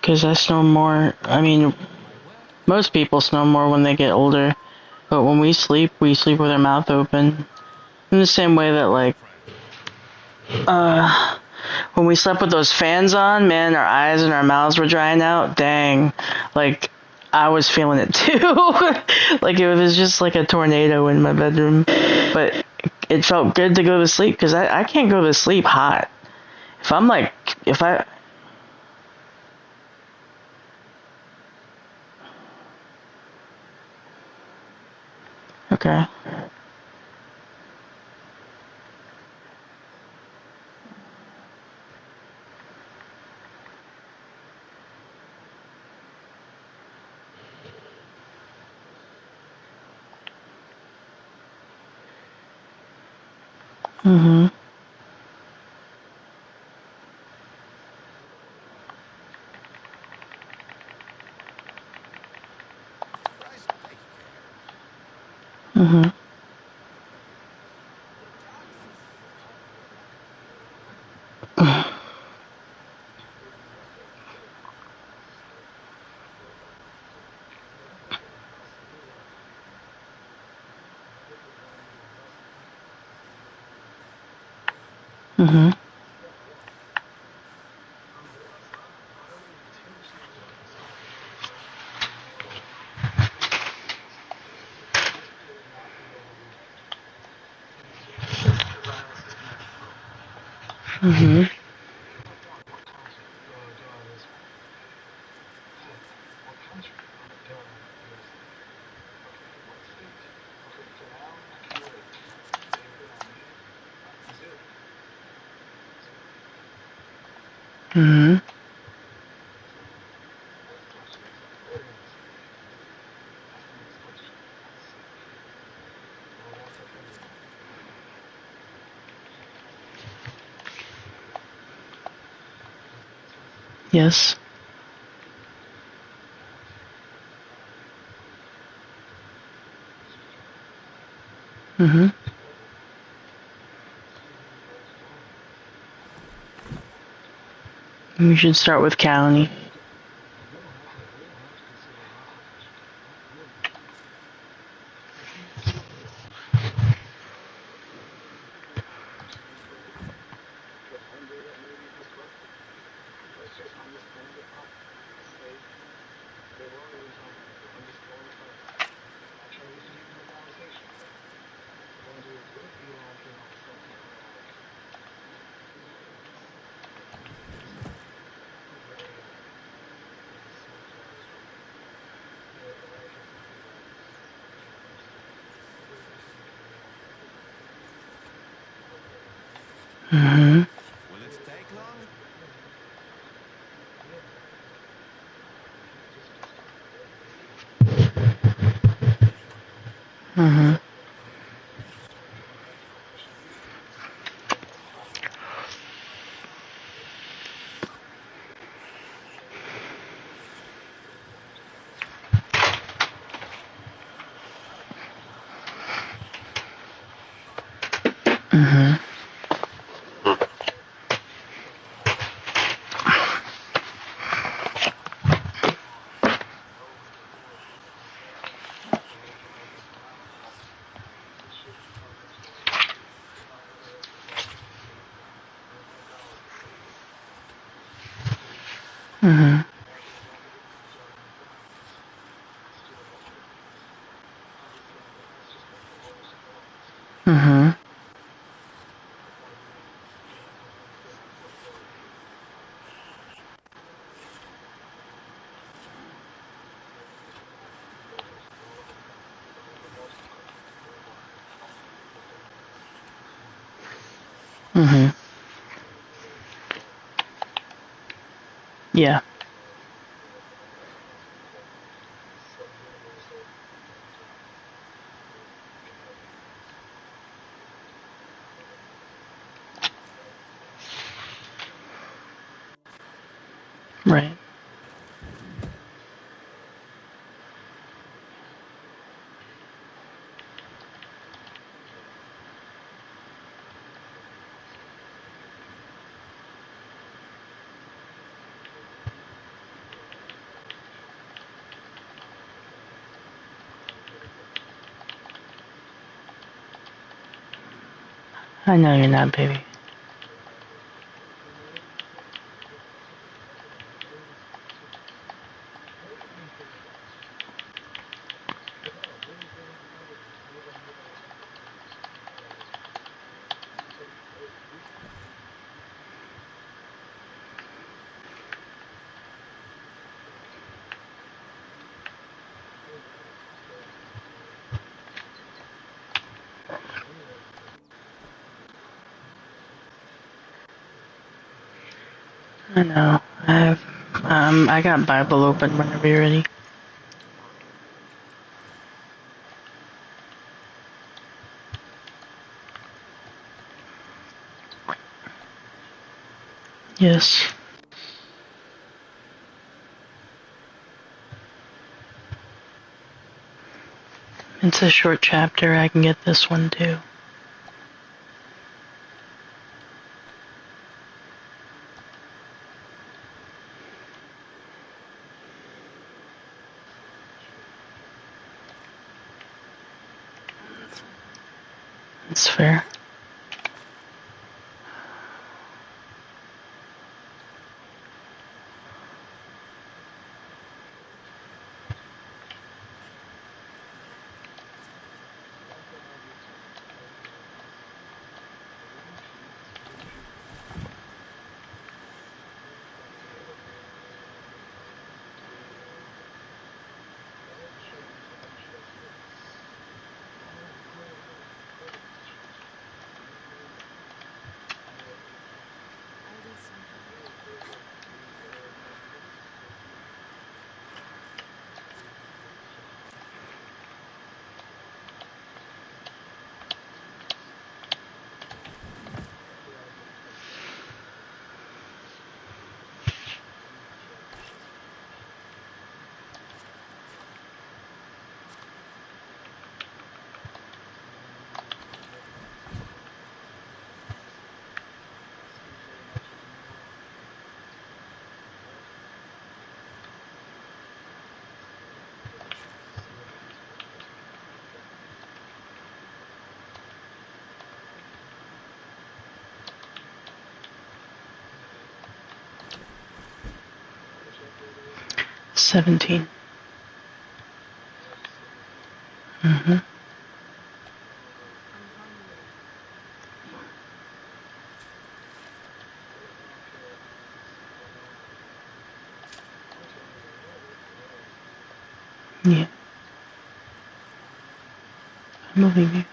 Because I snore more. I mean, most people snore more when they get older. But when we sleep with our mouth open. In the same way that, like, when we slept with those fans on, man, our eyes and our mouths were drying out. Dang. Like, I was feeling it too. Like, it was just like a tornado in my bedroom. But it felt good to go to sleep because I can't go to sleep hot. If I'm like, if I... Okay. Mm-hmm. Mm-hmm. Mm-hmm. Mm-hmm. What country? Duh, USA. Okay, what state? Okay, so now I can relate. Favorite anime? Brazil. Brazil. Mm-hmm. So, next question is, where in the city? That's the next question. What city? Or what's your favorite anime? Was the answer the city? Yes. What? This is Japan. Mm-hmm. So where are you guys going? We should start with county. We don't have to consider all countries Japan. We don't need to. But under that maybe perspective, let's just understand the facts. Let's say they weren't even talking about it. I'm just throwing the facts out there. Not trying to get too deep in the conversation. What I want to do is, what if Elon came out with something like, let's say, gray AI, and it self-drives cars, where Americans can be like drivers. What do you think AI would do? Or gray AI? Mm-hmm. Will it take long? Yeah, just start with gray. Mm-hmm. So going back to my question again, what would you think this would do? Mm-hmm. What would the world look like? What would the world look like if this shit turned into a reality? What would technology look like? Mm-hmm. Imagine a zombie driving a car. Let's do a bunch of things. I'm just saying that that's just like the lowest of lows. Mm-hmm. I'd probably feel like fulfilled. But for the most part, we're doing this. Mm-hmm. Yeah. So universal connectedness. Right. I know you're not, baby. I know. I got Bible open whenever you're ready. Yes. It's a short chapter. I can get this one too. It's fair. $17. Mm-hmm. Yeah. I'm moving you.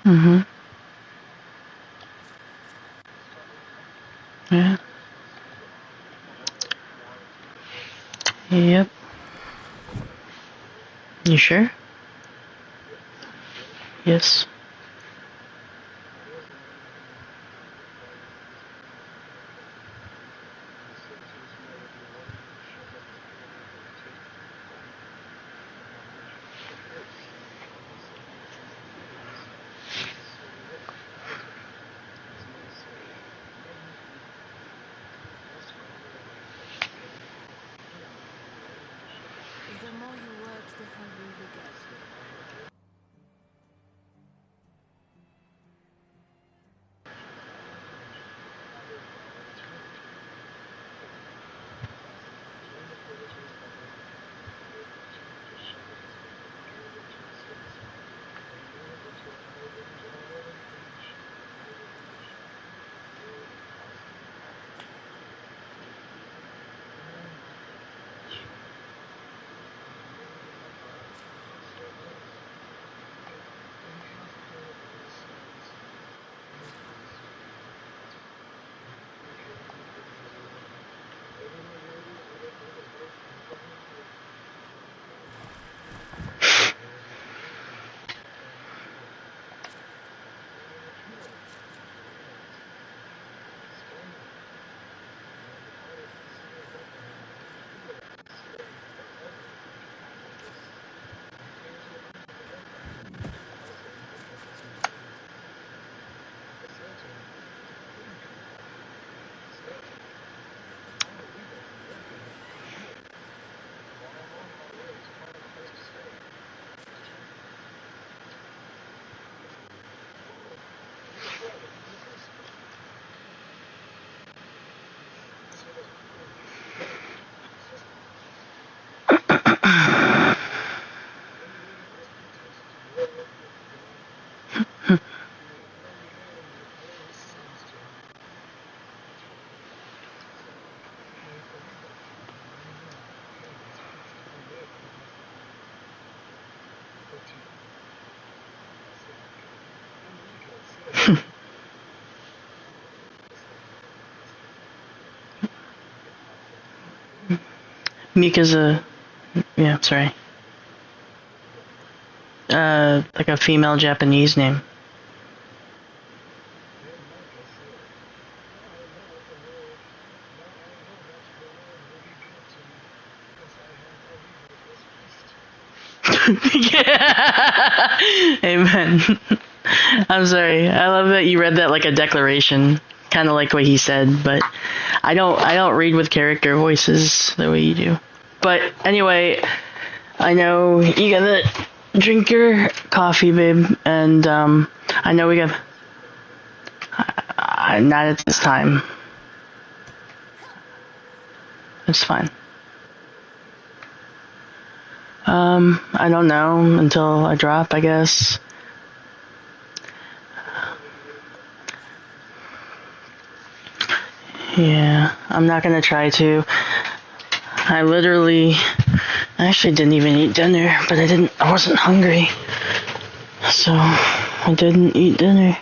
Mm-hmm. Yeah. Yep. You sure? Yes. The more you work, the hungrier you get. Mika's a, yeah, sorry. Like a female Japanese name. Yeah. Amen. I'm sorry. I love that you read that like a declaration, kind of like what he said. But I don't read with character voices the way you do. But anyway, I know you gotta drink your coffee, babe, and I know we got. Not at this time. It's fine. I don't know until I drop, I guess. Yeah, I'm not gonna try to. I actually didn't even eat dinner, but I wasn't hungry. So, I didn't eat dinner.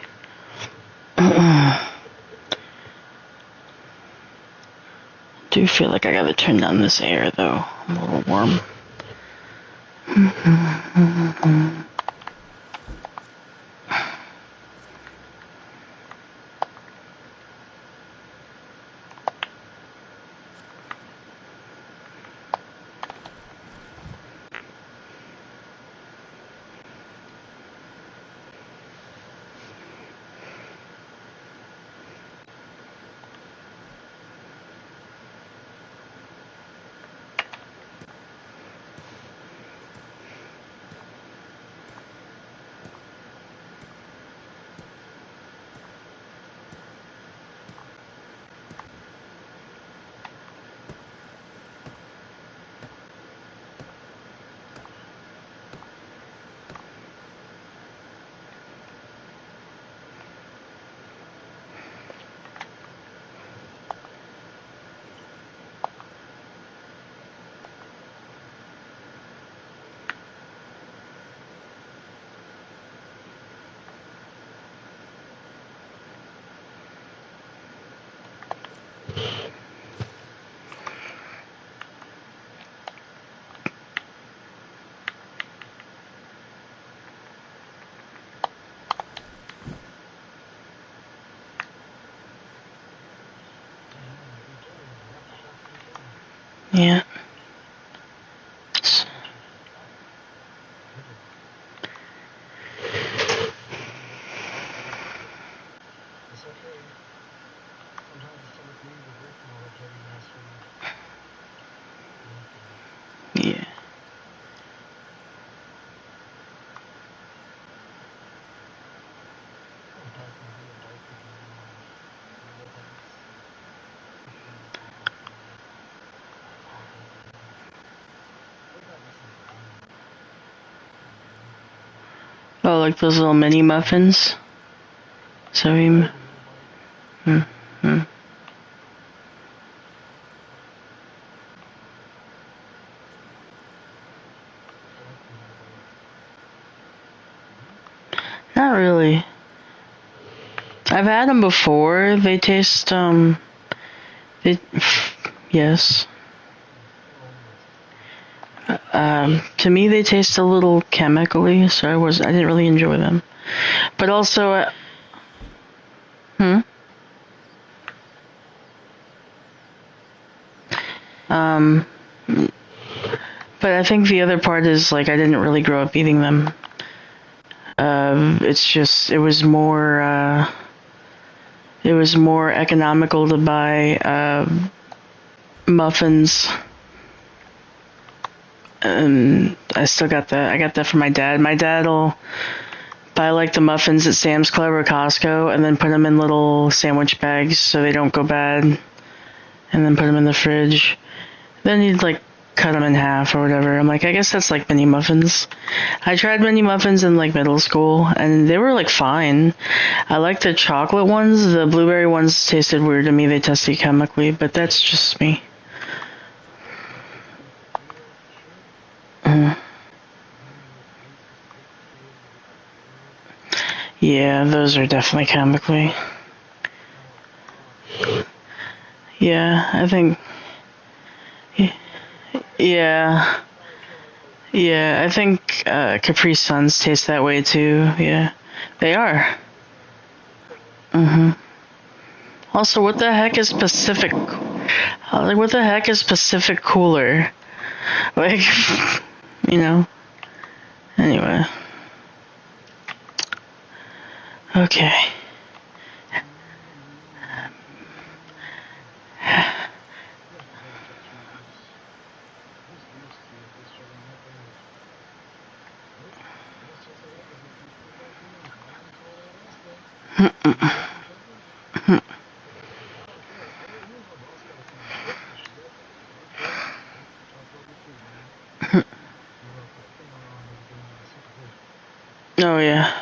Do feel like I gotta turn down this air though. I'm a little warm. Yeah. Yeah. Oh, like those little mini muffins? So we... Mm-hmm. Not really. I've had them before. They taste, yes. To me they taste a little chemically, so I didn't really enjoy them. But also, but I think the other part is, like, I didn't really grow up eating them. It's just, it was more economical to buy, muffins. And I got that from my dad. My dad'll buy, like, the muffins at Sam's Club or Costco and then put them in little sandwich bags so they don't go bad. And then put them in the fridge. Then he'd, like, cut them in half or whatever. I'm like, I guess that's like mini muffins. I tried mini muffins in, like, middle school, and they were, like, fine. I like the chocolate ones. The blueberry ones tasted weird to me. They tasted chemically, but that's just me. Yeah, those are definitely chemically. Yeah, I think... Yeah. Yeah, I think Capri Suns taste that way too. Yeah, they are. Also, what the heck is Pacific? Like, what the heck is Pacific Cooler? Like, you know. Anyway. Okay. Oh yeah.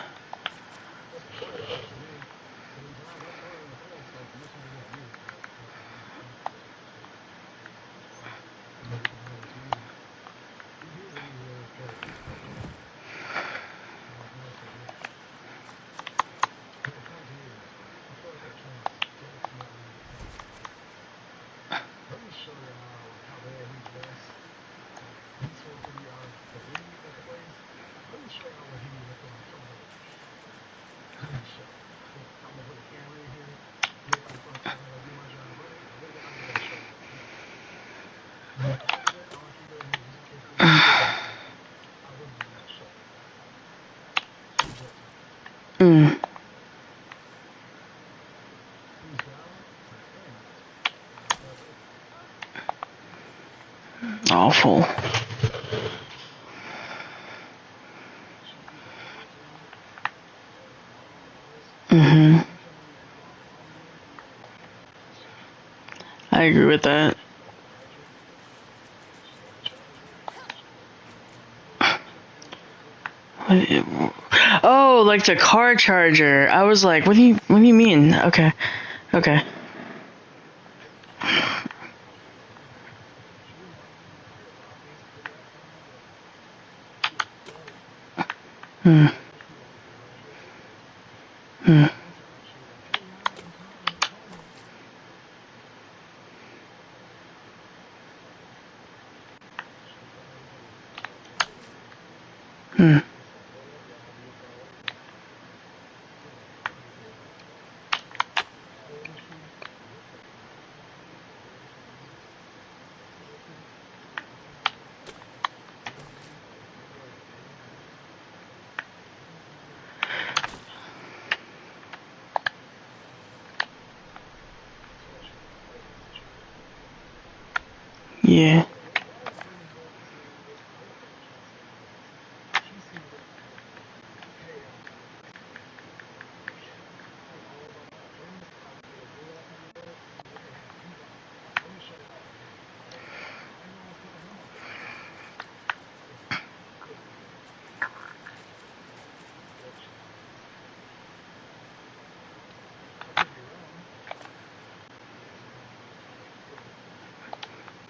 Mm. Awful. I agree with that. Oh, like the car charger. I was like, what do you mean? Okay. Okay. Hmm. Hmm. Hmm. Yeah.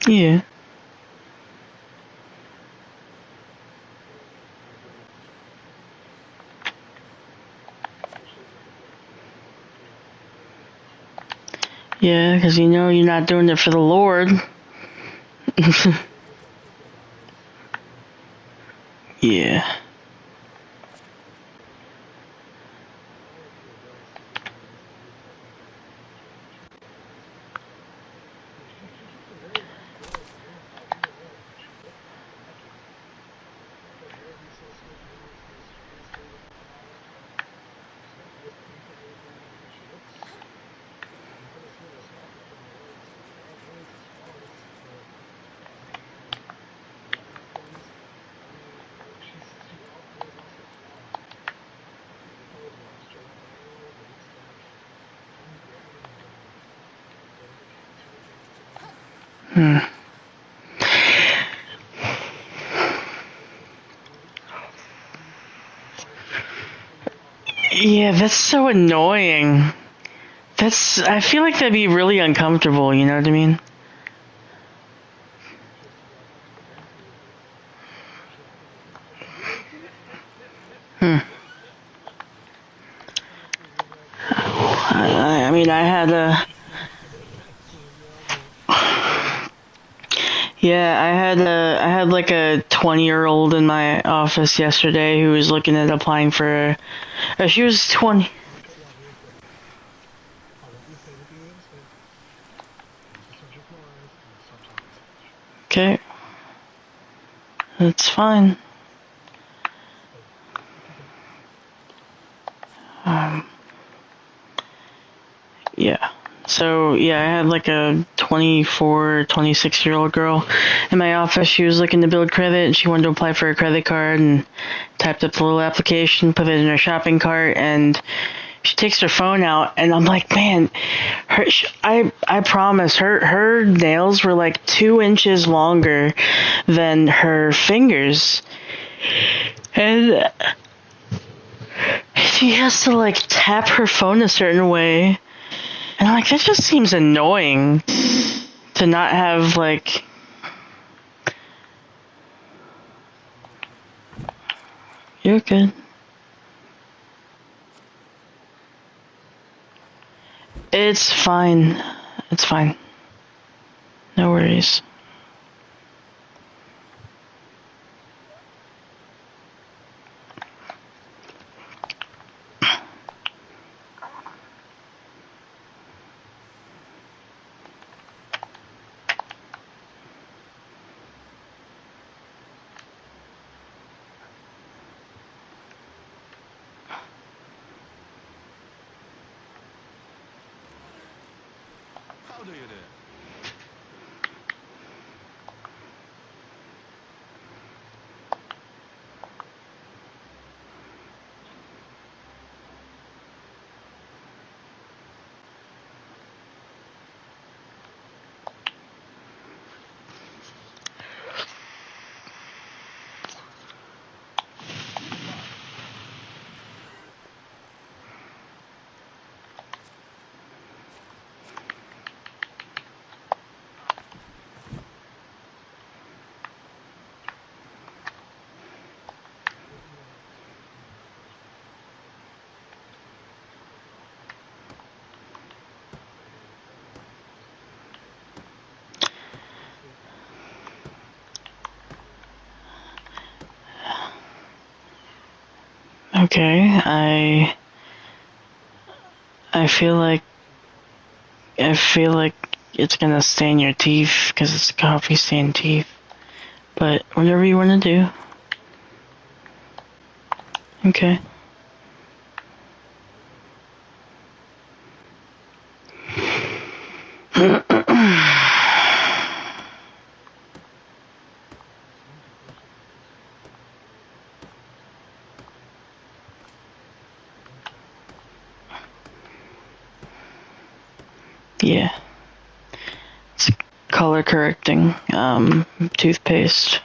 Yeah. Yeah, because you know you're not doing it for the Lord. Yeah. Hmm. Yeah, that's so annoying. I feel like that'd be really uncomfortable, you know what I mean? Hmm. I mean, I had a. Yeah, I had like a 20-year-old in my office yesterday who was looking at applying for. She was 20. I want you to say what you need to say. Use the subject lines and stop talking so much. Okay, that's fine. Hey, you can go. Um, yeah. So, yeah, I had like a 24, 26-year-old girl in my office. She was looking to build credit, and she wanted to apply for a credit card, and typed up the little application, put it in her shopping cart, and she takes her phone out, and I'm like, man, I promise, her nails were like 2 inches longer than her fingers, and she has to like tap her phone a certain way. And I'm like, that just seems annoying to not have, like... You're good. It's fine. It's fine. No worries. How do you do? Okay, I feel like it's gonna stain your teeth because it's coffee stained teeth. But whatever you want to do. Okay. Yeah. It's color correcting toothpaste.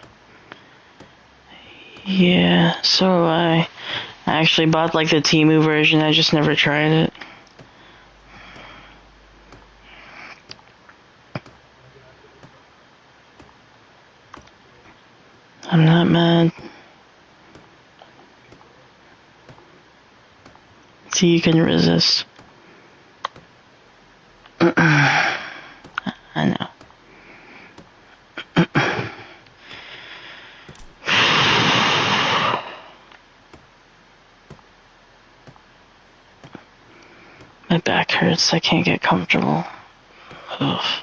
Yeah, so I actually bought like the Temu version. I just never tried it. I'm not mad. See, you can resist. I know. My back hurts. I can't get comfortable. Ugh.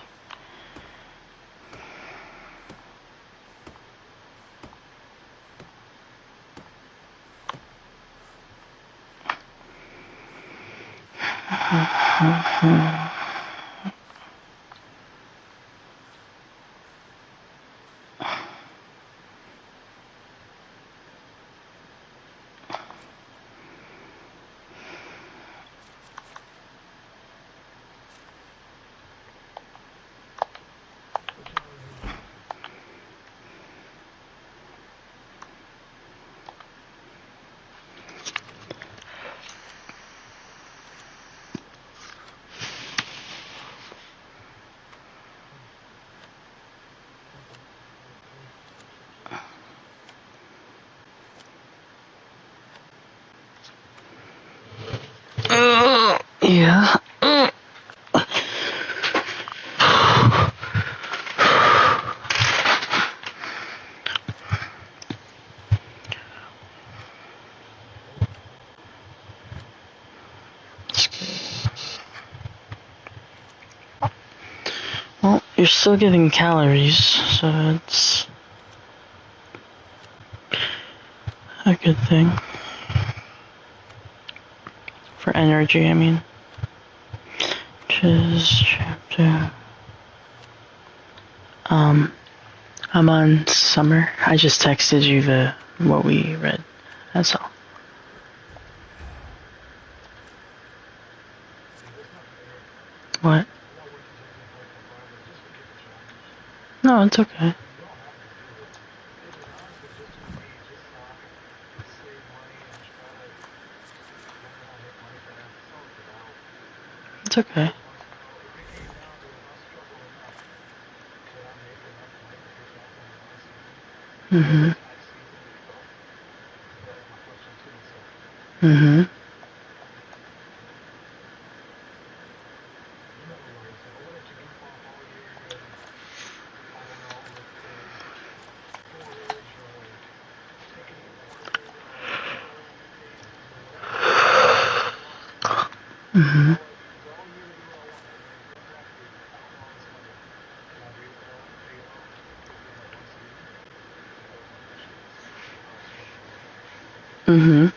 Yeah. Well, you're still getting calories, so it's a good thing. For energy, I mean. Which is chapter... I'm on summer. I just texted you what we read. That's all. See, that's not fair. What? I'm not waiting till you play for 5 minutes just to get the challenge. No, it's okay. You don't have to do it. It was honestly just for me, just so I could save money and try to learn how to hit money fast. That's all it's about. It's okay. Because once, if it came down to if I struggle enough, could I make enough money to pay taxes in one season? Or Mm-hmm. is tax season over? That was my question to myself. Mm-hmm. In other words, if I would let you goof off all year and, I don't know, overpay forage or take it for granted or overpay for livestock, Mm-hmm. it's all year to do what I want. I mean, go exactly, I want all this money. Can I pay it all within that one season? That was my question to myself. That's how I was struggling with it. Mm-hmm.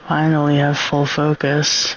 Finally have full focus.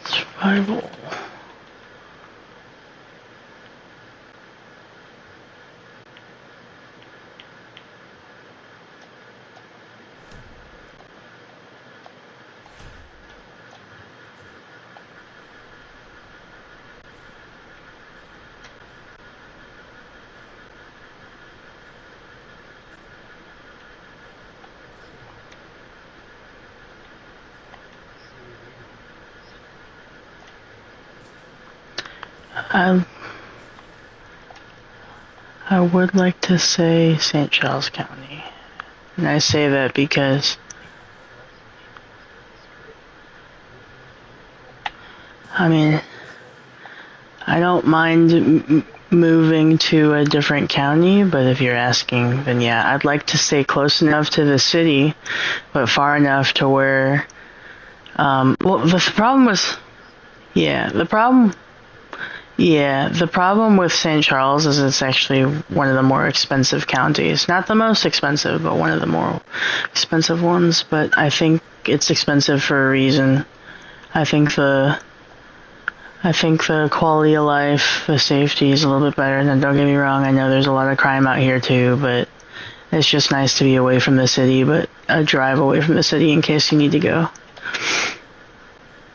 Survival. I I would like to say St. Charles County. And I say that because I mean, I don't mind moving to a different county, but if you're asking, then yeah, I'd like to stay close enough to the city, but far enough to where, well, the problem was, yeah, the problem with St. Charles is it's actually one of the more expensive counties. Not the most expensive, but one of the more expensive ones, but I think it's expensive for a reason. I think the quality of life, the safety is a little bit better. And don't get me wrong, I know there's a lot of crime out here too, but it's just nice to be away from the city, but a drive away from the city in case you need to go.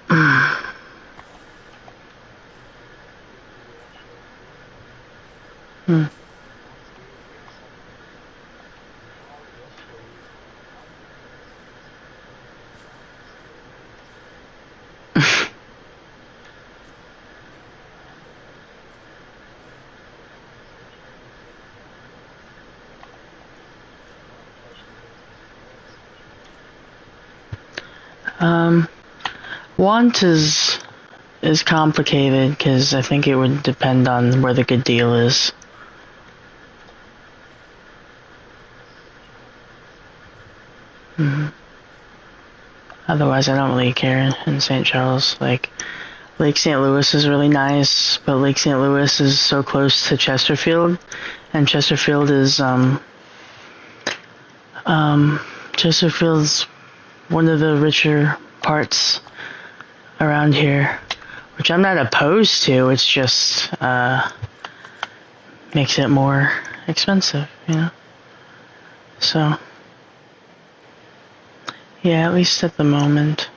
Hmm. Want is complicated because I think it would depend on where the good deal is. Otherwise, I don't really care in St. Charles. Like, Lake St. Louis is really nice, but Lake St. Louis is so close to Chesterfield, and Chesterfield's one of the richer parts around here, which I'm not opposed to. It's just makes it more expensive, you know. So yeah, at least at the moment.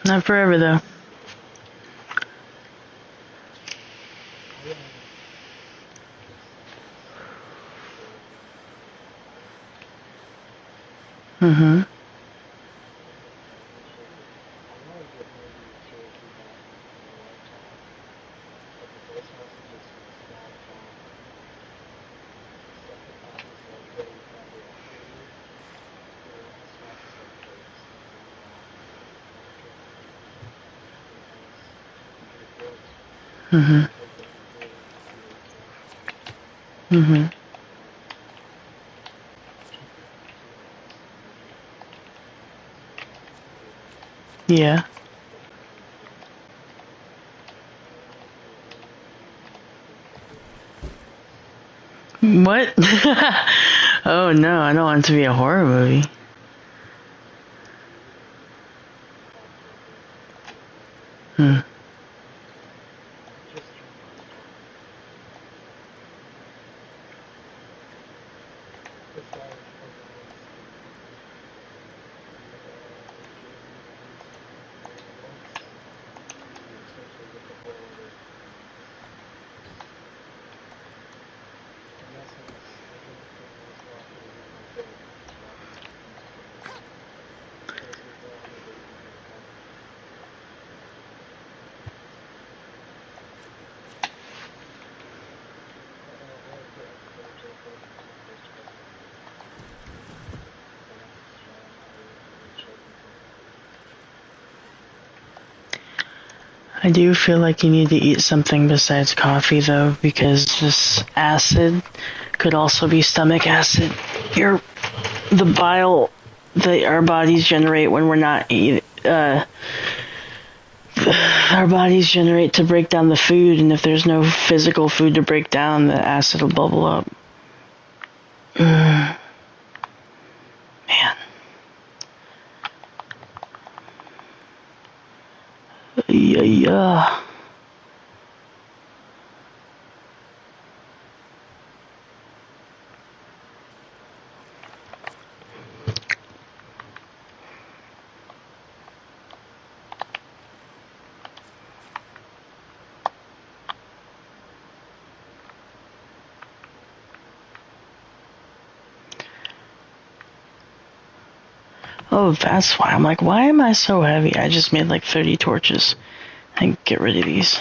Not forever though. Mm-hmm. Mm-hmm. Mm-hmm. Yeah. What? Oh no, I don't want it to be a horror movie. Hmm. I do feel like you need to eat something besides coffee though, because this acid could also be stomach acid. The bile that our bodies generate when we're not eating, our bodies generate to break down the food, and if there's no physical food to break down, the acid will bubble up. Man. Yeah. Oh, that's why. I'm like, why am I so heavy? I just made like 30 torches. And get rid of these.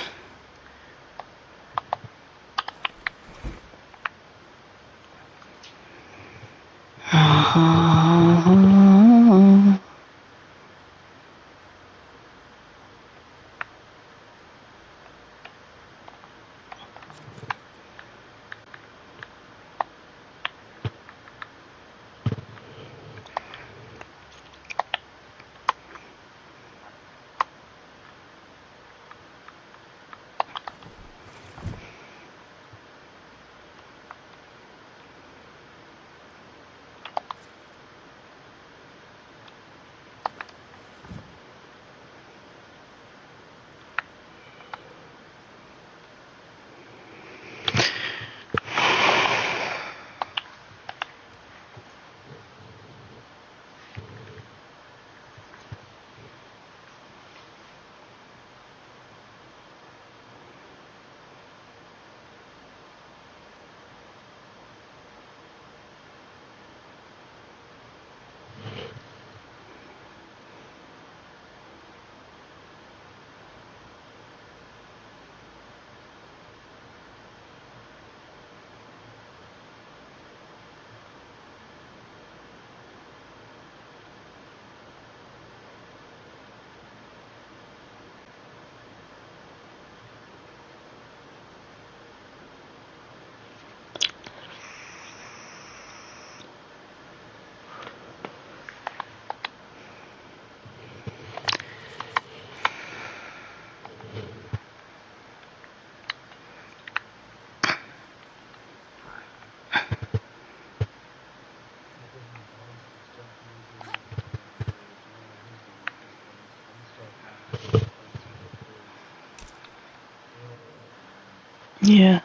Yeah.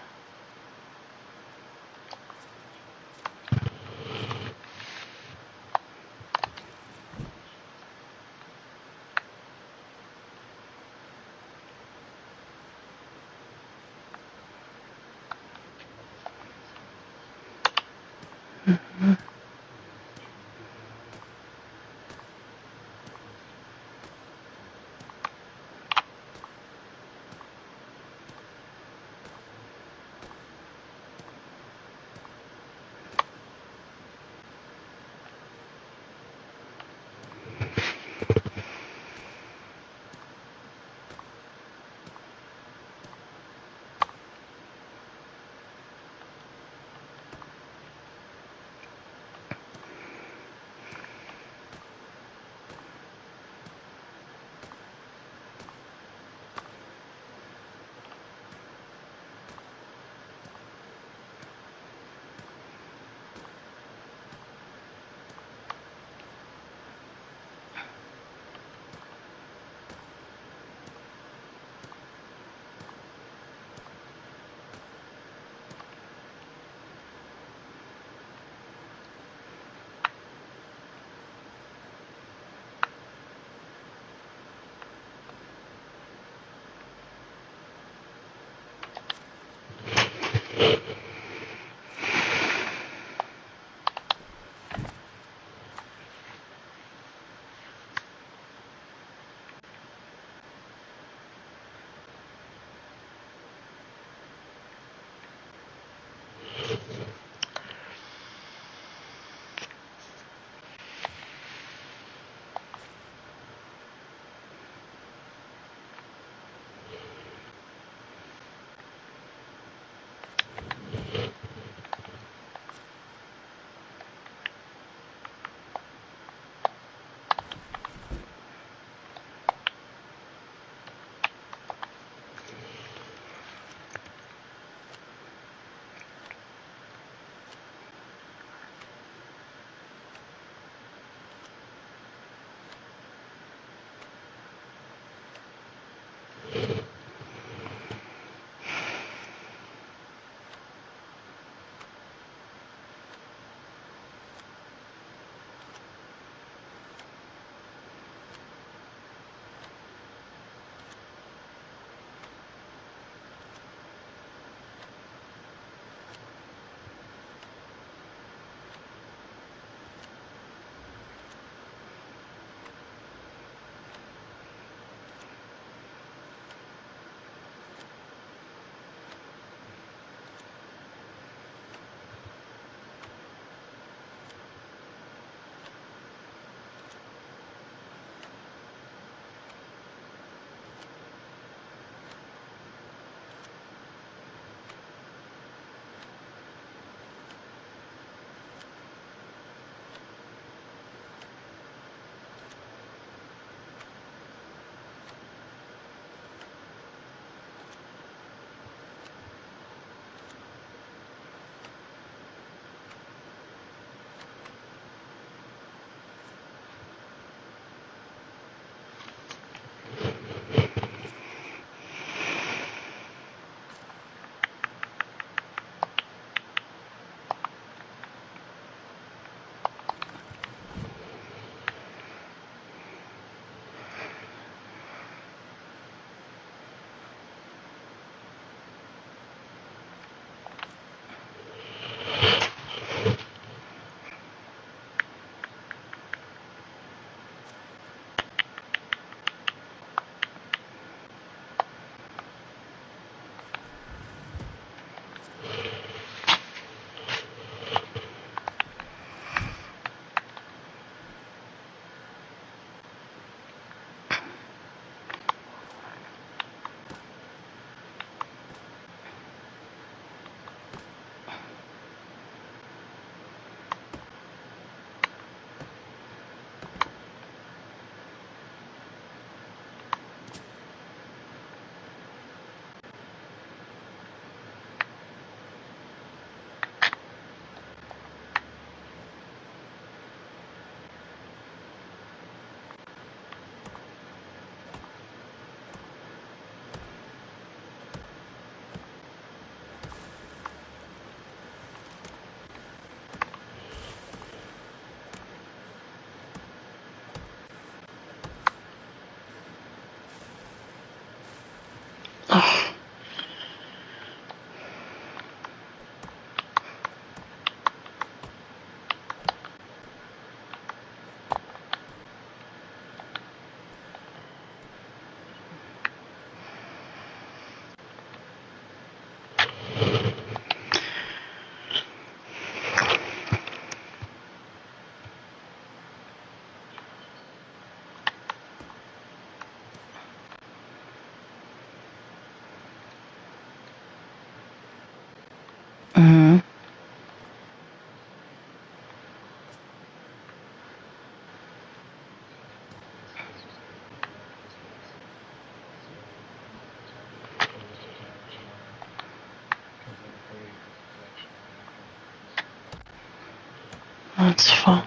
That's fun.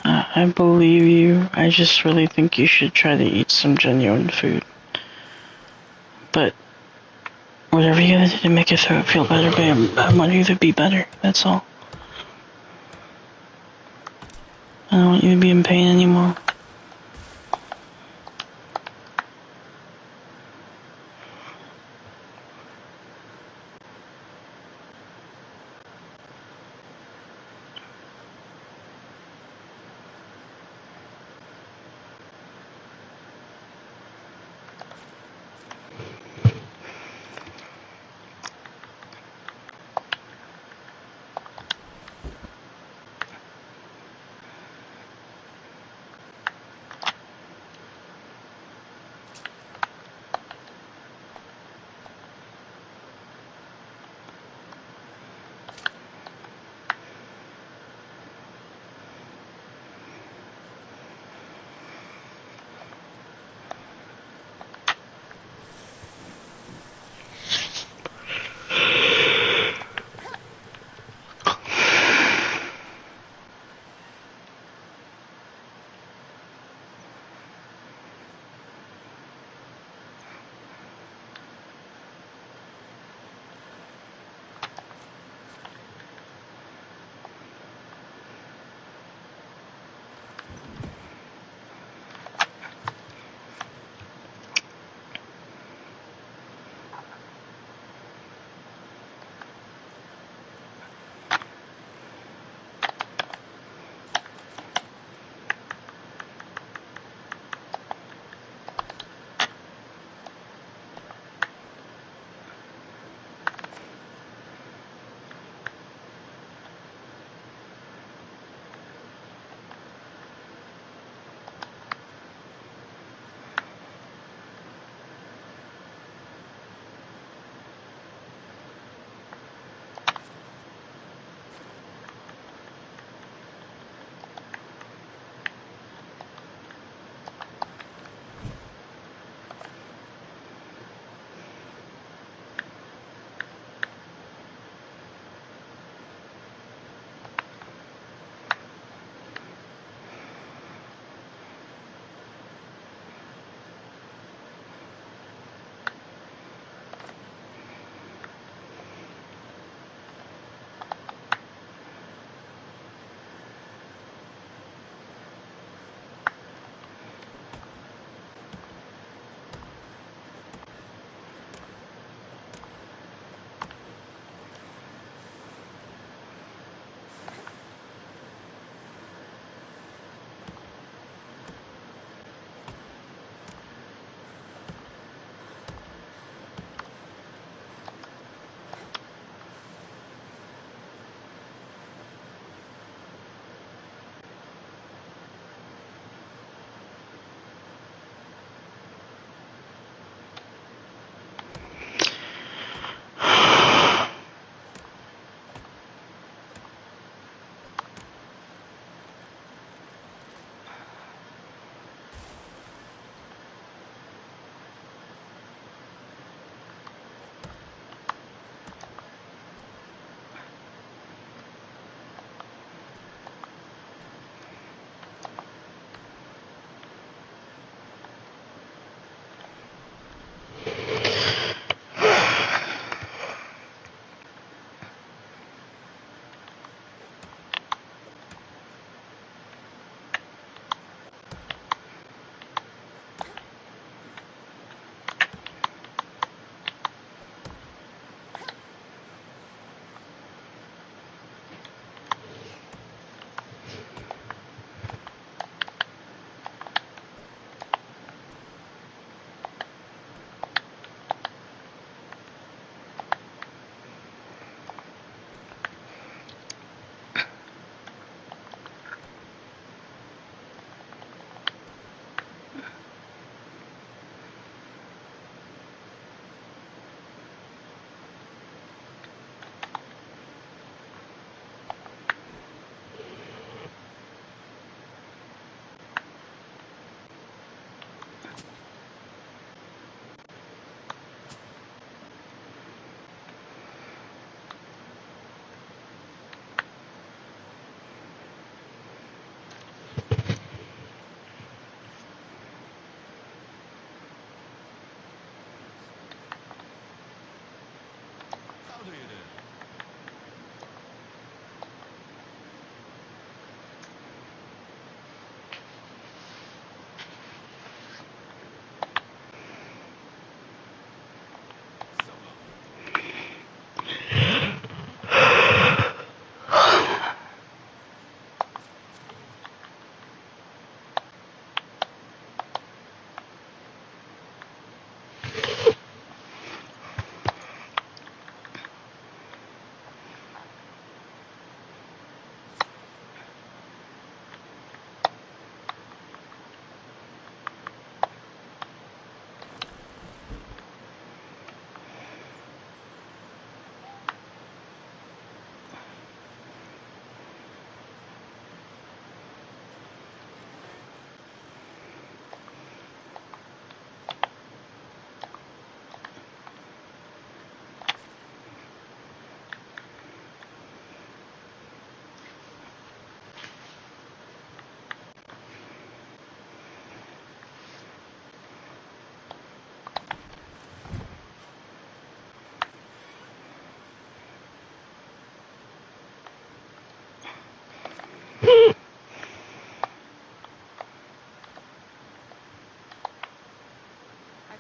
I believe you. I just really think you should try to eat some genuine food. But whatever you gotta do to make your throat feel better, babe, I want you to be better. That's all. I don't want you to be in pain anymore.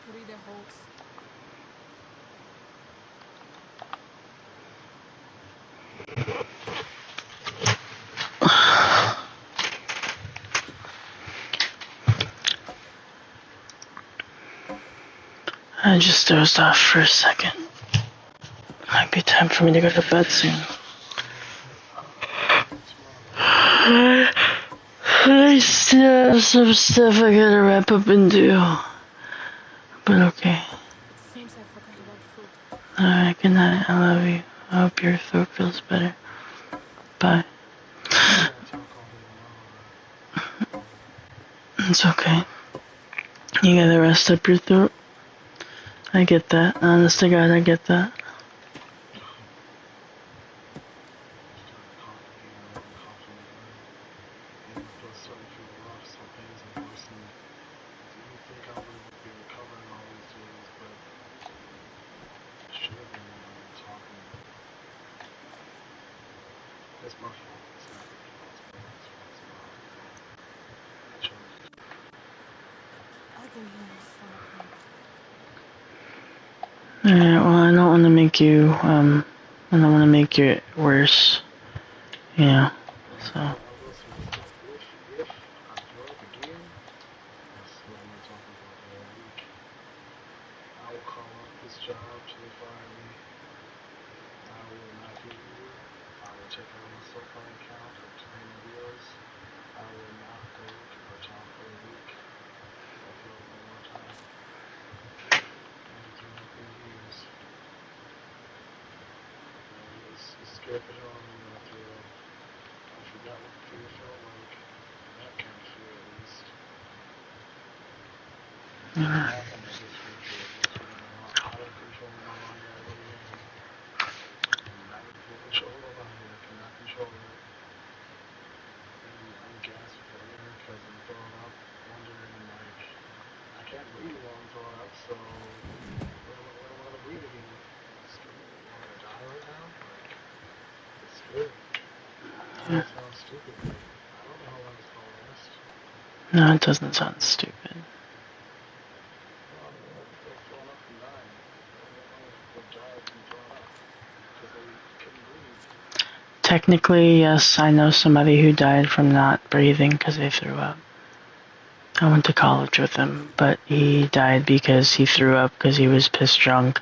could read their hopes. I just dozed off for a second. Might be time for me to go to bed soon. I still have some stuff I gotta wrap up and do. But okay. Seems I forgot about food. Alright, good night. I love you. I hope your throat feels better. Bye. It's okay. You gotta rest up your throat. I get that. Honest to God, I get that. It's my fault. It's not your fault. It's my fault. I can hear my stomach hurt. Alright, well, I don't want to make you, I don't want to make it worse. You know, so. I will say this, if I throw up again, that's what I'm not talking about all week. I will call up this job till they fire me. I will not be here. I will check out my SoFi account or pay my bills. I will not go to our job for a week. I'll throw up one more time. I haven't thrown up in years. It's scared the hell out of me when I throw up. I forgot what the fear felt like. That kind of fear, at least. I have this fear out of control in my mind I really am. I'm not in full control of my mind. I cannot control it. And I'm gasping for air because I'm throwing up, wondering, like, I can't breathe while I'm throwing up, so when am I going to breathe again? It's scary. Am I going to die right now? Like, it's scary. It sounds stupid, but I don't know how long it's going to last. No, it doesn't sound stupid. Well, I mean, people throwing up from dying. People died from throwing up because they couldn't breathe. Technically, yes, I know somebody who died from not breathing because they threw up. I went to college with him, but he died because he threw up because he was piss drunk.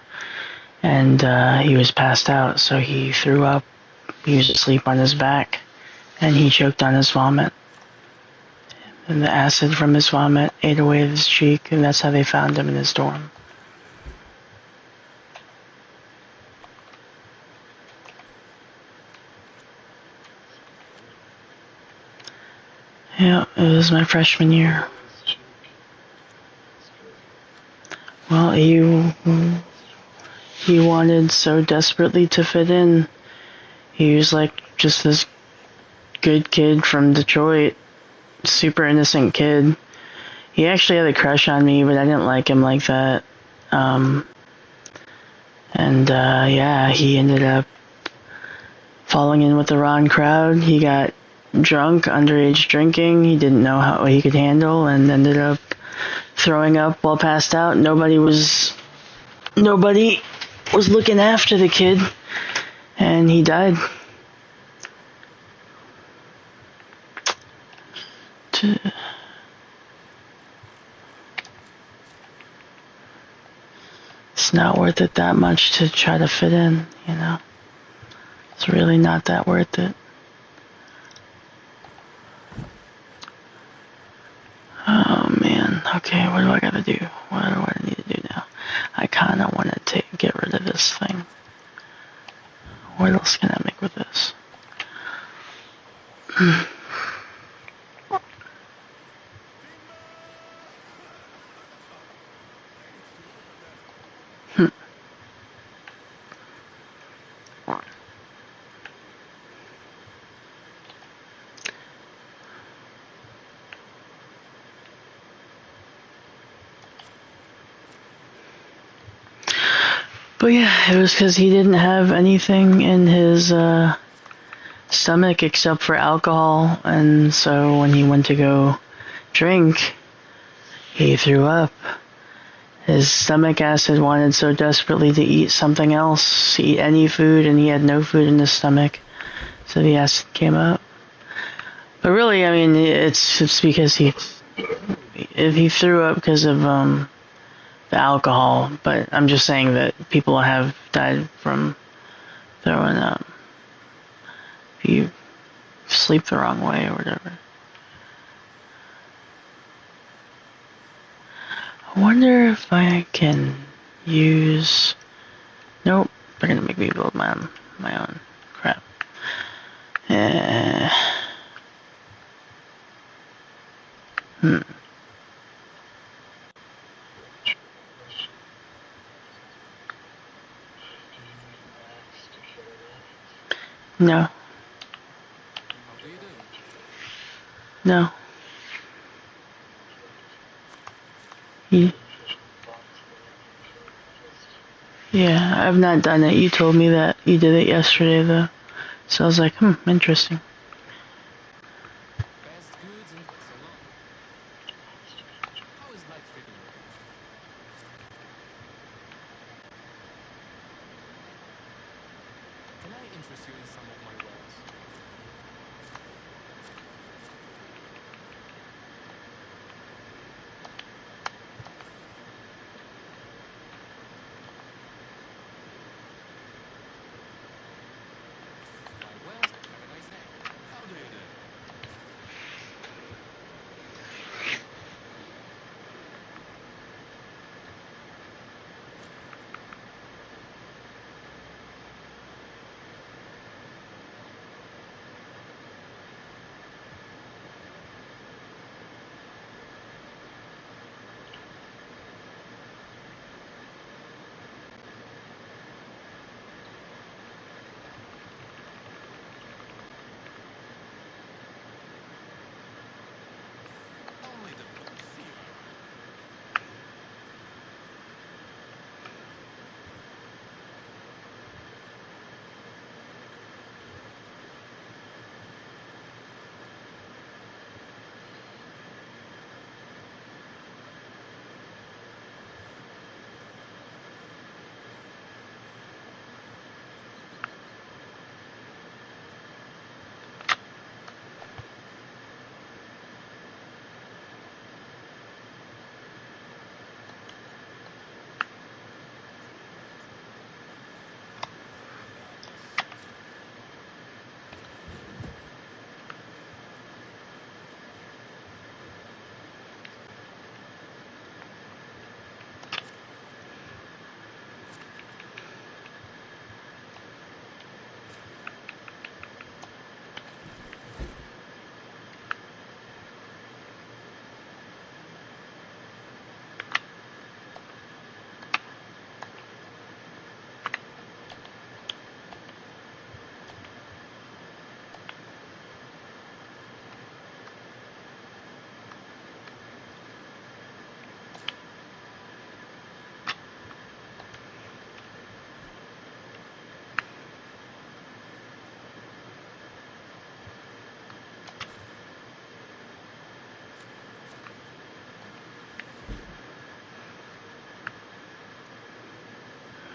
And he was passed out, so he threw up. He was asleep on his back, and he choked on his vomit. And the acid from his vomit ate away his cheek, and that's how they found him in his dorm. Yeah, it was my freshman year. Well, he wanted so desperately to fit in. He was like just this good kid from Detroit, super innocent kid. He actually had a crush on me, but I didn't like him like that. Yeah, he ended up falling in with the wrong crowd. He got drunk, underage drinking. He didn't know how he could handle, and ended up throwing up while passed out. Nobody was looking after the kid, and he died. It's not worth it that much to try to fit in, you know. It's really not that worth it. Oh man, okay, what do I gotta do? What do I need to do now? I kinda wanna get rid of this thing. What else can I make with this? But yeah, it was because he didn't have anything in his stomach except for alcohol, and so when he went to go drink, he threw up. His stomach acid wanted so desperately to eat something else, to eat any food, and he had no food in his stomach, so the acid came up. But really, I mean, it's because he threw up because of the alcohol. But I'm just saying that people have died from throwing up. If you sleep the wrong way or whatever. I wonder if I can use... Nope, they're gonna make me build my own crap. Hmm. No. How do you do? No. Yeah, I've not done it. You told me that you did it yesterday, though. So I was like, interesting. Best goods in so long. How is life treating you? Can I interest you in some of my wares? Quite well. Have a nice day. How do you do? Only the zero.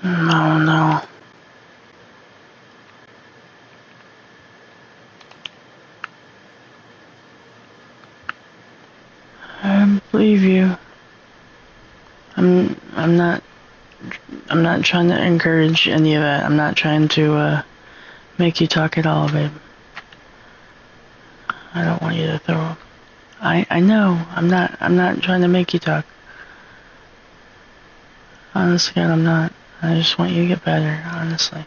No, no. I believe you. I'm not trying to encourage any of that. I'm not trying to make you talk at all, babe. I don't want you to throw up. I know. I'm not trying to make you talk. Honestly, God, I'm not. I just want you to get better, honestly.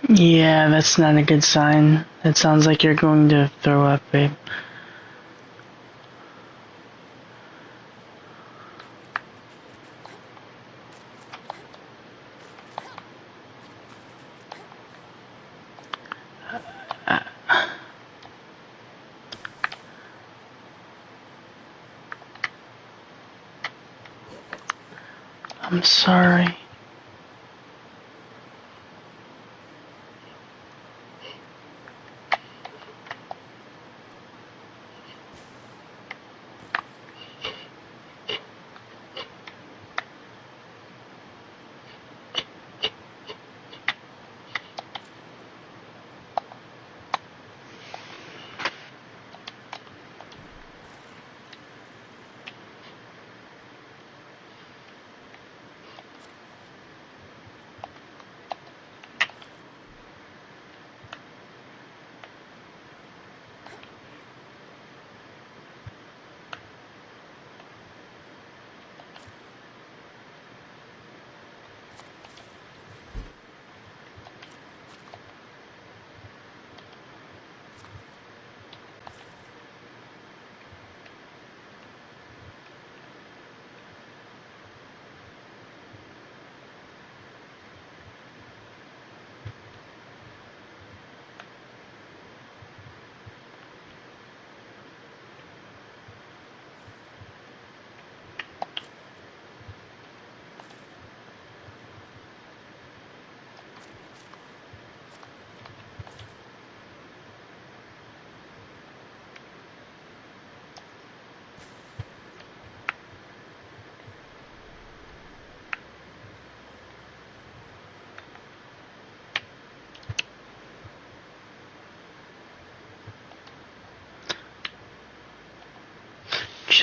Yeah, that's not a good sign. It sounds like you're going to throw up, babe. I'm sorry.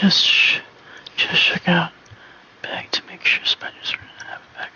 Just check out bag to make sure spiders are have a bag.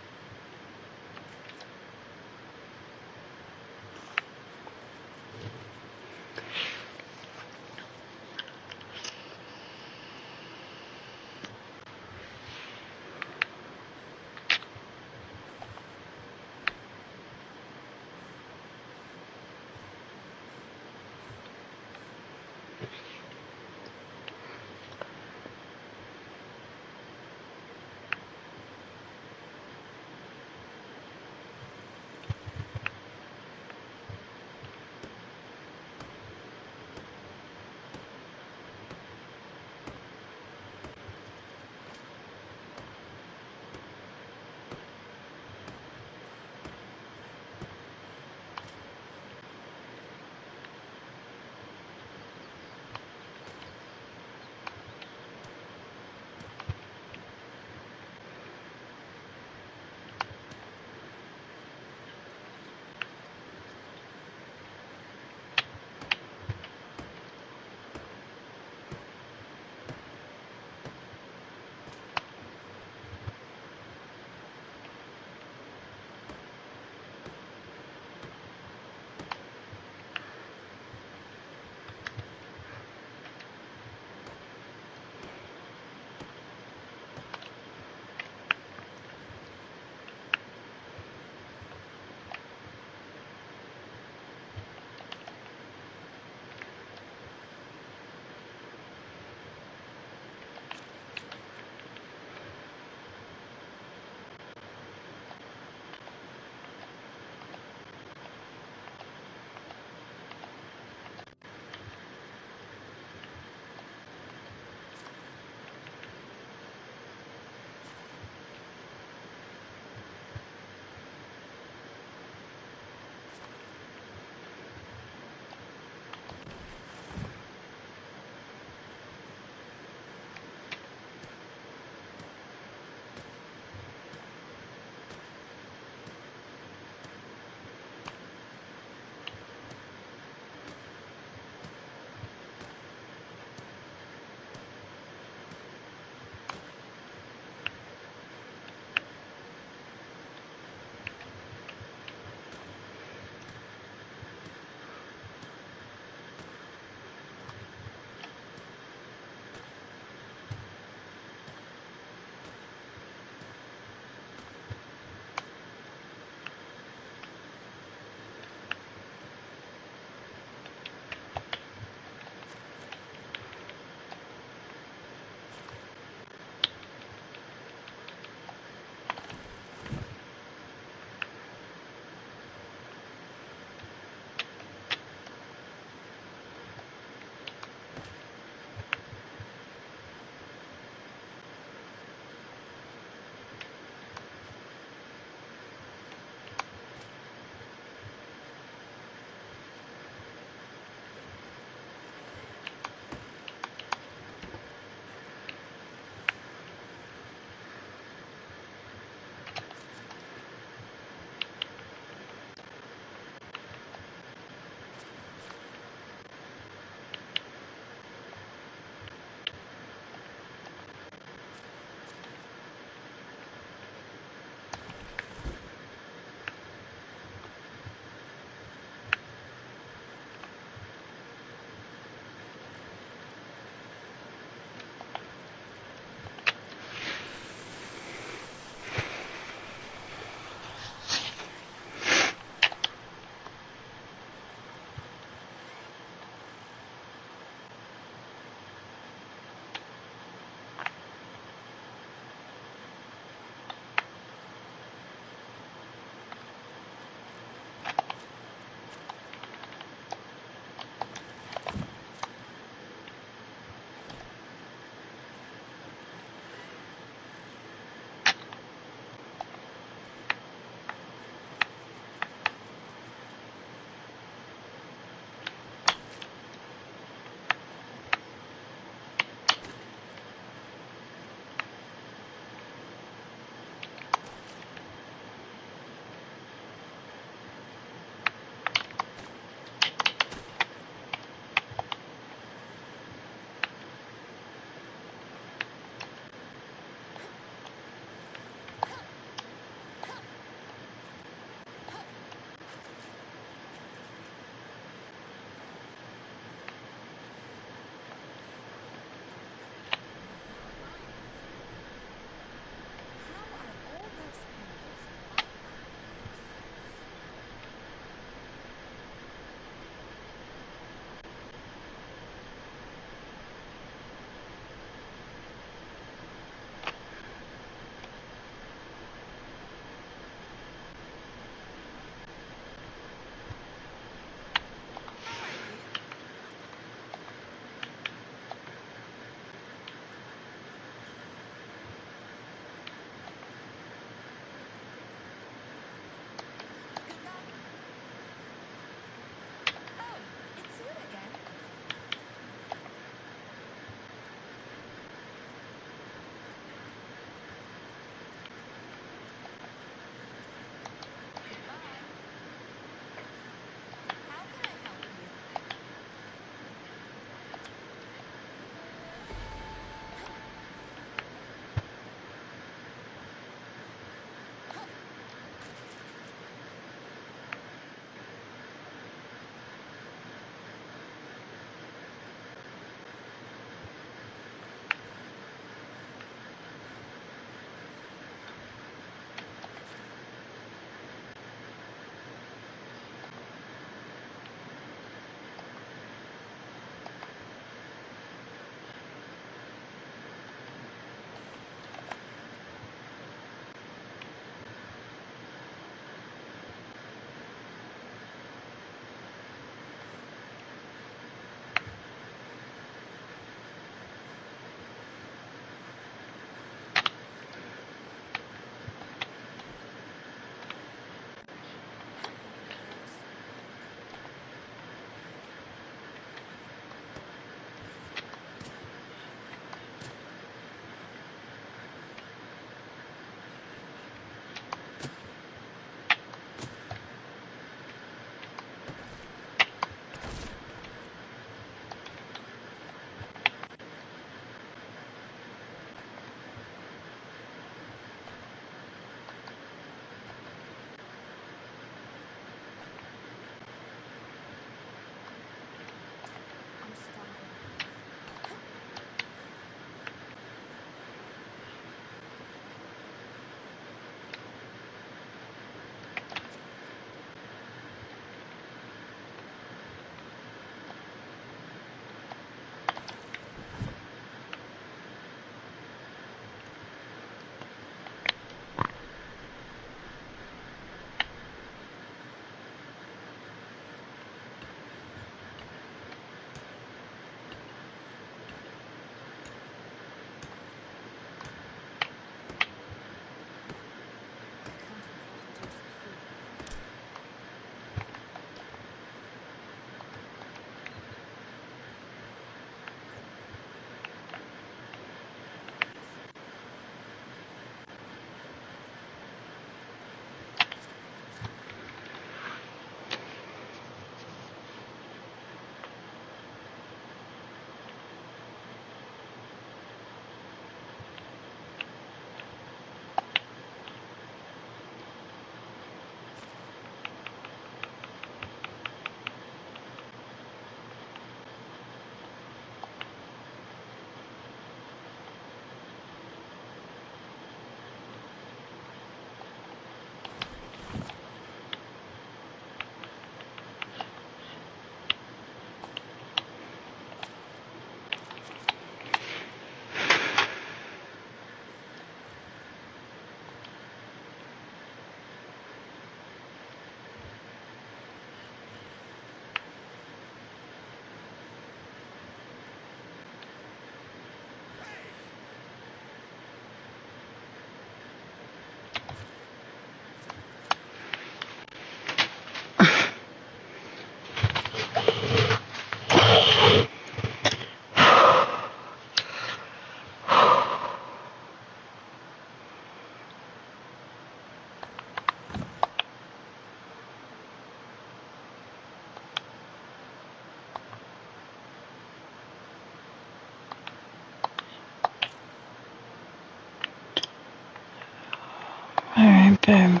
my bed.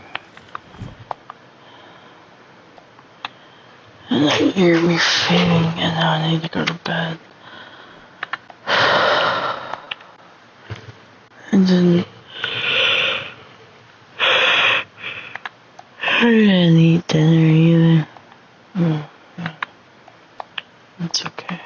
And I hear me fading, and now I need to go to bed. And then I didn't eat dinner either. It's okay.